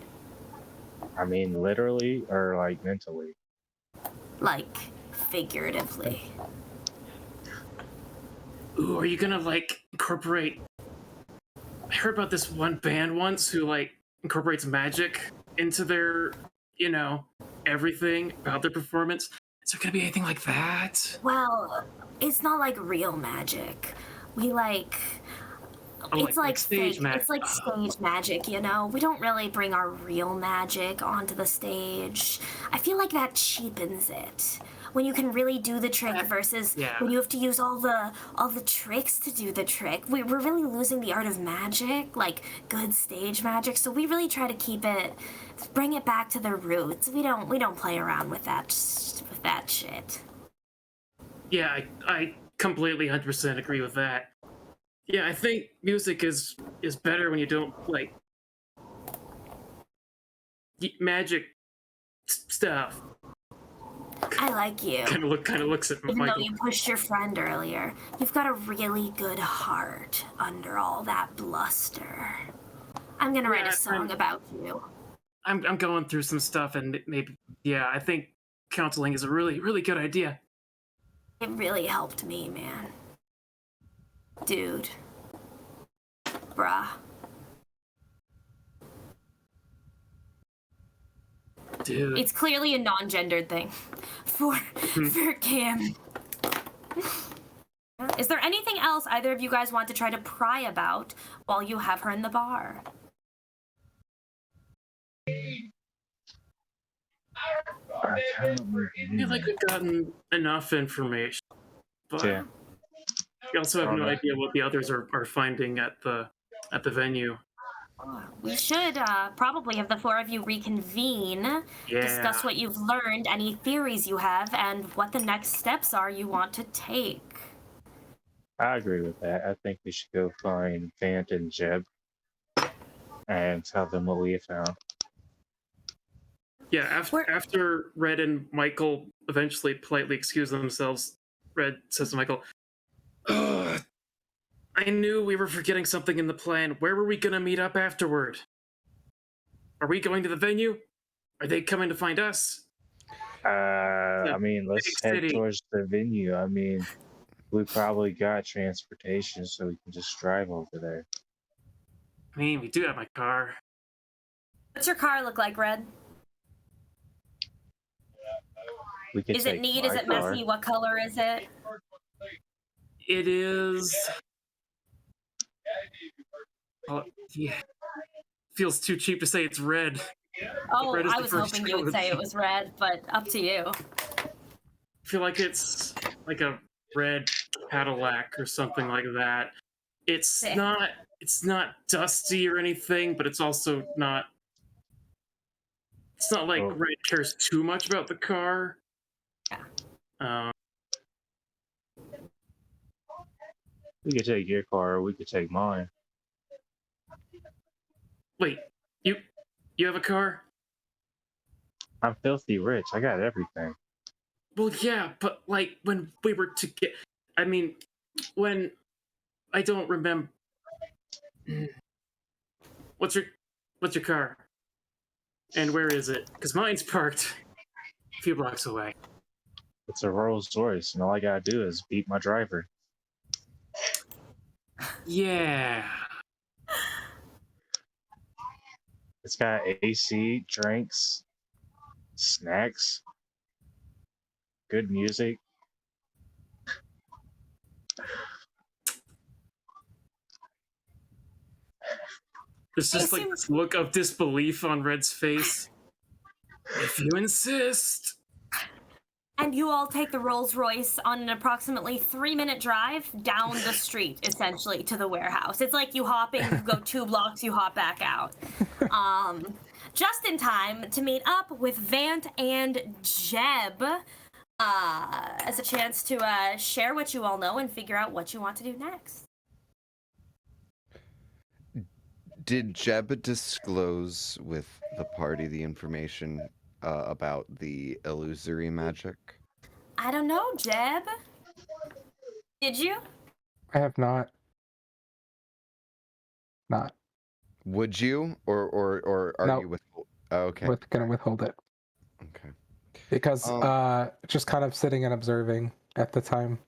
I mean, literally or like mentally? Like, figuratively. Ooh, are you gonna like incorporate? I heard about this one band once who like incorporates magic into their, everything about their performance. Is there gonna be anything like that? Well, it's not like real magic. We like... it's like stage fake. magic. It's like stage magic, We don't really bring our real magic onto the stage. I feel like that cheapens it. when you can really do the trick versus Yeah. when you have to use all the tricks to do the trick. We're really losing the art of magic, like good stage magic. So we really try to bring it back to the roots. We don't play around with that shit. Yeah, I completely 100% agree with that. Yeah, I think music is better when you don't like magic stuff. I like you. Kind of looks at Even Michael. though you pushed your friend earlier, you've got a really good heart under all that bluster. I'm gonna write a song about you. I'm going through some stuff, and maybe I think counseling is a really good idea. It really helped me, man. Dude. Bruh. Dude. It's clearly a non-gendered thing for Kim. Is there anything else either of you guys want to try to pry about while you have her in the bar? I feel like we've gotten enough information, but Yeah. we also have no idea what the others are finding at the venue. We should probably have the four of you reconvene, discuss what you've learned, any theories you have, and what the next steps are you want to take. I agree with that. I think we should go find Vant and Jeb and tell them what we have found. Yeah, after Red and Michael eventually politely excuse themselves, Red says to Michael, "Ugh, I knew we were forgetting something in the plan. Where were we going to meet up afterward? Are we going to the venue? Are they coming to find us?" I mean, let's head city. towards the venue. I mean, we probably got transportation, so we can just drive over there. I mean, we do have my car. What's your car look like, Red? We could Is it take neat? my Is it car. messy? What color is it? It is... Oh, yeah. Feels too cheap to say it's red. Oh, Red is I the was first hoping you would color. say it was red, but up to you. I feel like it's like a red Cadillac or something like that. It's not dusty or anything, but it's also not. It's not like Red cares too much about the car. Yeah. We could take your car, or we could take mine. Wait, you have a car? I'm filthy rich. I got everything. Well, yeah, but like when we were when I don't remember. What's your car? And where is it? Because mine's parked a few blocks away. It's a Rolls Royce, and all I gotta do is beat my driver. Yeah. It's got AC, drinks, snacks, good music. There's just like this look of disbelief on Red's face. If you insist. And you all take the Rolls Royce on an approximately 3-minute drive down the street, essentially, to the warehouse. It's like you hop in, you go 2 blocks, you hop back out. Just in time to meet up with Vant and Jeb as a chance to share what you all know and figure out what you want to do next. Did Jeb disclose with the party the information about the illusory magic? I don't know, Jeb. Did you? I have not. Not. Would you, or are you with? Oh, okay. Gonna withhold it. Okay. Because just kind of sitting and observing at the time.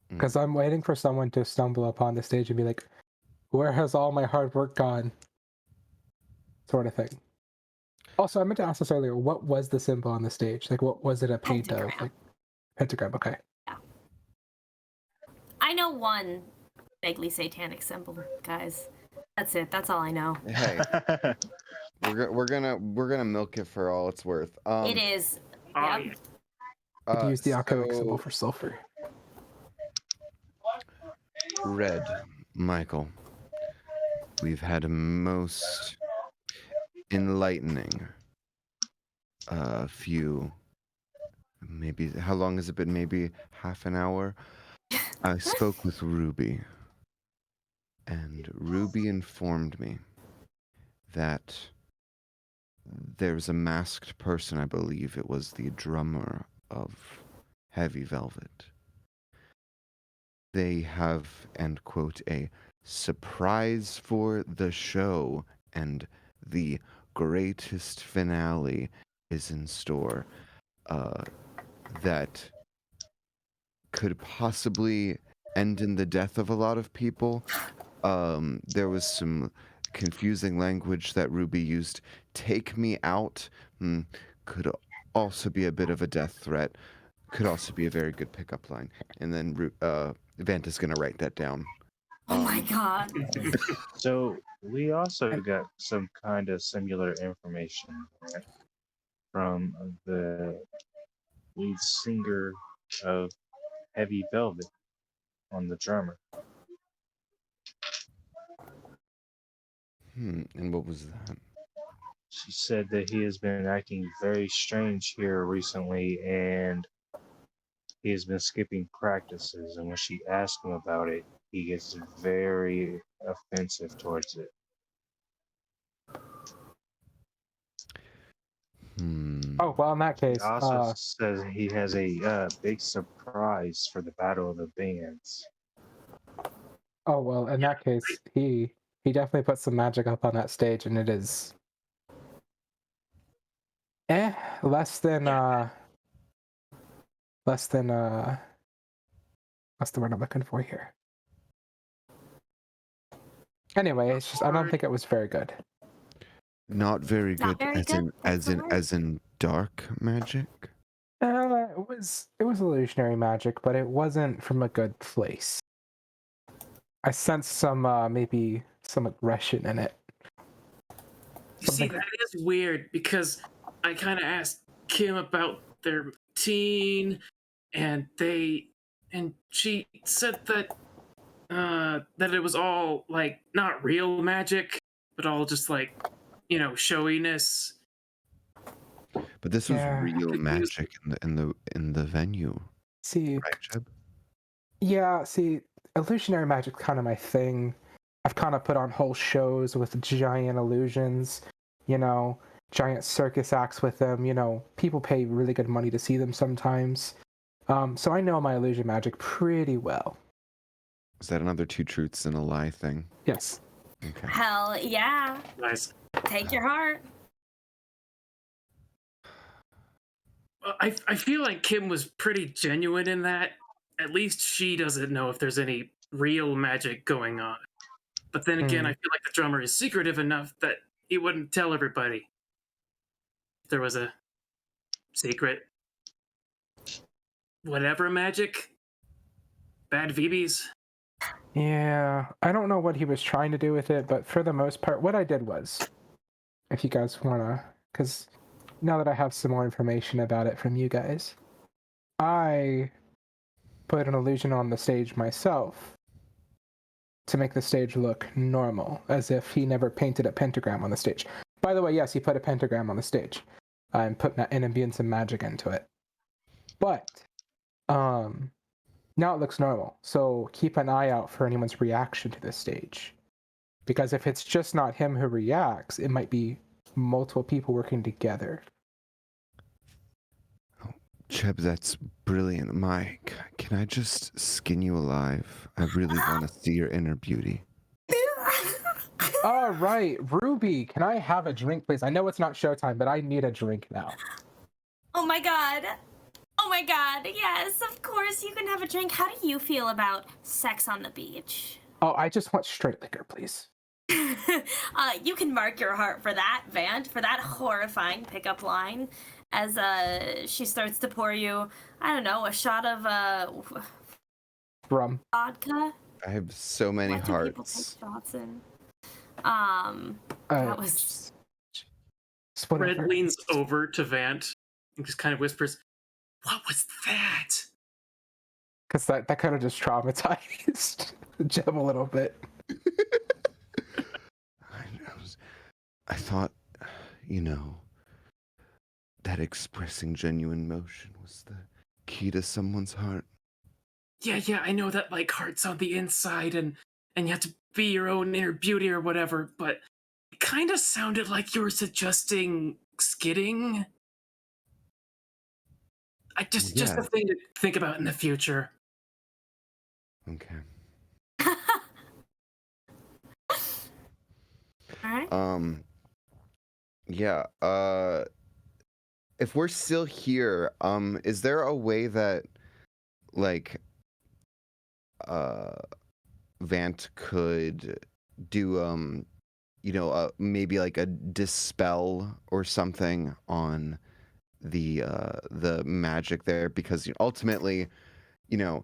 Because I'm waiting for someone to stumble upon the stage and be like, "Where has all my hard work gone?" Sort of thing. Also, I meant to ask this earlier. What was the symbol on the stage? Like, what was it a paint of? Like, pentagram. Okay. Yeah. I know one vaguely satanic symbol, guys. That's it. That's all I know. Hey, we're gonna milk it for all it's worth. It is Oh, Yep. yeah. Could use the alchemic So, symbol for sulfur. Red, Michael, we've had a most enlightening few, maybe, how long has it been? Maybe half an hour? I spoke with Ruby, and Ruby informed me that there's a masked person, I believe it was the drummer of Heavy Velvet. They have, end quote, a surprise for the show, and the greatest finale is in store. That could possibly end in the death of a lot of people. There was some confusing language that Ruby used. Take me out could also be a bit of a death threat. Could also be a very good pickup line. And then Vanta's going to write that down. Oh my god. So we also got some kind of similar information from the lead singer of Heavy Velvet on the drummer. And what was that? She said that he has been acting very strange here recently and he has been skipping practices. And when she asked him about it, he gets very offensive towards it. Oh, well, in that He case, also says he has a big surprise for the Battle of the Bands. oh well, in that case, he definitely put some magic up on that stage, and it is less than what's the word I'm looking for here? Anyway, it's just I don't think it was very good. Not very Not good, very as good? in That's as the in word? as in dark magic. It was illusionary magic, but it wasn't from a good place. I sensed some maybe some aggression in it. You see, Something- that is weird because I kind of asked Kim about their routine, and she said that that it was all like not real magic, but all just like showiness. But this was Yeah. real Confused. magic in the venue, See, right, Jeb? yeah, see, illusionary magic's kind of my thing. I've kind of put on whole shows with giant illusions, giant circus acts with them. People pay really good money to see them sometimes. So I know my illusion magic pretty well. Is that another two truths and a lie thing? Yes. Okay. Hell yeah. Nice. Take your heart. I feel like Kim was pretty genuine in that. At least she doesn't know if there's any real magic going on. But then again, I feel like the drummer is secretive enough that he wouldn't tell everybody if there was a secret whatever magic. Bad VBs. Yeah, I don't know what he was trying to do with it, but for the most part, what I did was, if you guys wanna, because now that I have some more information about it from you guys, I put an illusion on the stage myself to make the stage look normal, as if he never painted a pentagram on the stage. By the way, yes, he put a pentagram on the stage and put and some magic into it. But now it looks normal. So keep an eye out for anyone's reaction to this stage. Because if it's just not him who reacts, it might be multiple people working together. Jeb, that's brilliant. Mike, can I just skin you alive? I really want to see your inner beauty. All right, Ruby, can I have a drink, please? I know it's not showtime, but I need a drink now. Oh my god. Oh my god. Yes, of course you can have a drink. How do you feel about sex on the beach? Oh, I just want straight liquor, please. You can mark your heart for that, Vant, for that horrifying pickup line as she starts to pour you, I don't know, a shot of Rum. vodka. I have so many What do people take hearts. shots in? Uh, That was Whatever. Red leans over to Vant and just kind of whispers, "What was that?" Because that kind of just traumatized Jem a little bit. I thought, you know, that expressing genuine emotion was the key to someone's heart. Yeah, I know that like heart's on the inside and you have to be your own inner beauty or whatever, but it kind of sounded like you were suggesting skidding. I just Yeah. a thing to think about in the future. Okay. All right. Yeah, if we're still here, is there a way that, like, Vant could do, maybe like a dispel or something on the magic there? Because ultimately, you know,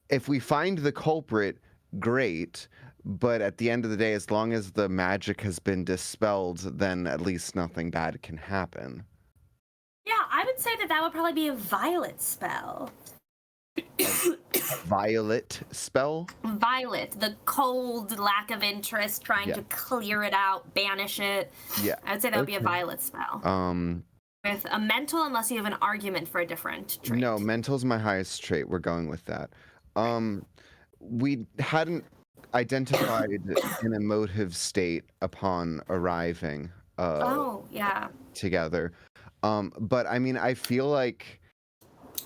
if we find the culprit, great. But at the end of the day, as long as the magic has been dispelled, then at least nothing bad can happen. Yeah, I would say that would probably be a violet spell. Violet spell? Violet, the cold, lack of interest, trying to clear it out, banish it. Yeah. I would say that would be a violet spell. With a mental, unless you have an argument for a different trait. No, mental's my highest trait. We're going with that. We hadn't identified an emotive state upon arriving together. But I mean, I feel like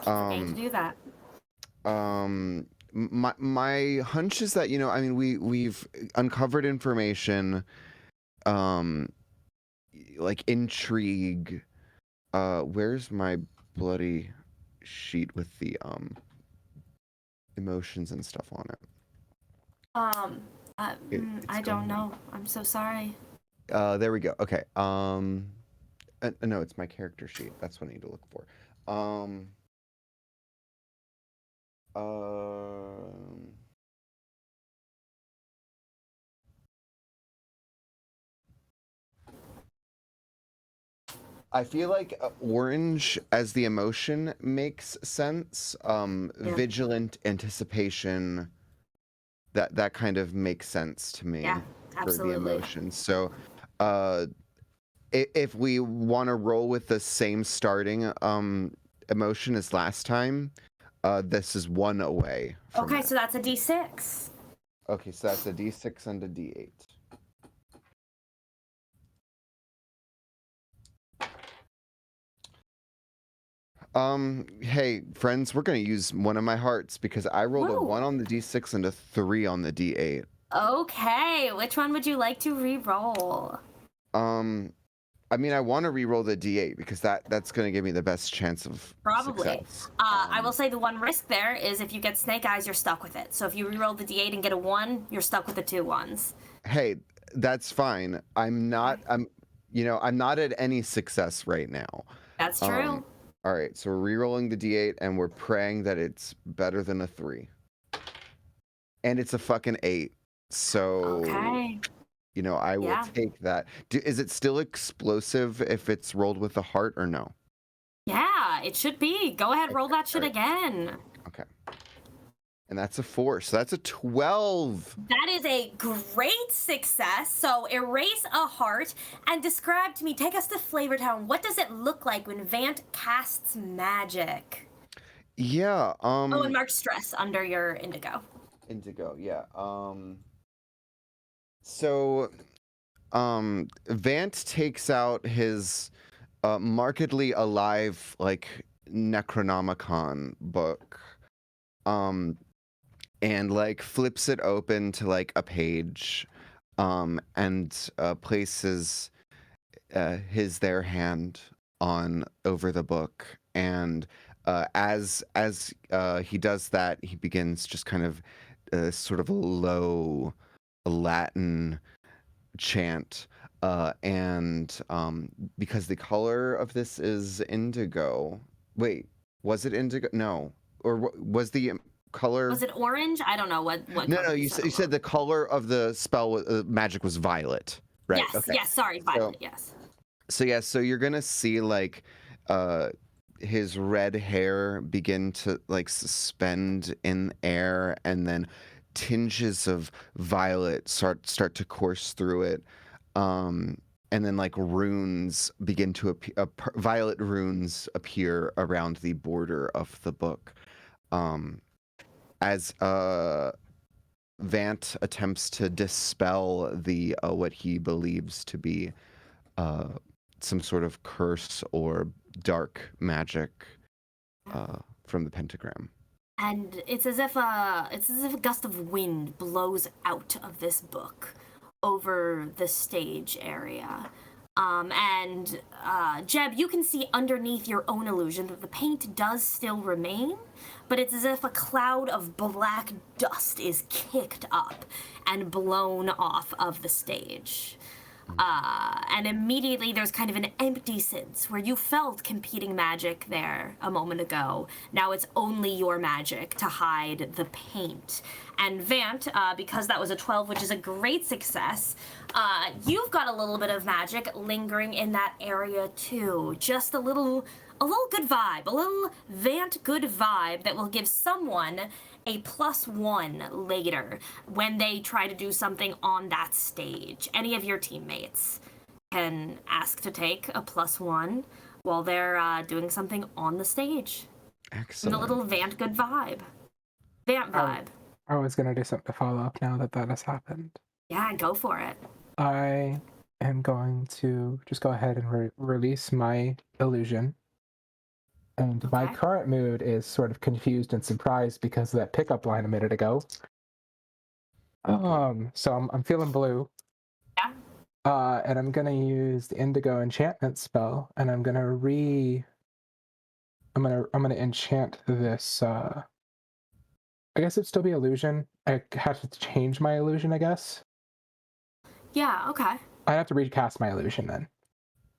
to do that. My hunch is that, I mean, we've uncovered information, like intrigue. Where's my bloody sheet with the emotions and stuff on it? I don't know. I'm so sorry. There we go. Okay. No, it's my character sheet. That's what I need to look for. I feel like orange as the emotion makes sense. Vigilant anticipation, that kind of makes sense to me. Yeah, absolutely. For the emotion. So, if we want to roll with the same starting emotion as last time, this is one away. Okay, so that's a D6. Okay, so that's a D6 and a D8. Hey, friends, we're gonna use one of my hearts because I rolled a 1 on the D6 and a 3 on the D8. Okay, which one would you like to re-roll? I mean, I want to re-roll the D8 because that's gonna give me the best chance of success. I will say the one risk there is if you get snake eyes, you're stuck with it. So if you re-roll the D8 and get a 1, you're stuck with the 2 ones. Hey, that's fine. I'm not at any success right now. That's true. All right, so we're re-rolling the D8 and we're praying that it's better than a 3. And it's a fucking 8. So, okay. I will take that. Is it still explosive if it's rolled with a heart or no? Yeah, it should be. Go ahead, roll that shit again. Okay. And that's a 4, so that's a 12. That is a great success. So erase a heart and describe to me, take us to Flavor Town. What does it look like when Vant casts magic? Yeah. And mark stress under your indigo. Indigo, yeah. So, Vant takes out his markedly alive, like, Necronomicon book. And like flips it open to like a page, and places their hand on over the book, and as he does that, he begins just kind of sort of a low Latin chant, and because the color of this is indigo. Wait, was it indigo? No, or was the color? Was it orange? I don't know what. No. You said the color of the spell magic was violet, right? Yes. Okay. Yes. Sorry, violet. Yes. So you're gonna see like his red hair begin to like suspend in air, and then tinges of violet start to course through it. And then like runes begin to appear, violet runes appear around the border of the book. As Vant attempts to dispel the what he believes to be some sort of curse or dark magic from the pentagram. And it's as if a gust of wind blows out of this book over the stage area. And Jeb, you can see underneath your own illusion that the paint does still remain, but it's as if a cloud of black dust is kicked up and blown off of the stage. And immediately there's kind of an empty sense where you felt competing magic there a moment ago. Now it's only your magic to hide the paint. And Vant, because that was a 12, which is a great success, you've got a little bit of magic lingering in that area too. Just a little good vibe, a little Vant good vibe that will give someone a +1 later when they try to do something on that stage. Any of your teammates can ask to take a +1 while they're doing something on the stage. Excellent. And a little Vant good vibe. Vant vibe. I was going to do something to follow up now that has happened. Yeah, go for it. I am going to just go ahead and release my illusion. And my current mood is sort of confused and surprised because of that pickup line a minute ago. So I'm feeling blue. Yeah. And I'm gonna use the Indigo enchantment spell, and I'm gonna enchant this. I guess it'd still be illusion. I have to change my illusion, I guess. Yeah. Okay. I'd have to recast my illusion then.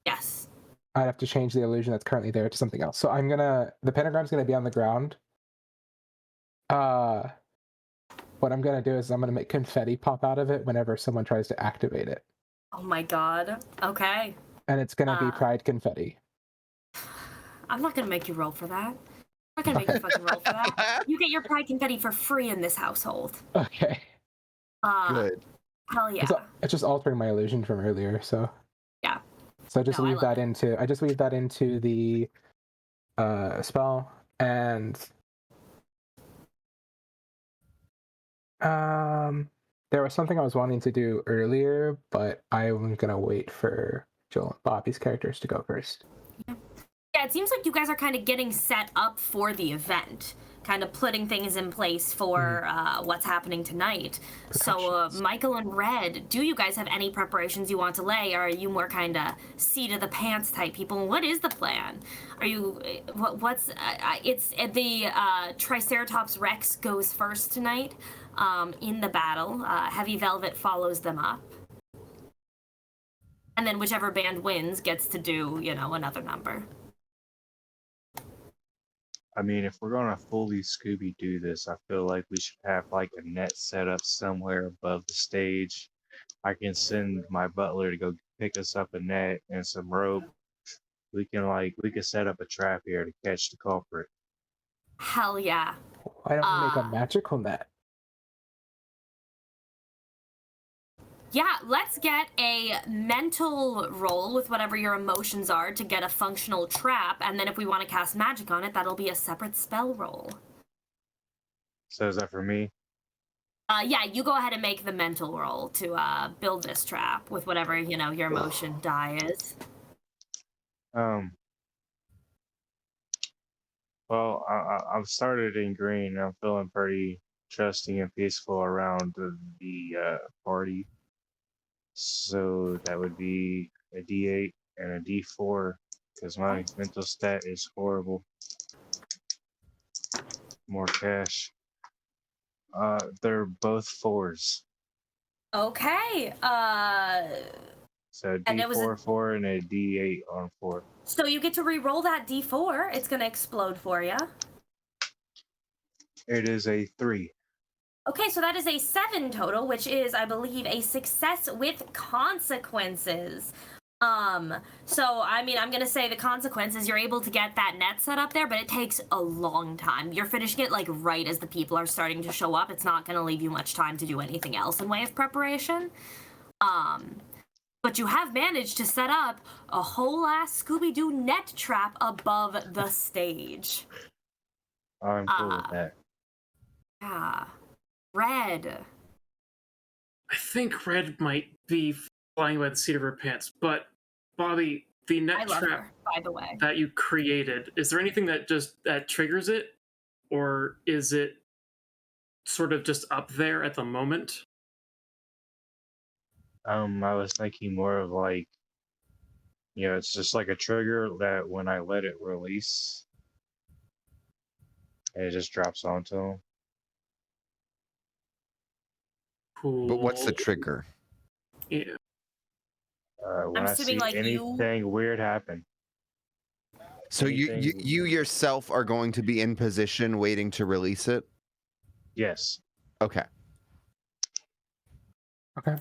Yes. I'd have to change the illusion that's currently there to something else. So the pentagram's gonna be on the ground. What I'm gonna do is I'm gonna make confetti pop out of it whenever someone tries to activate it. Oh my god. Okay. And it's gonna be pride confetti. I'm not gonna make you roll for that. I'm not gonna make you fucking roll for that. You get your pride confetti for free in this household. Okay. Good. Hell yeah. It's just altering my illusion from earlier, so. Yeah. So I just No, weave that into the spell, and there was something I was wanting to do earlier, but I'm gonna wait for Joel and Bobby's characters to go first. Yeah, it seems like you guys are kind of getting set up for the event, kind of putting things in place for what's happening tonight. So, Michael and Red, do you guys have any preparations you want to lay, or are you more kind of seat of the pants type people? What is the plan? Are you it's the Triceratops Rex goes first tonight in the battle. Heavy Velvet follows them up. And then whichever band wins gets to do, another number. I mean, if we're gonna fully Scooby-Doo this, I feel like we should have like a net set up somewhere above the stage. I can send my butler to go pick us up a net and some rope. We can set up a trap here to catch the culprit. Hell yeah. Why don't we make a magical net? Yeah, let's get a mental roll with whatever your emotions are to get a functional trap, and then if we want to cast magic on it, that'll be a separate spell roll. So is that for me? Yeah, you go ahead and make the mental roll to build this trap with whatever, your emotion die is. Well, I've started in green. I'm feeling pretty trusting and peaceful around the party. So that would be a D8 and a D4 because my mental stat is horrible. More cash. They're both 4s. Okay. So And it was D4 4 and a D8 on 4. So you get to re-roll that D4. It's gonna explode for you. It is a 3. Okay, so that is a 7 total, which is, I believe, a success with consequences. So I mean, I'm gonna say the consequence is you're able to get that net set up there, but it takes a long time. You're finishing it like right as the people are starting to show up. It's not gonna leave you much time to do anything else in way of preparation. But you have managed to set up a whole ass Scooby-Doo net trap above the stage. I'm cool with that. Yeah. Red. I think Red might be flying by the seat of her pants, but Bobby, the I net love trap her, by the way. that you created, is there anything that triggers it, or is it sort of just up there at the moment? I was thinking more of like, it's just like a trigger that when I let it release, it just drops onto them. Cool. But what's the trigger? Yeah. When I see assuming, like, anything weird happen. So you yourself are going to be in position waiting to release it? Yes. Okay. Okay.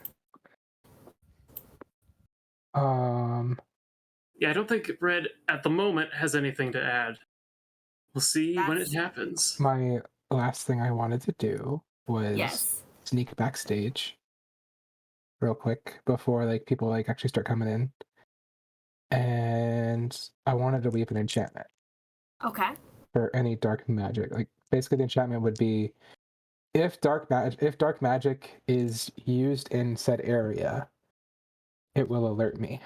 Yeah, I don't think Red at the moment has anything to add. We'll see when it That's- happens. My last thing I wanted to do was Yes. sneak backstage real quick before like people like actually start coming in. And I wanted to leave an enchantment Okay. for any dark magic. Like basically the enchantment would be if dark magic is used in said area, it will alert me.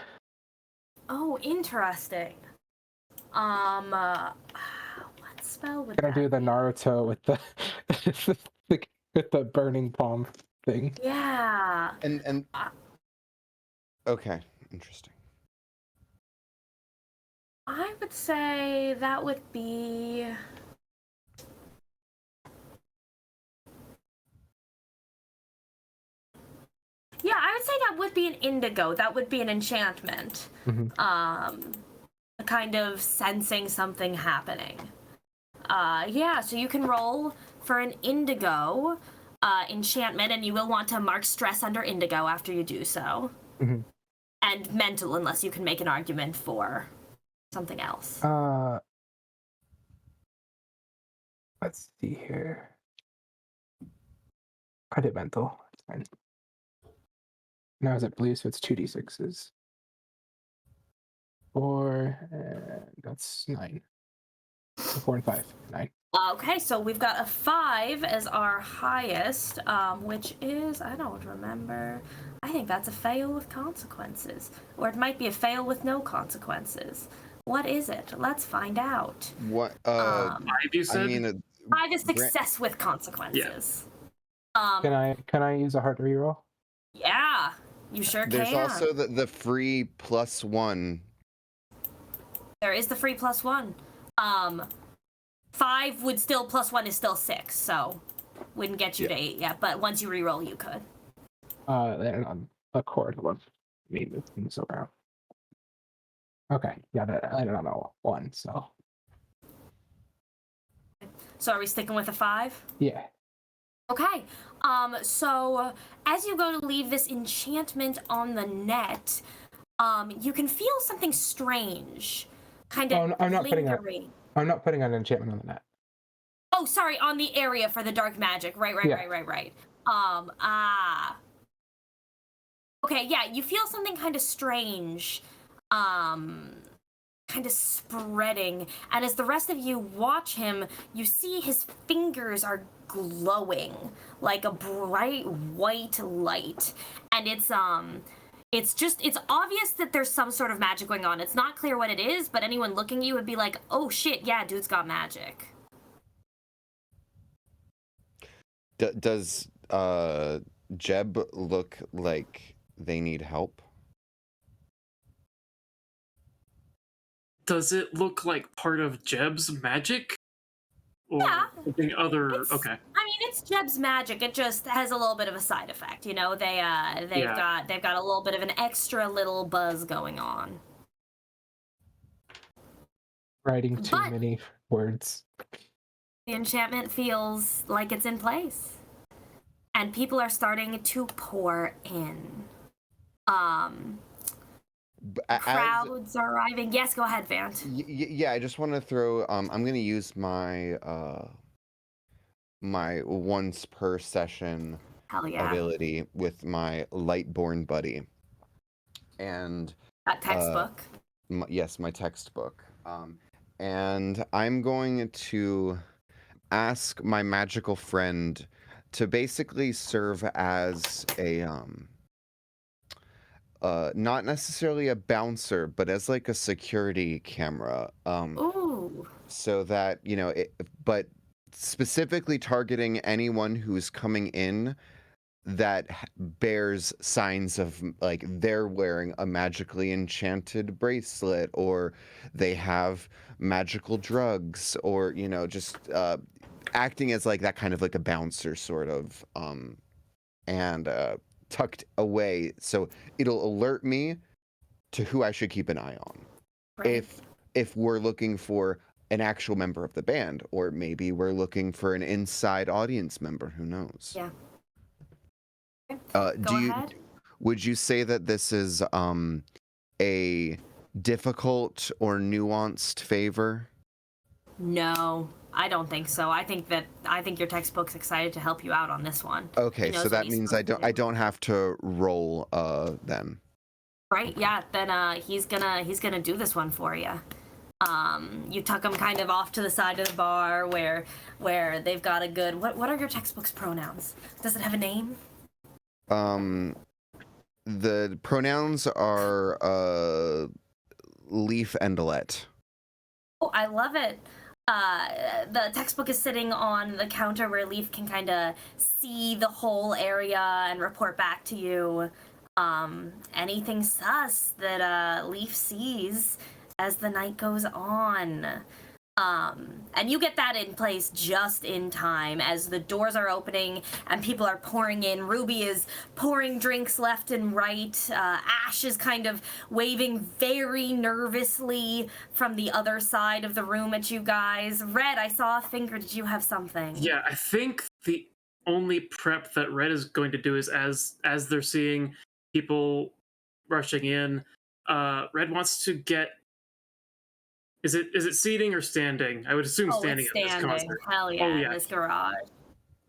Oh, interesting. What spell would Can I that do the be? Naruto with the with the burning palm thing? Yeah. And okay, interesting. I would say that would be... Yeah, I would say that would be an indigo. That would be an enchantment. Mhm. A kind of sensing something happening. Yeah, so you can roll for an indigo enchantment, and you will want to mark stress under indigo after you do so. Mhm. And mental, unless you can make an argument for something else. Let's see here. I did mental. It's fine. Now is it blue, so it's 2d6s. 4, and that's 9. So 4 and 5, 9. Okay, so we've got a 5 as our highest, which is, I don't remember. I think that's a fail with consequences. Or it might be a fail with no consequences. What is it? Let's find out. What? 5, you said? I mean, 5 is success with consequences. Can I use a heart reroll? Yeah, you sure there's can. also the free +1. There is the free +1. 5 would still +1 is still 6, so wouldn't get you to 8 yet. But once you reroll, you could. Then on a chord one. Me move things around. Okay, yeah, I don't know 1, so So are we sticking with a 5? yeah. Okay. So as you go to leave this enchantment on the net, you can feel something strange, kind of Oh, I'm not putting lingering. I'm not putting an enchantment on the net. Oh, sorry, on the area for the dark magic. Right. Yeah. Right. Okay, yeah, you feel something kind of strange, kind of spreading, and as the rest of you watch him, you see his fingers are glowing like a bright white light, and it's obvious that there's some sort of magic going on. It's not clear what it is, but anyone looking at you would be like, oh shit, yeah, dude's got magic. Does Jeb look like they need help? Does it look like part of Jeb's magic? Or Yeah. something other? Okay. I mean, it's Jeb's magic. It just has a little bit of a side effect, you know. They've got a little bit of an extra little buzz going on. Writing too But- many words. The enchantment feels like it's in place, and people are starting to pour in. crowds are arriving. Yes, go ahead, Vant. Yeah, I just want to throw. I'm going to use my my once per session Hell yeah. ability with my Lightborn buddy, and That textbook. yes, my textbook. And I'm going to ask my magical friend to basically serve as a not necessarily a bouncer, but as like a security camera. Ooh. So that, but specifically targeting anyone who's coming in that bears signs of like they're wearing a magically enchanted bracelet, or they have magical drugs, or just acting as like that kind of like a bouncer sort of, and tucked away so it'll alert me to who I should keep an eye on. Right. If we're looking for an actual member of the band, or maybe we're looking for an inside audience member, who knows? Yeah. Do you ahead. would you say that this is a difficult or nuanced favor? No, I don't think so. I think your textbook's excited to help you out on this one. Okay, He knows so what that he's means supposed to do. I don't have to roll then. Right? Yeah. Then he's gonna do this one for you. You tuck him kind of off to the side of the bar where they've got a good. What are your textbook's pronouns? Does it have a name? The pronouns are Leaf and Let. Oh, I love it. The textbook is sitting on the counter where Leaf can kind of see the whole area and report back to you. Anything sus that Leaf sees as the night goes on. And you get that in place just in time as the doors are opening and people are pouring in. Ruby is pouring drinks left and right. Ash is kind of waving very nervously from the other side of the room at you guys. Red, I saw a finger. Did you have something? Yeah, I think the only prep that Red is going to do is as they're seeing people rushing in, Red wants to get. Is it seating or standing? I would assume standing It's at this standing. concert. Hell yeah, Oh, yeah. in this garage.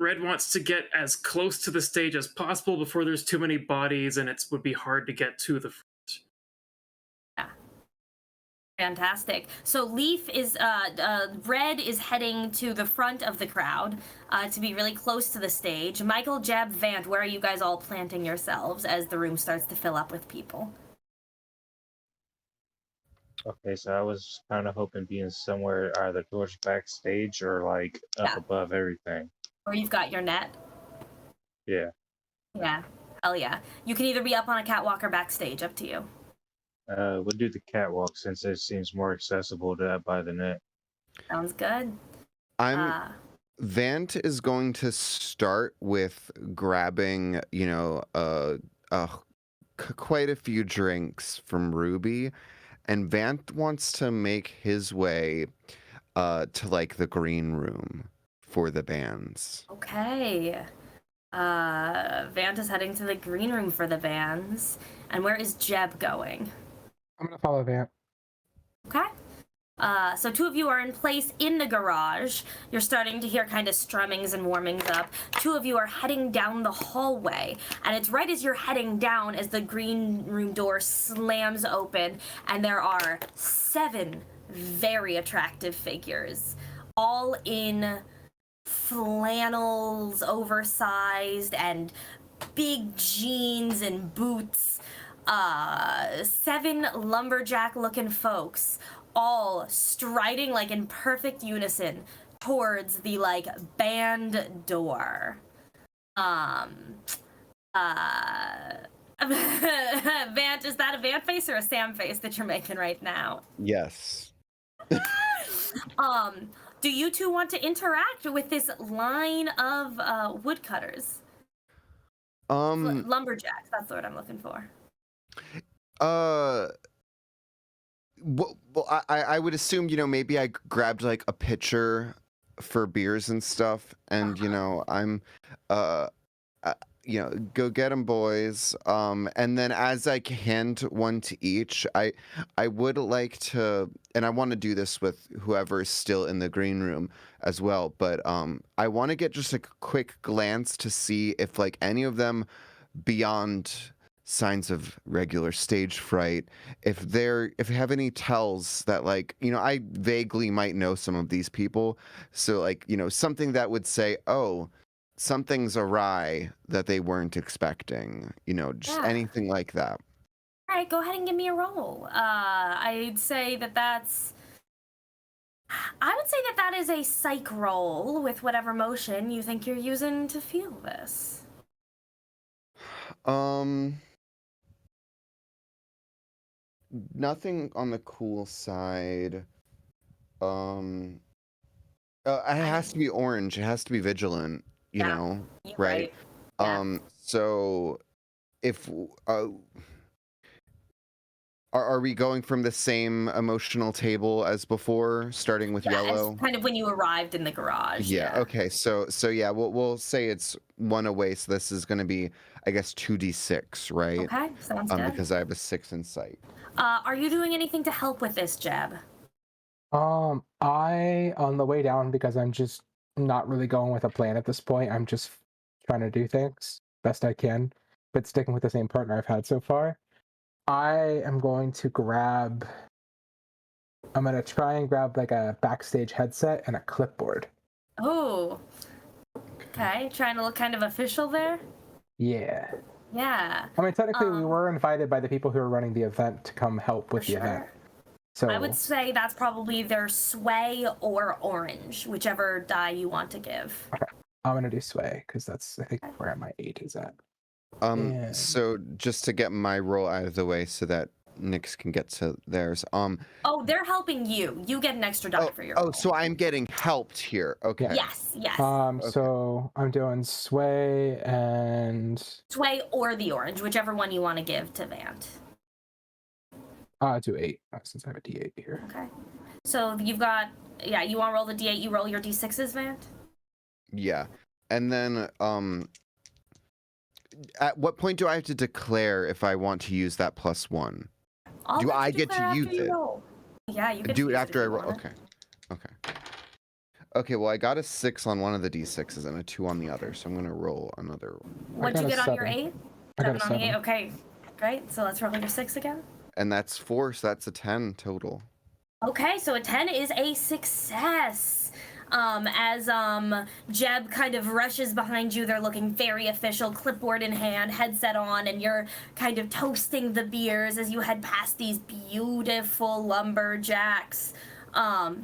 Red wants to get as close to the stage as possible before there's too many bodies and it would be hard to get to the front. Yeah. Fantastic. So Leaf is, Red is heading to the front of the crowd to be really close to the stage. Michael, Jeb, Vant, where are you guys all planting yourselves as the room starts to fill up with people? Okay, so I was kind of hoping being somewhere either towards backstage or like up Yeah. above everything. Where you've got your net? Yeah. Yeah. Hell yeah. You can either be up on a catwalk or backstage, up to you. We'll do the catwalk since it seems more accessible to that by the net. Sounds good. Vant is going to start with grabbing, quite a few drinks from Ruby, and Vant wants to make his way to like the green room for the bands. Okay. Vant is heading to the green room for the bands. And where is Jeb going? I'm gonna follow Vant. Okay. So two of you are in place in the garage. You're starting to hear kind of strummings and warmings up. Two of you are heading down the hallway. And it's right as you're heading down as the green room door slams open. And there are 7 very attractive figures, all in flannels, oversized, and big jeans and boots. 7 lumberjack-looking folks, all striding like in perfect unison towards the like band door. Vant, is that a Vant face or a Sam face that you're making right now? Yes. Do you two want to interact with this line of woodcutters? Lumberjacks, that's the word I'm looking for. Well, I would assume, maybe I grabbed like a pitcher for beers and stuff, and I'm go get them, boys. And then as I hand one to each, I would like to, and I want to do this with whoever is still in the green room as well. But I want to get just a quick glance to see if like any of them, beyond signs of regular stage fright, if they have any tells that like I vaguely might know some of these people, so like something that would say, oh, something's awry that they weren't expecting, just Yeah. anything like that. All right, go ahead and give me a roll. I'd say that's. I would say that is a psych roll with whatever motion you think you're using to feel this. Nothing on the cool side. It has to be orange. It has to be vigilant, Yeah, you're right? Yeah. So if are we going from the same emotional table as before, starting with Yeah, yellow? as kind of when you arrived in the garage. Yeah. Okay. So yeah, we'll say it's one away. So this is going to be, I guess, 2d6, right? Okay, sounds good. Because I have a 6 in sight. Are you doing anything to help with this, Jeb? I on the way down, because I'm just not really going with a plan at this point. I'm just trying to do things best I can, but sticking with the same partner I've had so far. I am going to grab. I'm gonna try and grab like a backstage headset and a clipboard. Oh. Okay, trying to look kind of official there. Yeah. Yeah. I mean, technically, we were invited by the people who are running the event to come help with the event. So I would say that's probably either sway or orange, whichever die you want to give. Okay. I'm gonna do sway because that's, I think, where my 8 is at. So just to get my roll out of the way so that Nyx can get to theirs. Oh, they're helping you. You get an extra die for your roll. Oh, so I'm getting helped here. Okay. Yes. Okay. So I'm doing sway and sway or the orange, whichever one you want to give to Vant. I'll do 8 since I have a D8 here. Okay. So you've got, you want to roll the D8, you roll your D6s, Vant? Yeah. And then at what point do I have to declare if I want to use that +1? Do I get to use it? Yeah, you can do it after I roll. Okay, well, I got a 6 on one of the D6s and a 2 on the other, so I'm gonna roll another. What'd you get on your 8? I got a 7 on the 8. 7. Okay, great. So let's roll your 6 again. And that's 4, so that's a 10 total. Okay, so a 10 is a success. As Jeb kind of rushes behind you, they're looking very official, clipboard in hand, headset on, and you're kind of toasting the beers as you head past these beautiful lumberjacks. All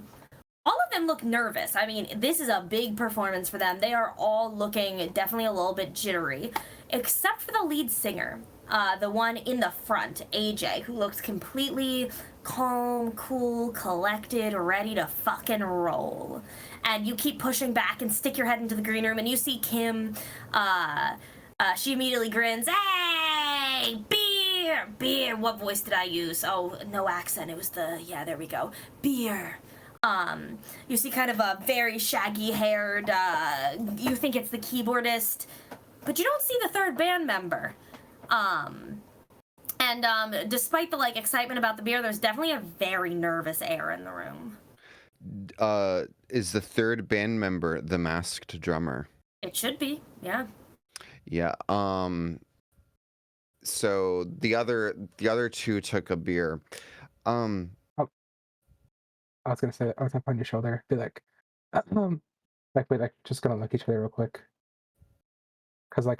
of them look nervous. I mean, this is a big performance for them. They are all looking definitely a little bit jittery, except for the lead singer, the one in the front, AJ, who looks completely calm, cool, collected, ready to fucking roll. And you keep pushing back and stick your head into the green room, and you see Kim. She immediately grins. Hey, beer. What voice did I use? Oh, no accent. It was there we go. Beer. You see kind of a very shaggy-haired, you think it's the keyboardist, but you don't see the third band member. And despite the excitement about the beer, there's definitely a very nervous air in the room. Is the third band member the masked drummer? It should be, yeah. Yeah. So the other two took a beer. I was gonna say, I was up on your shoulder, be like, just gonna look each other real quick, cause I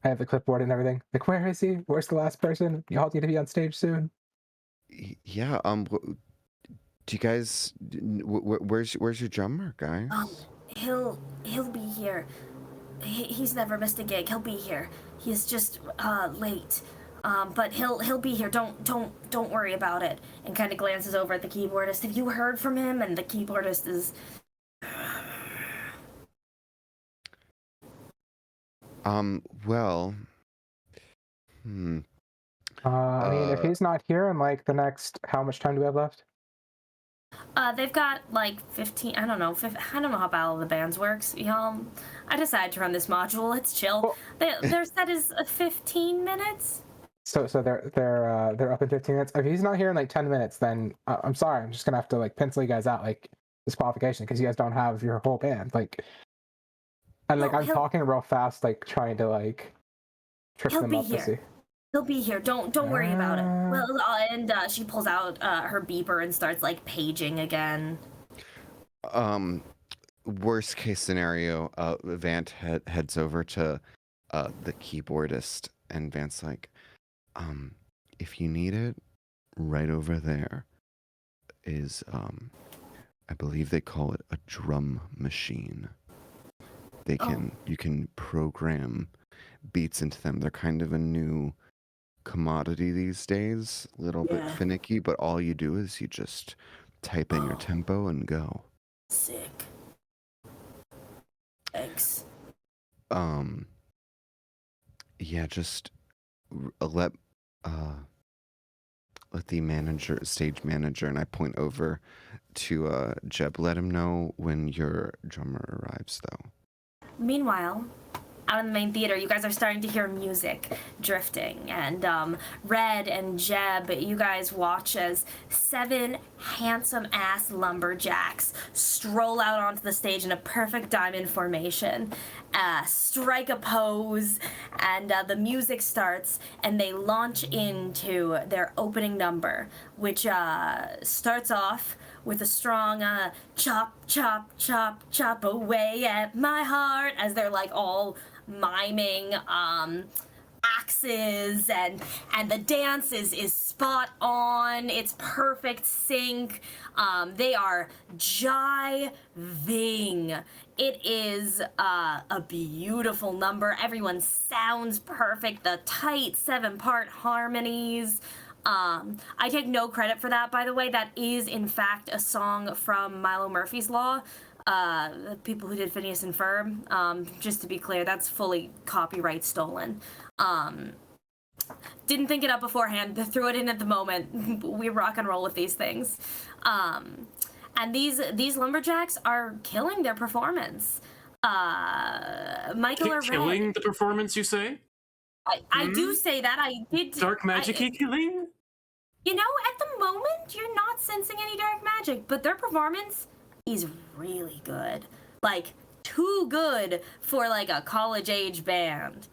have the clipboard and everything. Where is he? Where's the last person? You all need to be on stage soon. Yeah. Do you guys? Where's your drummer, guys? He'll be here. He's never missed a gig. He'll be here. He's just late. But he'll be here. Don't worry about it. And kind of glances over at the keyboardist. Have you heard from him? And the keyboardist is. Well. I mean, if he's not here in the next, how much time do we have left? They've got like 15. I don't know. I don't know how Battle of the Bands works, y'all. I decided to run this module. It's chill. Well- Their set is 15 minutes. So they're up in 15 minutes. If he's not here in like 10 minutes, then I'm sorry. I'm just gonna have to like pencil you guys out like disqualification because you guys don't have your whole band. Like, and like No, I'm talking real fast, like trying to like trip He'll them be up to here. see. He'll be here. Don't worry about it. Well, and she pulls out her beeper and starts like paging again. Worst case scenario, Vant heads over to the keyboardist, and Vant's like, if you need it, right over there is, I believe they call it a drum machine. You can program beats into them. They're kind of a new commodity these days, a little bit finicky, but all you do is you just type in your tempo and go. Sick. Thanks. Yeah, just let the stage manager, and I point over to Jeb, let him know when your drummer arrives, though. Meanwhile, out in the main theater, you guys are starting to hear music drifting, and Red and Jeb, you guys watch as 7 handsome-ass lumberjacks stroll out onto the stage in a perfect diamond formation, strike a pose, and the music starts, and they launch into their opening number, which starts off with a strong chop, chop, chop, chop away at my heart, as they're like all miming axes, and the dance is spot on. It's perfect sync. They are jiving. It is a beautiful number. Everyone sounds perfect. The tight 7-part harmonies. I take no credit for that, by the way. That is, in fact, a song from Milo Murphy's Law. The people who did Phineas and Ferb. Just to be clear, that's fully copyright stolen. Didn't think it up beforehand. Threw it in at the moment. We rock and roll with these things. And these lumberjacks are killing their performance. Michael or Killing Red. the performance, you say? I do say that. I did. Dark magic-y killing? You know, at the moment, you're not sensing any dark magic, but their performance is really good. Like, too good for, like, a college-age band.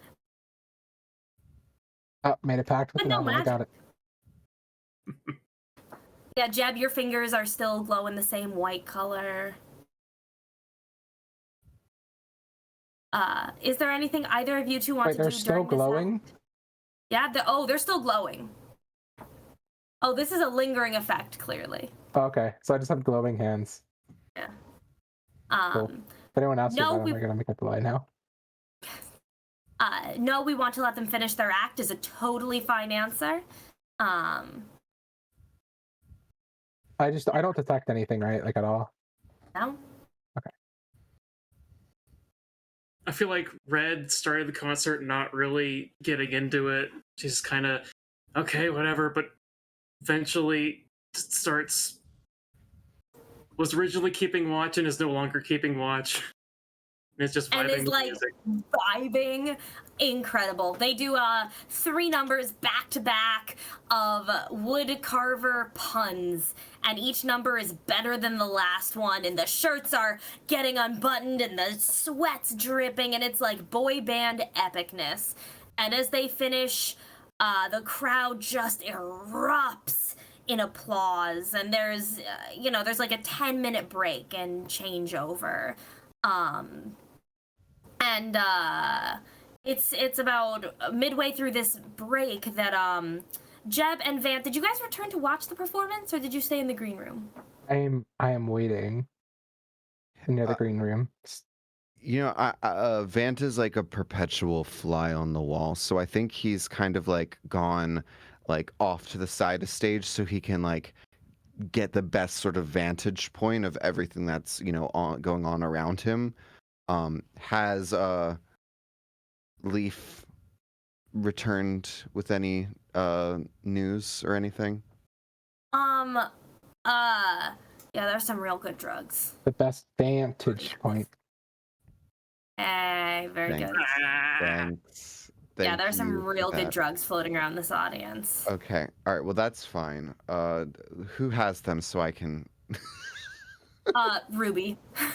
Oh, made a pact with But the no devil. I got it. Yeah, Jeb, your fingers are still glowing the same white color. Is there anything either of you two want Wait, to they're do still during this glowing? act? Yeah, they're still glowing. Oh, this is a lingering effect, clearly. Oh, okay, so I just have glowing hands. Yeah. Cool. If anyone asks no, you about it, I'm gonna make up the lie now. No, we want to let them finish their act is a totally fine answer. I don't detect anything, right? Like at all. No? Okay. I feel like Red started the concert not really getting into it. She's kind of, okay, whatever, but eventually was originally keeping watch and is no longer keeping watch. And it's just vibing And is with like music. vibing. Incredible. They do 3 numbers back to back of wood carver puns, and each number is better than the last one, and the shirts are getting unbuttoned and the sweat's dripping, and it's like boy band epicness. And as they finish, the crowd just erupts in applause, and there's there's like a 10-minute break and changeover. And it's about midway through this break that Jeb and Vant, did you guys return to watch the performance, or did you stay in the green room? I am waiting near the green room. You know, Vant is like a perpetual fly on the wall, so I think he's kind of like gone like off to the side of stage so he can like get the best sort of vantage point of everything that's going on around him. Has Leaf returned with any Yeah, there's some real good drugs. The best vantage point. Hey, very Thanks. good. Thanks. Yeah, Thank there's some you for real good that. drugs floating around this audience. Okay. All right. Well, that's fine. Who has them so I can? Ruby. Oh,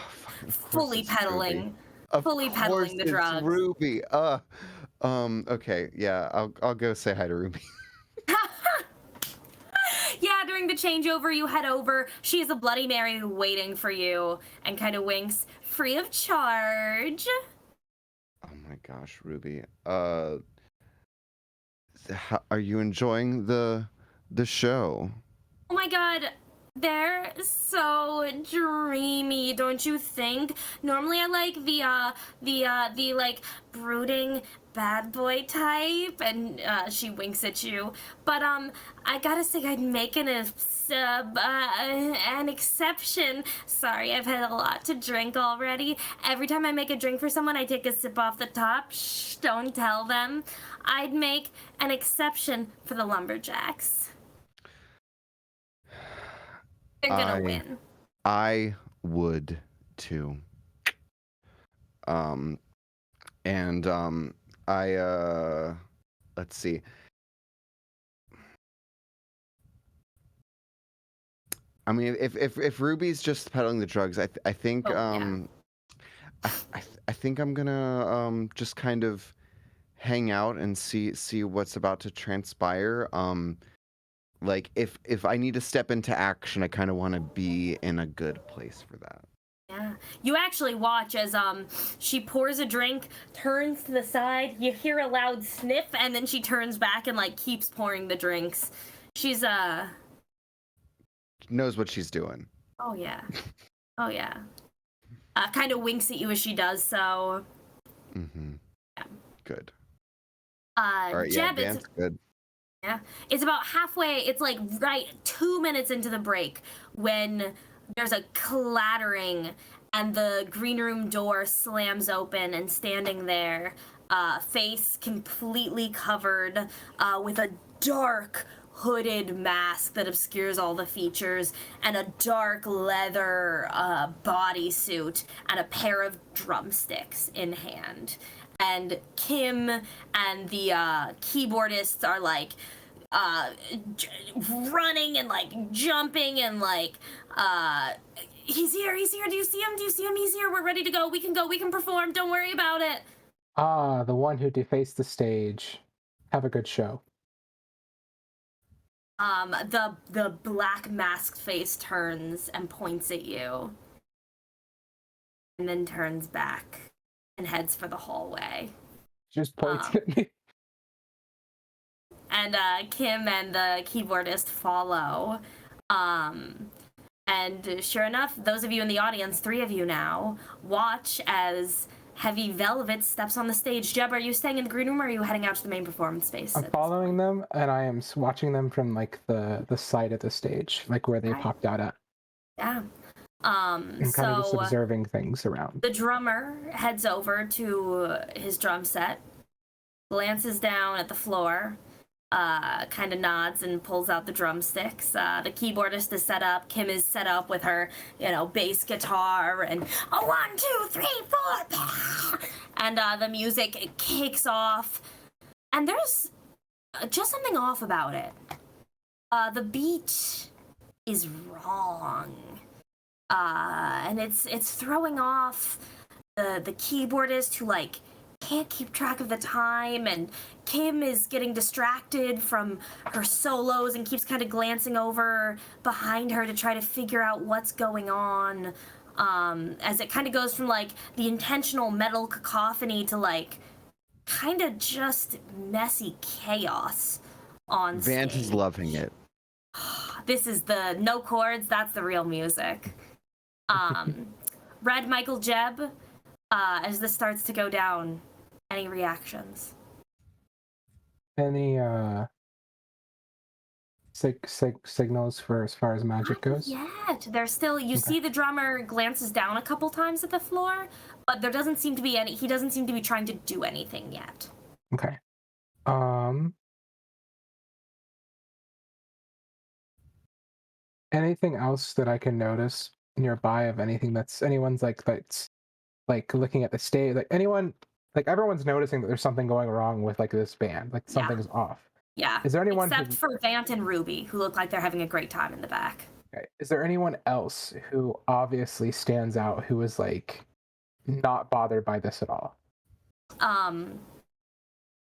fucking of course Fully it's Ruby. peddling. Of Fully course peddling the it's drugs. Ruby. Okay. Yeah. I'll go say hi to Ruby. Yeah, during the changeover, you head over. She is a Bloody Mary waiting for you and kind of winks. Free of charge. Oh my gosh, Ruby. Are you enjoying the show? Oh my god, they're so dreamy, don't you think? Normally I like the like brooding bad boy type, and she winks at you. But I gotta say I'd make an exception. Sorry, I've had a lot to drink already. Every time I make a drink for someone, I take a sip off the top. Shh, don't tell them. I'd make an exception for the lumberjacks. They're gonna win. I would too. Let's see. I mean, if Ruby's just peddling the drugs, I think yeah. I think I'm gonna just kind of hang out and see what's about to transpire. Like if I need to step into action, I kind of want to be in a good place for that. Yeah. You actually watch as she pours a drink, turns to the side, you hear a loud sniff, and then she turns back and like keeps pouring the drinks. She's knows what she's doing. Oh yeah. Oh yeah. Kind of winks at you as she does so. Mm-hmm. Yeah. Good. All right, Jeb, yeah, Dan's good. Yeah. It's about halfway, it's like right 2 minutes into the break when there's a clattering and the green room door slams open, and standing there, face completely covered with a dark hooded mask that obscures all the features, and a dark leather bodysuit, and a pair of drumsticks in hand. And Kim and the keyboardists are like running and like jumping and like he's here, do you see him, he's here, we're ready to go, we can perform, don't worry about it. The one who defaced the stage. Have a good show. The black masked face turns and points at you, and then turns back and heads for the hallway. Just points at me. And Kim and the keyboardist follow. And sure enough, those of you in the audience, 3 of you now, watch as Heavy Velvet steps on the stage. Jeb, are you staying in the green room, or are you heading out to the main performance space? I'm following them, and I am watching them from like the side of the stage, like where they popped out at. Yeah. I'm kind of just observing things around. The drummer heads over to his drum set, glances down at the floor, kind of nods and pulls out the drumsticks. The keyboardist is set up. Kim is set up with her, bass guitar and 1, 2, 3, 4, and the music kicks off. And there's just something off about it. The beat is wrong. And it's throwing off the keyboardist who like can't keep track of the time, and Kim is getting distracted from her solos and keeps kind of glancing over behind her to try to figure out what's going on, as it kind of goes from like the intentional metal cacophony to like kind of just messy chaos on stage. Vant is loving it. This is the no chords, that's the real music. Red, Michael, Jeb, as this starts to go down, any reactions? Any signals for as far as magic goes? Yet. There's still, you see the drummer glances down a couple times at the floor, but there doesn't seem to be he doesn't seem to be trying to do anything yet. Okay. Anything else that I can notice nearby of anything anyone's that's like looking at the stage, like anyone, like everyone's noticing that there's something going wrong with like this band, like Yeah. something's off. Yeah. Is there anyone except for Vant and Ruby, who look like they're having a great time in the back. okay, is there anyone else who obviously stands out who is like not bothered by this at all?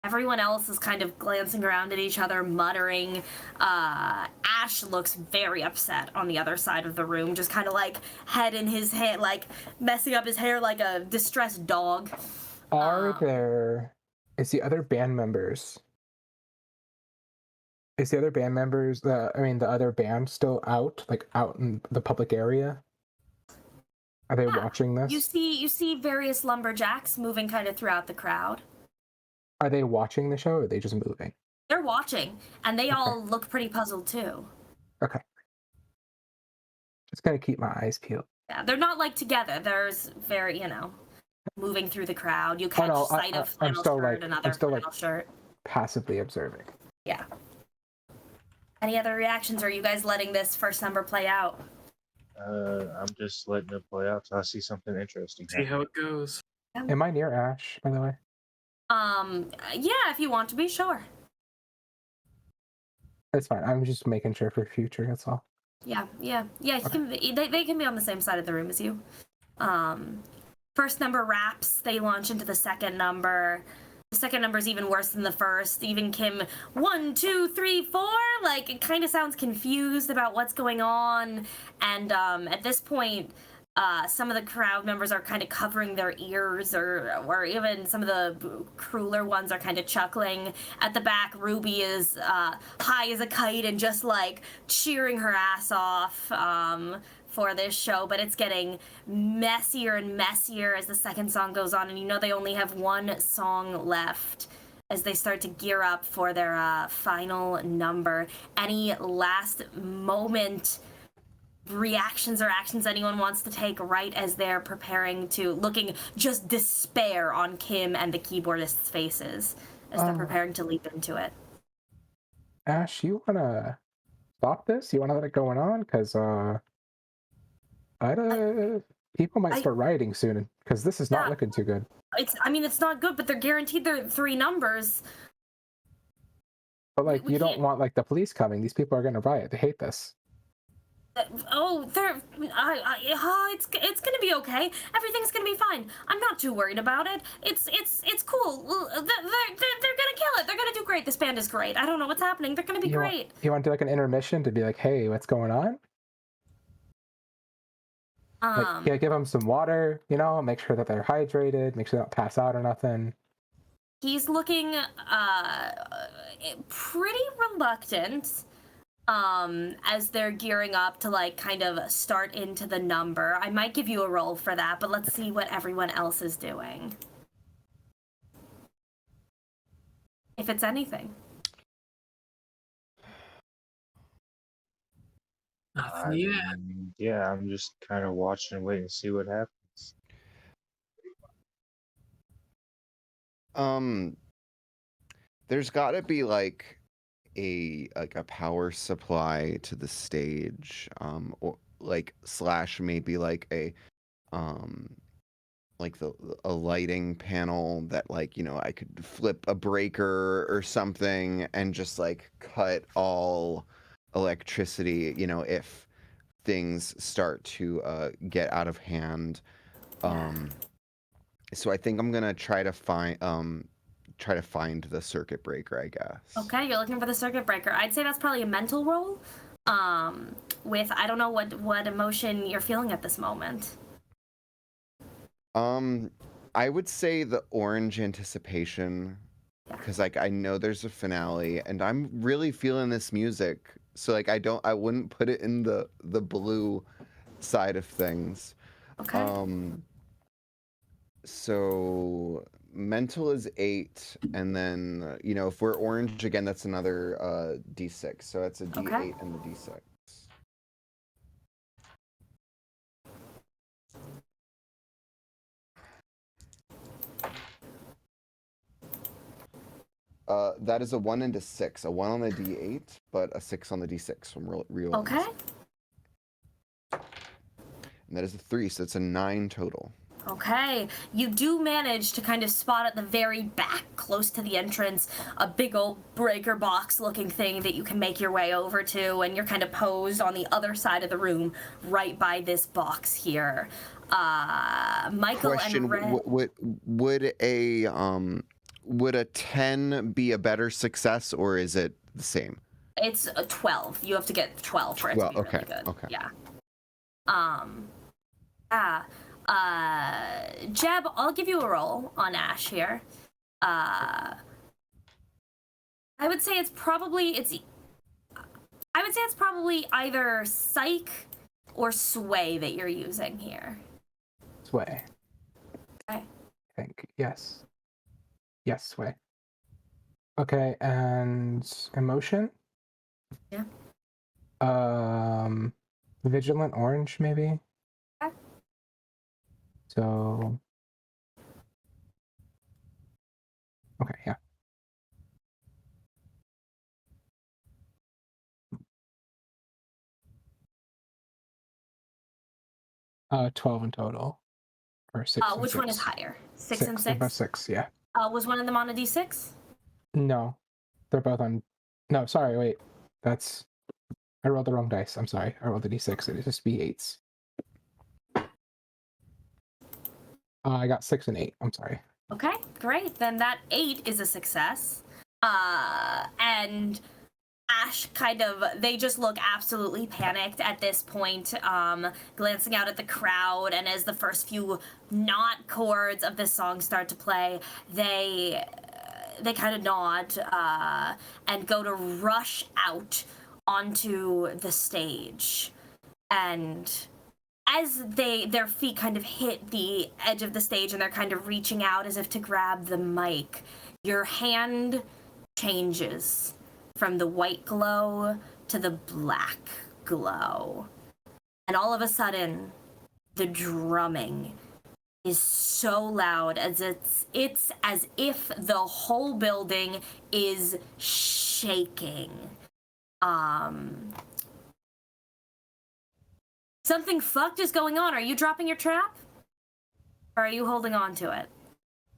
Everyone else is kind of glancing around at each other, muttering. Ash looks very upset on the other side of the room, just kind of like head in his hand, like messing up his hair like a distressed dog. Is the other band members the other band still out, like out in the public area? Are they watching this? You see various lumberjacks moving kind of throughout the crowd. Are they watching the show, or are they just moving? They're watching, and they all look pretty puzzled too. Okay. Just gotta keep my eyes peeled. Yeah, they're not like together. There's very, moving through the crowd. You catch sight of flannel shirt, another flannel shirt. Passively observing. Yeah. Any other reactions, or are you guys letting this first number play out? I'm just letting it play out till I see something interesting. See how it goes. Am I near Ash, by the way? Yeah, if you want to be, sure. That's fine. I'm just making sure for future, that's all. Yeah. They can be on the same side of the room as you. First number wraps, they launch into the second number. The second number is even worse than the first. Even Kim, 1, 2, 3, 4, like it kind of sounds confused about what's going on. And at this point, some of the crowd members are kind of covering their ears, or even some of the crueler ones are kind of chuckling. At the back, Ruby is high as a kite and just like cheering her ass off for this show, but it's getting messier and messier as the second song goes on, and you know they only have one song left as they start to gear up for their final number. Any last moment reactions or actions anyone wants to take right as they're preparing to, looking just despair on Kim and the keyboardists' faces as they're preparing to leap into it? Ash, you wanna stop this? You wanna let it go on? Because people might start rioting soon, because this is not looking too good. It's not good, but they're guaranteed their 3 numbers. But like, you don't want like the police coming. These people are gonna riot. They hate this. It's gonna be okay. Everything's gonna be fine. I'm not too worried about it. It's cool. They're gonna kill it. They're gonna do great. This band is great. I don't know what's happening. They're gonna be great. You want to do like an intermission to be like, hey, what's going on? Like, give them some water, make sure that they're hydrated, make sure they don't pass out or nothing. He's looking pretty reluctant as they're gearing up to like kind of start into the number. I might give you a roll for that, but let's see what everyone else is doing. If it's anything. Nothing yet. Yeah, I'm just kind of watching and waiting to see what happens. There's got to be like a power supply to the stage, or like / maybe like a like a lighting panel that like I could flip a breaker or something and just like cut all electricity if things start to get out of hand. So I think I'm gonna try to find the circuit breaker, I guess. Okay, you're looking for the circuit breaker. I'd say that's probably a mental roll. With I don't know what emotion you're feeling at this moment. I would say the orange anticipation, because like I know there's a finale and I'm really feeling this music. So like I wouldn't put it in the blue side of things. Okay. So mental is 8, and then if we're orange again, that's another D6. So it's a D8 and the D6. That is a 1 and a 6. A 1 on the D8, but a 6 on the D6 from real. Okay. And that is a 3, so it's a 9 total. Okay, you do manage to kind of spot at the very back, close to the entrance, a big old breaker box looking thing that you can make your way over to, and you're kind of posed on the other side of the room, right by this box here. Michael Question: and Red. would a 10 be a better success, or is it the same? It's a 12. You have to get 12 for it to be really good. Okay. Yeah. Jeb, I'll give you a roll on Ash here. I would say it's probably either Psych or Sway that you're using here. Sway. Okay. I think. Yes. Yes, Sway. Okay, and emotion? Yeah. Vigilant orange, maybe? Okay. So. Okay, yeah. Uh, 12 in total. Or 6 and Which 6. one is higher? 6 and 6? About 6, yeah. Was one of them on a D6? No. They're both on. No, sorry, wait. I rolled the wrong dice. I'm sorry. I rolled a d6. It is just b8s. I got 6 and 8. I'm sorry. Okay, great. Then that 8 is a success. And Ash they just look absolutely panicked at this point, glancing out at the crowd, and as the first few not chords of this song start to play, they kind of nod and go to rush out onto the stage. And as their feet kind of hit the edge of the stage and they're kind of reaching out as if to grab the mic, your hand changes from the white glow to the black glow. And all of a sudden, the drumming is so loud as it's as if the whole building is shaking. Something fucked is going on. Are you dropping your trap? Or are you holding on to it?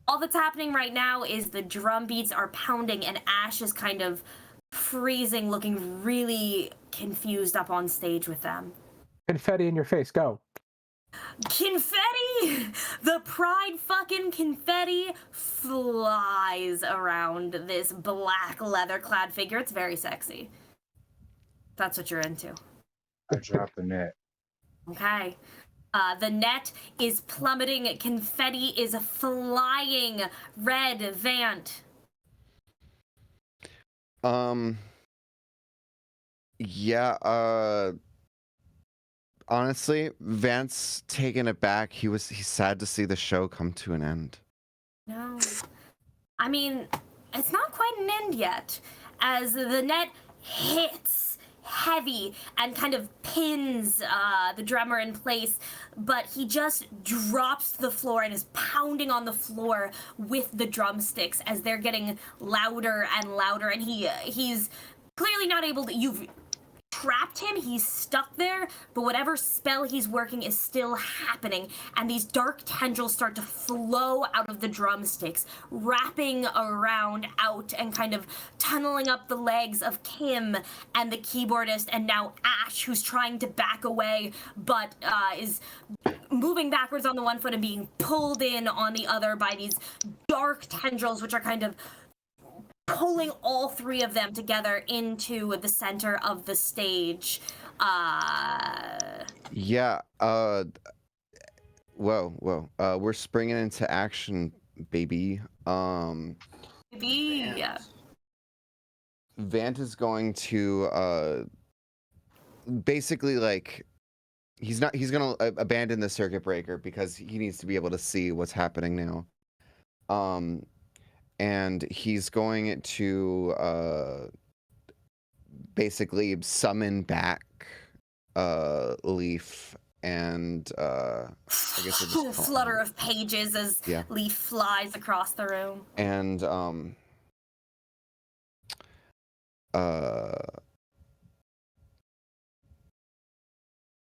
All that's happening right now is the drum beats are pounding and Ash is kind of freezing, looking really confused up on stage with them. Confetti in your face, go. Confetti! The pride fucking confetti flies around this black leather-clad figure. It's very sexy. That's what you're into. I dropped the net. Okay. The net is plummeting. Confetti is flying. Red, Vant. Yeah, honestly, Vance taken it back. He's sad to see the show come to an end. No. I mean, it's not quite an end yet. As the net hits heavy and kind of pins the drummer in place, but he just drops to the floor and is pounding on the floor with the drumsticks as they're getting louder and louder, and he's clearly not able to. You've trapped him, he's stuck there, but whatever spell he's working is still happening, and these dark tendrils start to flow out of the drumsticks, wrapping around out and kind of tunneling up the legs of Kim and the keyboardist, and now Ash, who's trying to back away, but is moving backwards on the one foot and being pulled in on the other by these dark tendrils, which are kind of pulling all three of them together into the center of the stage. Yeah, whoa. We're springing into action, baby. Yeah. Vant is going to basically, like, he's gonna abandon the circuit breaker because he needs to be able to see what's happening now. And he's going to basically summon back Leaf and I guess we'll just flutter of pages as Leaf flies across the room. And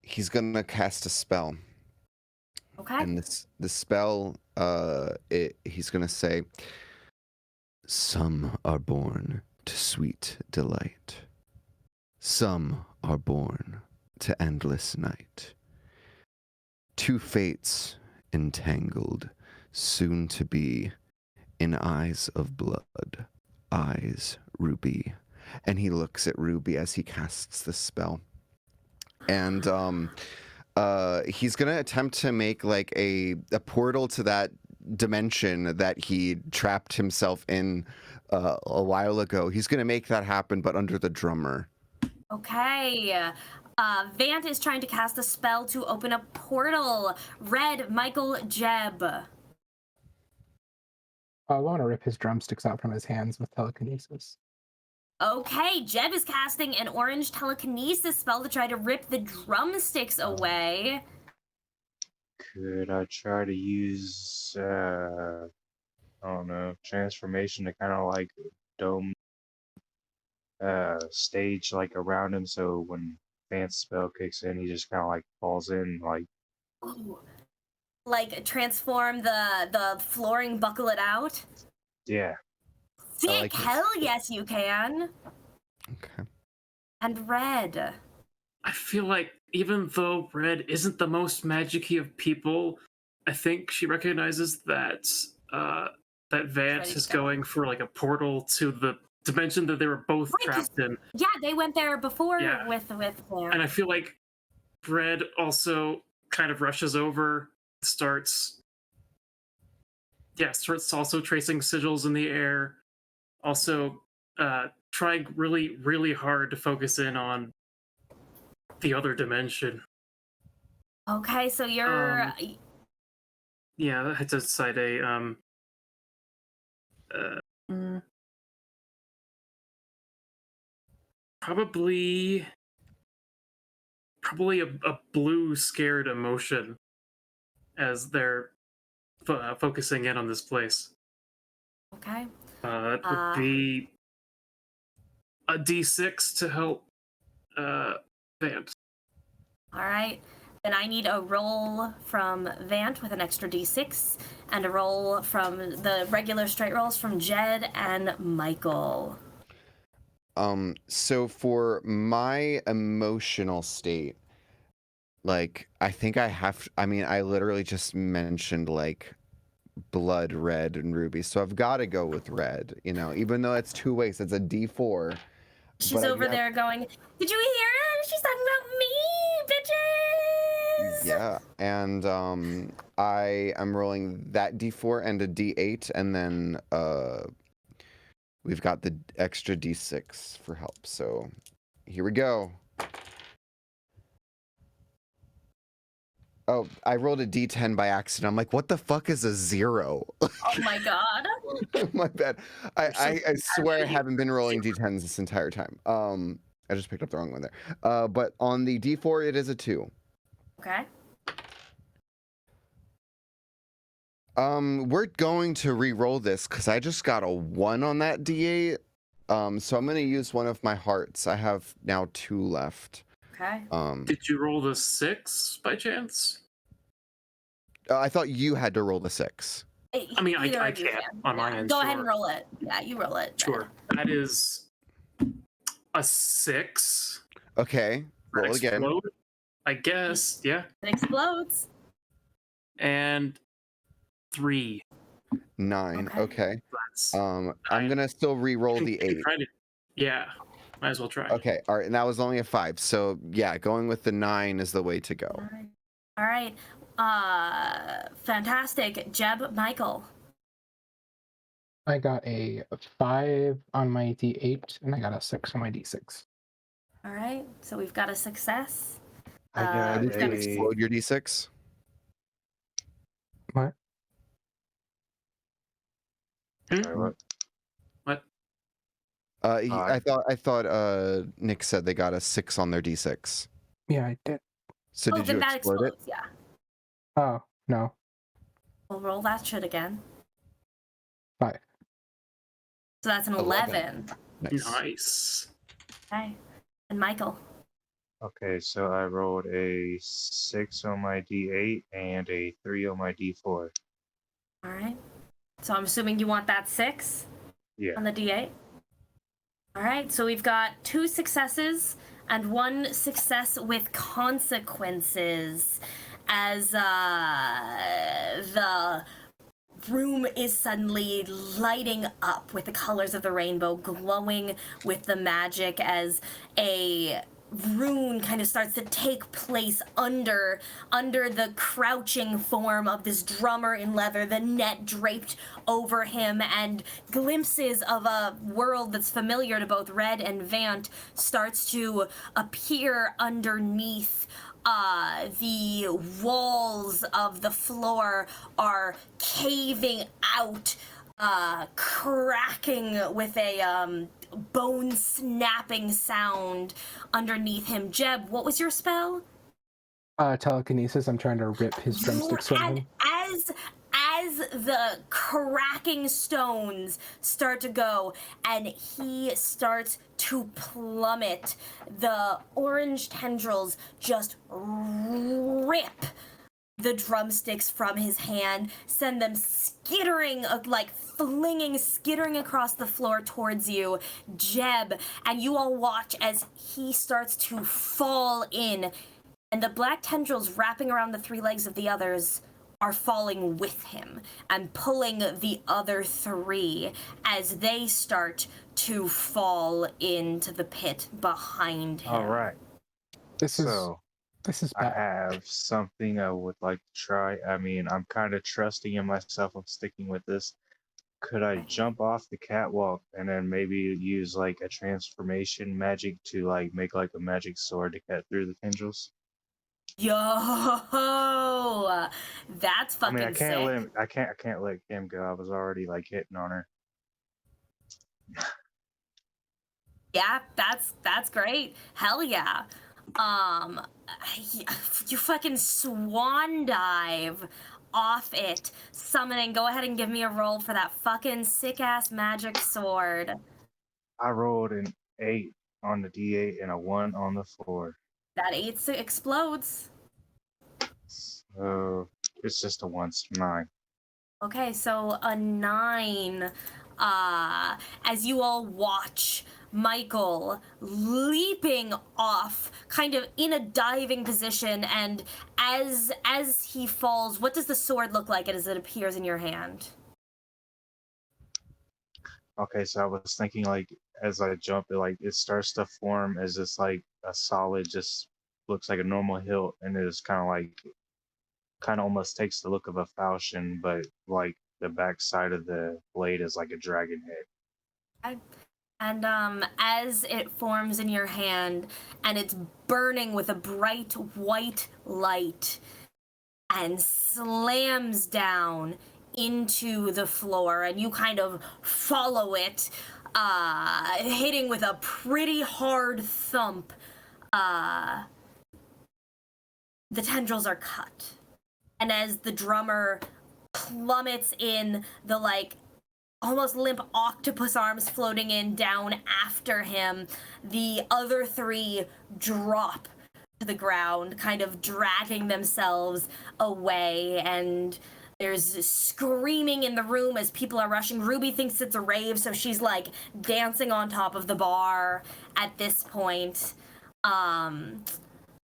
he's gonna cast a spell, Okay. and the spell, he's gonna say, "Some are born to sweet delight. Some are born to endless night. Two fates entangled, soon to be, in eyes of blood, eyes Ruby." And he looks at Ruby as he casts the spell. And he's gonna attempt to make like a portal to that dimension that he trapped himself in a while ago. He's gonna make that happen, but under the drummer. Okay. Vant is trying to cast a spell to open a portal. Red, Michael, Jeb. I want to rip his drumsticks out from his hands with telekinesis. Okay, Jeb is casting an orange telekinesis spell to try to rip the drumsticks away. Could I try to use I don't know, transformation to kind of like dome stage like around him, so when Vance spell kicks in, he just kind of like falls in like. Ooh. Like transform the flooring, buckle it out. Yeah. Sick! like it. Hell yes, you can. Okay. And Red. I feel like even though Red isn't the most magic-y of people, I think she recognizes that that Vance Ready is to go. going for like a portal to the dimension that they were both Right, 'cause- trapped in. Yeah, they went there before Yeah. with And Vant. I feel like Red also kind of rushes over, starts also tracing sigils in the air, also trying really, really hard to focus in on the other dimension. Okay, so you're Yeah, I had to decide mm, probably a blue scared emotion as they're focusing in on this place. okay. It would be a D6 to help Vance. All right. Then I need a roll from Vant with an extra d6 and a roll from the regular straight rolls from Jed and Michael. So for my emotional state, like I think I literally just mentioned like blood, red, and ruby. So I've got to go with red, even though it's two ways, it's a D4. She's but I over there going, "Did you hear her? She's talking about me, bitches!" Yeah, and I am rolling that D4 and a D8, and then we've got the extra D6 for help. So here we go. Oh, I rolled a D10 by accident. I'm like, what the fuck is a 0? Oh my god. My bad. I swear I haven't been rolling D10s this entire time. I just picked up the wrong one there. But on the D4, it is a 2. Okay. We're going to re-roll this because I just got a 1 on that D8. So I'm going to use one of my hearts. I have now 2 left. Okay. Did you roll the 6 by chance? I thought you had to roll the 6. I mean, Either I of you can't can. on my Yeah, end. Go ahead sure. and roll it. Yeah, you roll it. Sure. That is a 6. Okay, roll That again. explode, I guess. Yeah. It explodes. And 3. 9. Okay. Okay. That's I'm 9. gonna still re-roll the You can 8. try to- yeah. Might as well try. Okay, all right, and that was only a 5. So yeah, going with the 9 is the way to go. All right. Fantastic. Jeb, Michael. I got a 5 on my D8, and I got a 6 on my D6. All right. So we've got a success. I got we've got a- Roll your D6. What? Sorry, what? What? I thought Nick said they got a 6 on their D6. Yeah, I did. So Oh, did then you that explode it? explodes. Yeah. Oh, no. We'll roll that shit again. 5. So that's an 11. Nice. Nice. Okay. And Michael. Okay, so I rolled a 6 on my D8 and a 3 on my D4. All right. So I'm assuming you want that 6 Yeah. on the D8. All right. So we've got 2 successes and 1 success with consequences, as the room is suddenly lighting up with the colors of the rainbow, glowing with the magic, as a rune kind of starts to take place under the crouching form of this drummer in leather, the net draped over him, and glimpses of a world that's familiar to both Red and Vant starts to appear underneath. The walls of the floor are caving out, cracking with a bone snapping sound underneath him. Jeb, what was your spell? Telekinesis. I'm trying to rip his drumsticks from And him. as the cracking stones start to go and he starts to plummet, the orange tendrils just rip the drumsticks from his hand, send them skittering, skittering across the floor towards you, Jeb, and you all watch as he starts to fall in, and the black tendrils wrapping around the 3 legs of the others are falling with him and pulling the other 3 as they start to fall into the pit behind him. All right. This is So I bad. have something I would like to try. I mean, I'm kind of trusting in myself. I'm sticking with this. Could I jump off the catwalk and then maybe use like a transformation magic to like make like a magic sword to cut through the tendrils? Yo, that's I mean, fucking sick. I can't let Kim go. I was already like hitting on her. Yeah, that's great. Hell yeah. Um, you fucking swan dive off it, summoning. Go ahead and give me a roll for that fucking sick ass magic sword. I rolled an 8 on the D8 and a 1 on the 4. That 8 explodes. So it's just a 1, 9. Okay, so a 9. As you all watch Michael leaping off, kind of in a diving position, and as he falls, what does the sword look like as it appears in your hand? Okay, so I was thinking like as I jump, it starts to form as just like a solid, just looks like a normal hilt, and it is kind of almost takes the look of a falchion, but like the back side of the blade is like a dragon head. And as it forms in your hand, and it's burning with a bright white light, and slams down into the floor, and you kind of follow it, hitting with a pretty hard thump. The tendrils are cut, and as the drummer plummets in, the almost limp octopus arms floating in down after him, the other 3 drop to the ground, kind of dragging themselves away, and there's screaming in the room as people are rushing. Ruby thinks it's a rave, so she's like dancing on top of the bar at this point.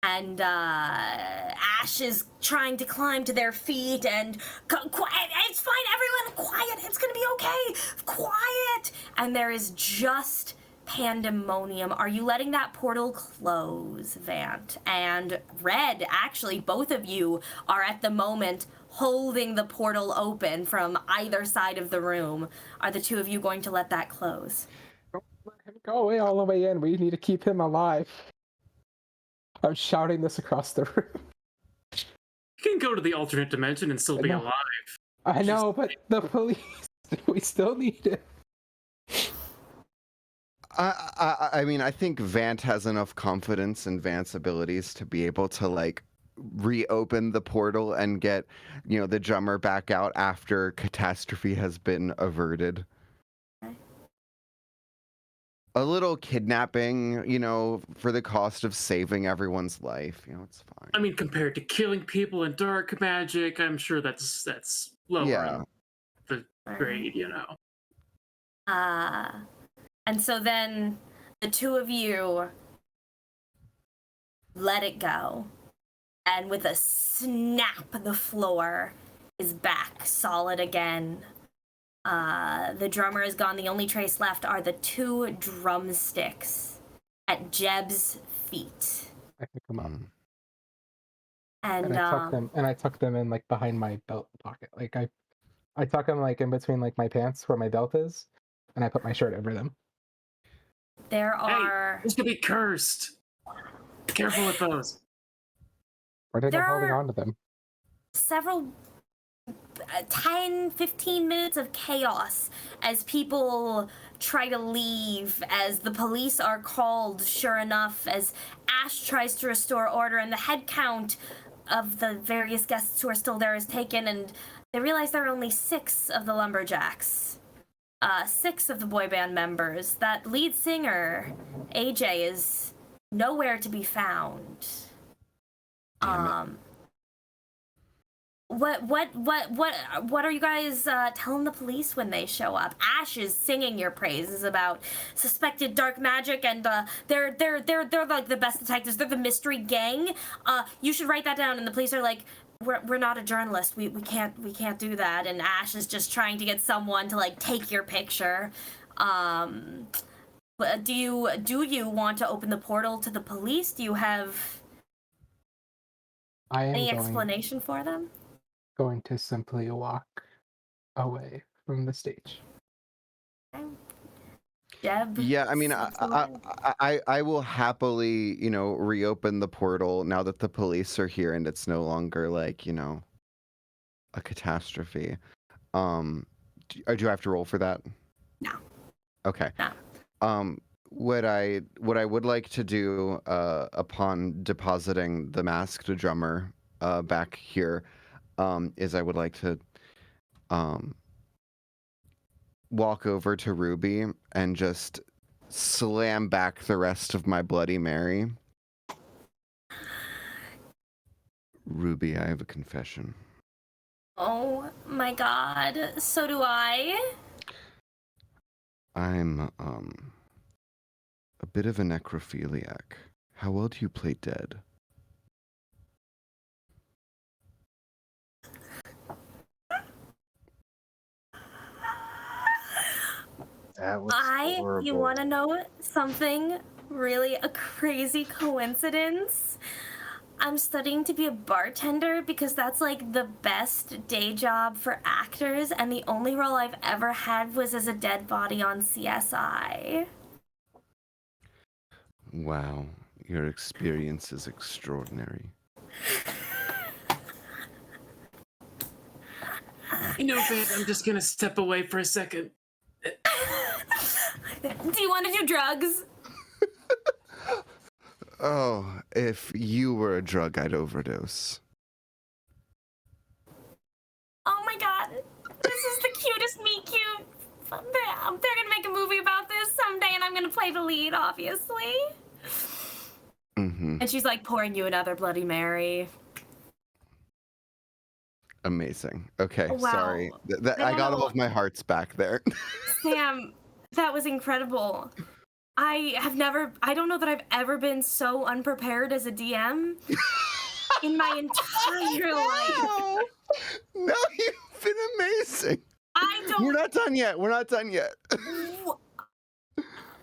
And Ash is trying to climb to their feet, and quiet, it's fine, everyone, quiet, it's gonna be okay, quiet. And there is just pandemonium. Are you letting that portal close, Vant? And Red, actually, both of you are at the moment holding the portal open from either side of the room. Are the 2 of you going to let that close? Don't let him go away all the way in. We need to keep him alive. I'm shouting this across the room. You can go to the alternate dimension and still be No. alive. I know, but the police, we still need it. I mean, I think Vant has enough confidence in Vant's abilities to be able to like reopen the portal and get, the drummer back out after catastrophe has been averted. a little kidnapping, for the cost of saving everyone's life. It's fine. I mean, compared to killing people in dark magic, I'm sure that's lower Yeah. in the grade, And so then the two of you let it go. And with a snap, the floor is back solid again. The drummer is gone. The only trace left are the 2 drumsticks at Jeb's feet. I pick them up. And I tuck them in like behind my belt pocket. Like I tuck them like in between like my pants where my belt is, and I put my shirt over them. there are Hey, this could be cursed. Careful with those. Where did I There holding are- on to them? several 10 15 minutes of chaos as people try to leave, as the police are called, sure enough, as Ash tries to restore order, and the head count of the various guests who are still there is taken, and they realize there are only 6 of the lumberjacks, 6 of the boy band members. That lead singer, AJ, is nowhere to be found. Damn it. What are you guys telling the police when they show up? Ash is singing your praises about suspected dark magic, and they're like the best detectives. They're the mystery gang. You should write that down. And the police are like, we're not a journalist. We can't do that. And Ash is just trying to get someone to like take your picture. Do you want to open the portal to the police? Do you have I am any explanation for them? going to simply walk away from the stage. Jeb? Yeah, I mean, slips away. I will happily, reopen the portal now that the police are here and it's no longer like, a catastrophe. Do I have to roll for that? No. Okay. No. What I would like to do upon depositing the masked drummer back here is I would like to walk over to Ruby and just slam back the rest of my Bloody Mary. Ruby, I have a confession. Oh my god, so do I. I'm a bit of a necrophiliac. How well do you play dead? That was horrible. You want to know something really a crazy coincidence? I'm studying to be a bartender because that's like the best day job for actors, and the only role I've ever had was as a dead body on CSI. Wow, your experience is extraordinary. Vant, I'm just gonna step away for a second. Do you want to do drugs? Oh, if you were a drug, I'd overdose. Oh my god, this is the cutest meet cute. They're gonna make a movie about this someday, and I'm gonna play the lead, obviously. Mm-hmm. And she's like pouring you another Bloody Mary. Amazing. Okay, Wow. sorry. I got all of my hearts back there. Sam, that was incredible. I don't know that I've ever been so unprepared as a DM in my entire life. No, you've been amazing. We're not done yet.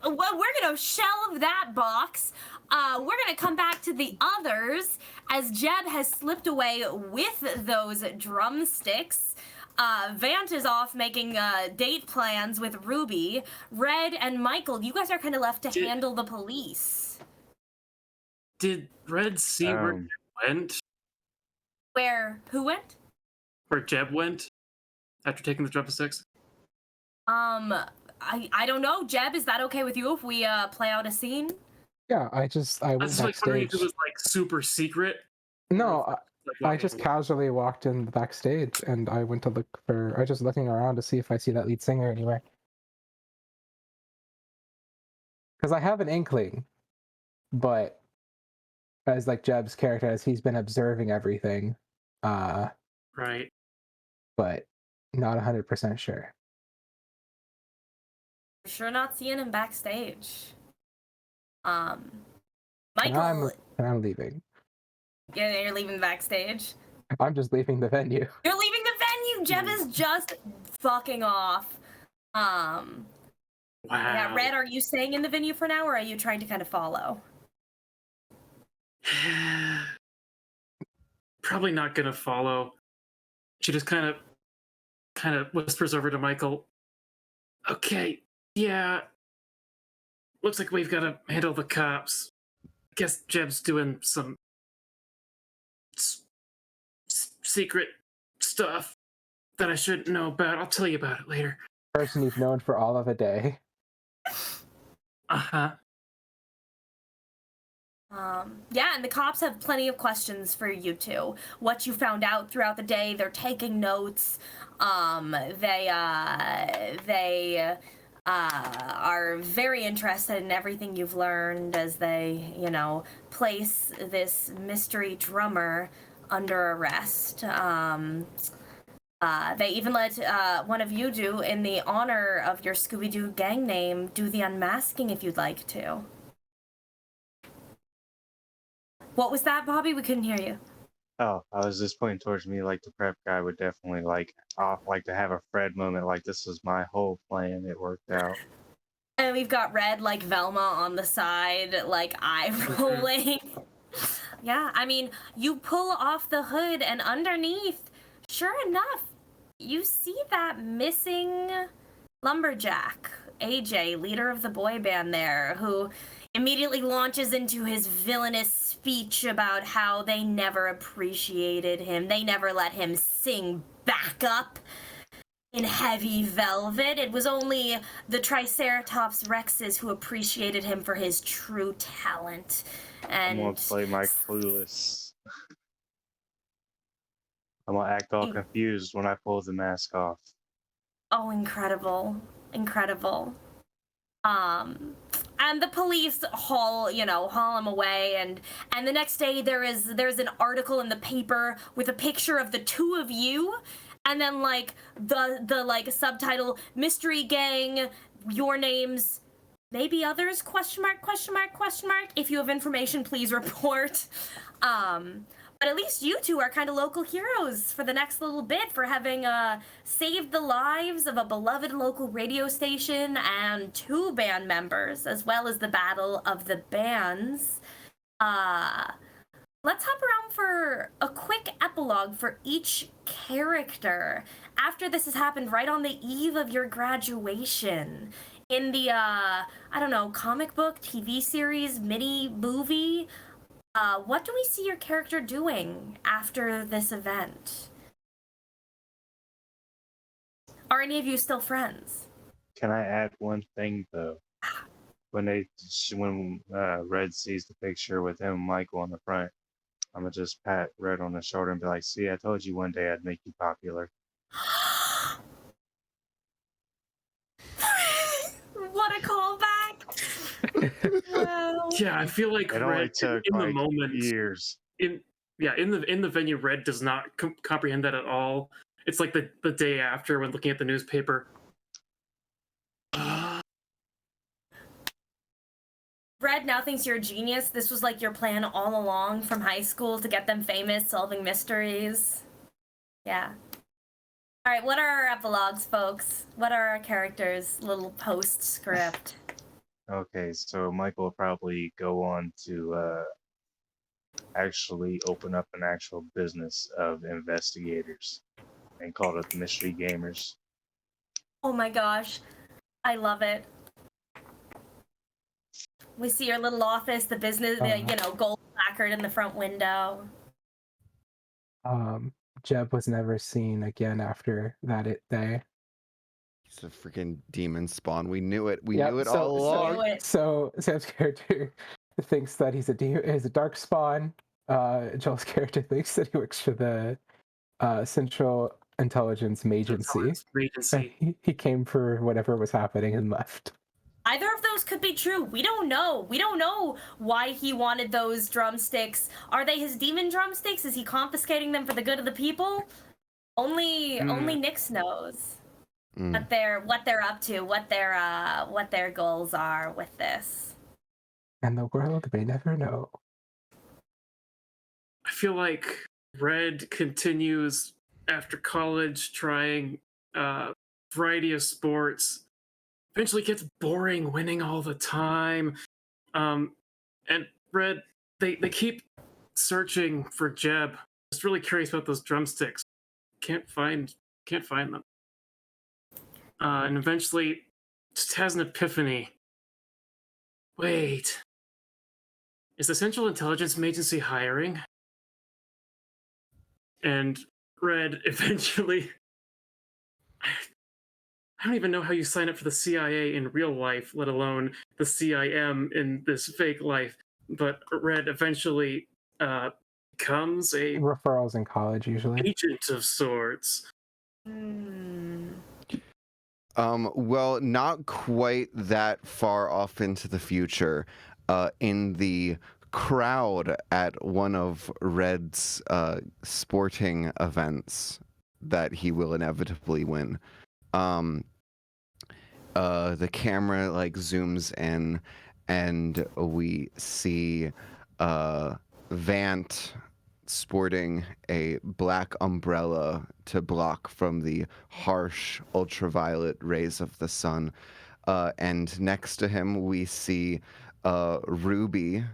Well, we're gonna shelve that box. We're gonna come back to the others as Jeb has slipped away with those drumsticks. Vant is off making date plans with Ruby. Red and Michael, you guys are kind of left to handle the police. Did Red see where Jeb went? Who went? Where Jeb went after taking the drumsticks? I don't know. Jeb, is that okay with you if we play out a scene? Yeah, I went was like wondering backstage. if it was like super secret. No, I just walking- casually walked in the backstage, and I went to look for. I was just looking around to see if I see that lead singer anywhere. because I have an inkling, but as like Jeb's character, as he's been observing everything, Right. but not 100% sure. We're sure not seeing him backstage. And Michael, I'm leaving. yeah, you're leaving backstage. I'm just leaving the venue. You're leaving the venue. Jeb is just fucking off. Wow. Yeah, Red, are you staying in the venue for now, or are you trying to kind of follow? Probably not gonna follow. She just kind of whispers over to Michael. Okay, yeah. Looks like we've got to handle the cops. Guess Jeb's doing some secret stuff that I shouldn't know about. I'll tell you about it later. Person you've known for all of a day. Uh-huh. Yeah, and the cops have plenty of questions for you two. What you found out throughout the day, they're taking notes. They are very interested in everything you've learned as they, place this mystery drummer under arrest. They even let one of you do, in the honor of your Scooby-Doo gang name, do the unmasking if you'd like to. What was that, Bobby? We couldn't hear you. Oh, I was just pointing towards me like the prep guy would definitely like to have a Fred moment, like this was my whole plan. It worked out. And we've got Red, like Velma, on the side, like eye rolling. Yeah, I mean, you pull off the hood, and underneath, sure enough, you see that missing lumberjack, AJ, leader of the boy band there, who immediately launches into his villainous speech about how they never appreciated him. They never let him sing backup in Heavy Velvet. It was only the Triceratops Rexes who appreciated him for his true talent. And I'm gonna play my clueless. I'm gonna act all confused when I pull the mask off. Oh, incredible. Incredible. And the police haul him away, and the next day there's an article in the paper with a picture of the two of you, and then like the like subtitle, mystery gang, your names, maybe others, question mark, question mark, question mark. If you have information, please report. But at least you two are kind of local heroes for the next little bit, for having saved the lives of a beloved local radio station and 2 band members, as well as the Battle of the Bands. Let's hop around for a quick epilogue for each character. After this has happened, right on the eve of your graduation, in the, comic book, TV series, mini movie, what do we see your character doing after this event? Are any of you still friends? Can I add one thing though? When Red sees the picture with him and Michael on the front, I'm gonna just pat Red on the shoulder and be like, "See, I told you one day I'd make you popular." What a callback! Wow. Yeah, I feel like It only Red took in the like moment years. in the venue, Red does not comprehend that at all. It's like the day after when looking at the newspaper. Red now thinks you're a genius. This was like your plan all along from high school to get them famous, solving mysteries. Yeah. All right, what are our epilogues, folks? What are our characters' little postscript? Okay, so Michael will probably go on to actually open up an actual business of investigators and call it the Mystery Gamers. Oh my gosh, I love it. We see your little office, the business, gold placard in the front window. Jeb was never seen again after that day. He's a freaking demon spawn. We knew it. We knew it all along. So Seb's character thinks that he's a dark spawn. Joel's character thinks that he works for the Central Intelligence Agency. He He came for whatever was happening and left. Either of those could be true. We don't know. We don't know why he wanted those drumsticks. Are they his demon drumsticks? Is he confiscating them for the good of the people? Only Nyx knows what they're up to, what their goals are with this. And the world may never know. I feel like Red continues after college trying variety of sports. Eventually gets boring winning all the time. And Red, they keep searching for Jeb. Just really curious about those drumsticks. Can't find them. And eventually just has an epiphany. Wait. Is the Central Intelligence Agency hiring? And Red eventually... I don't even know how you sign up for the CIA in real life, let alone the CIM in this fake life. But Red eventually becomes a Referrals in college, usually. agent of sorts. Well, not quite that far off into the future. In the crowd at one of Red's sporting events that he will inevitably win, the camera like zooms in, and we see Vant sporting a black umbrella to block from the harsh ultraviolet rays of the sun. And next to him, we see Ruby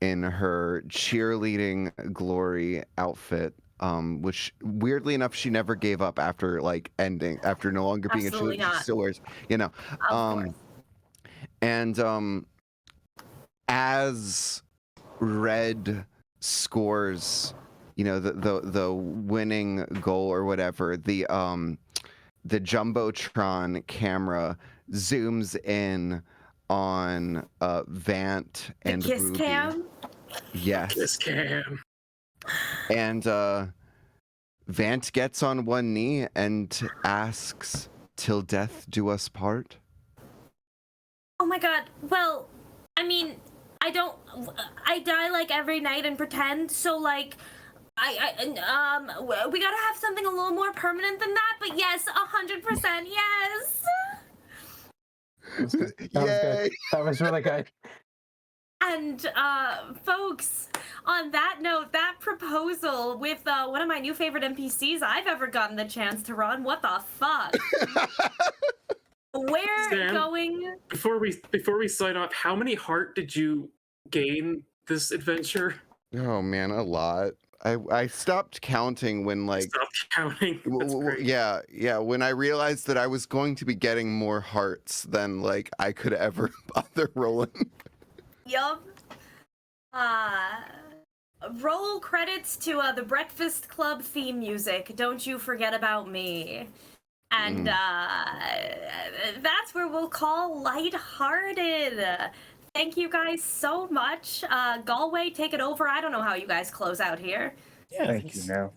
in her cheerleading glory outfit, which weirdly enough, she never gave up after after no longer being Absolutely a cheerleader. She still wears, and as Red scores, the winning goal or whatever, the jumbotron camera zooms in on Vant and the kiss Ruby. cam. Yes. Kiss cam. And Vant gets on one knee and asks, "Till death do us part?" Oh my god. Well, I mean, I die like every night and pretend, so like we gotta have something a little more permanent than that, but yes, 100% yes. That was good. That was good. That was really good. And folks, on that note, that proposal with one of my new favorite NPCs I've ever gotten the chance to run. What the fuck? We're Sam, going. Before we sign off, how many heart did you gain this adventure? Oh man, a lot. I stopped counting when Stop counting. That's great. yeah, when I realized that I was going to be getting more hearts than I could ever bother rolling. Yup. Roll credits to the Breakfast Club theme music. Don't you forget about me. And that's where we'll call Lighthearted. Thank you guys so much. Galway, take it over. I don't know how you guys close out here. Yeah, Thank you, Nell.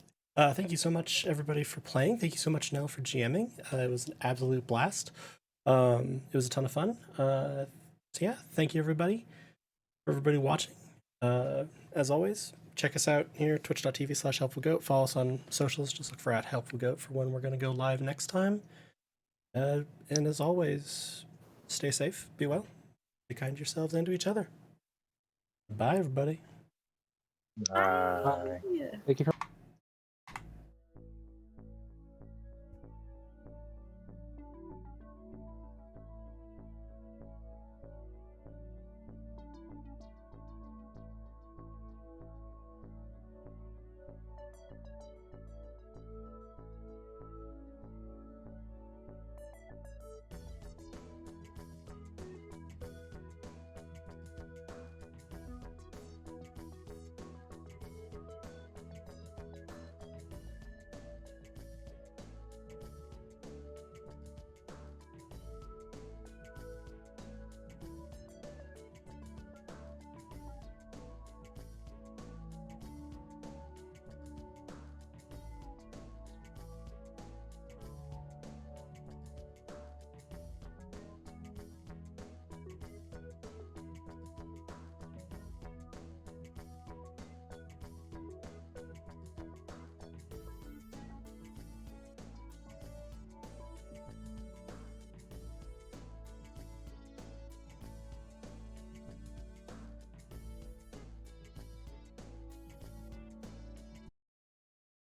Thank you so much, everybody, for playing. Thank you so much, Nell, for GMing. It was an absolute blast. It was a ton of fun. So yeah, thank you, everybody, for everybody watching. As always, check us out here, twitch.tv/helpfulgoat. Follow us on socials. Just look for @helpfulgoat for when we're going to go live next time. And as always, stay safe, be well, be kind to yourselves and to each other. Bye, everybody. Bye. Thank you for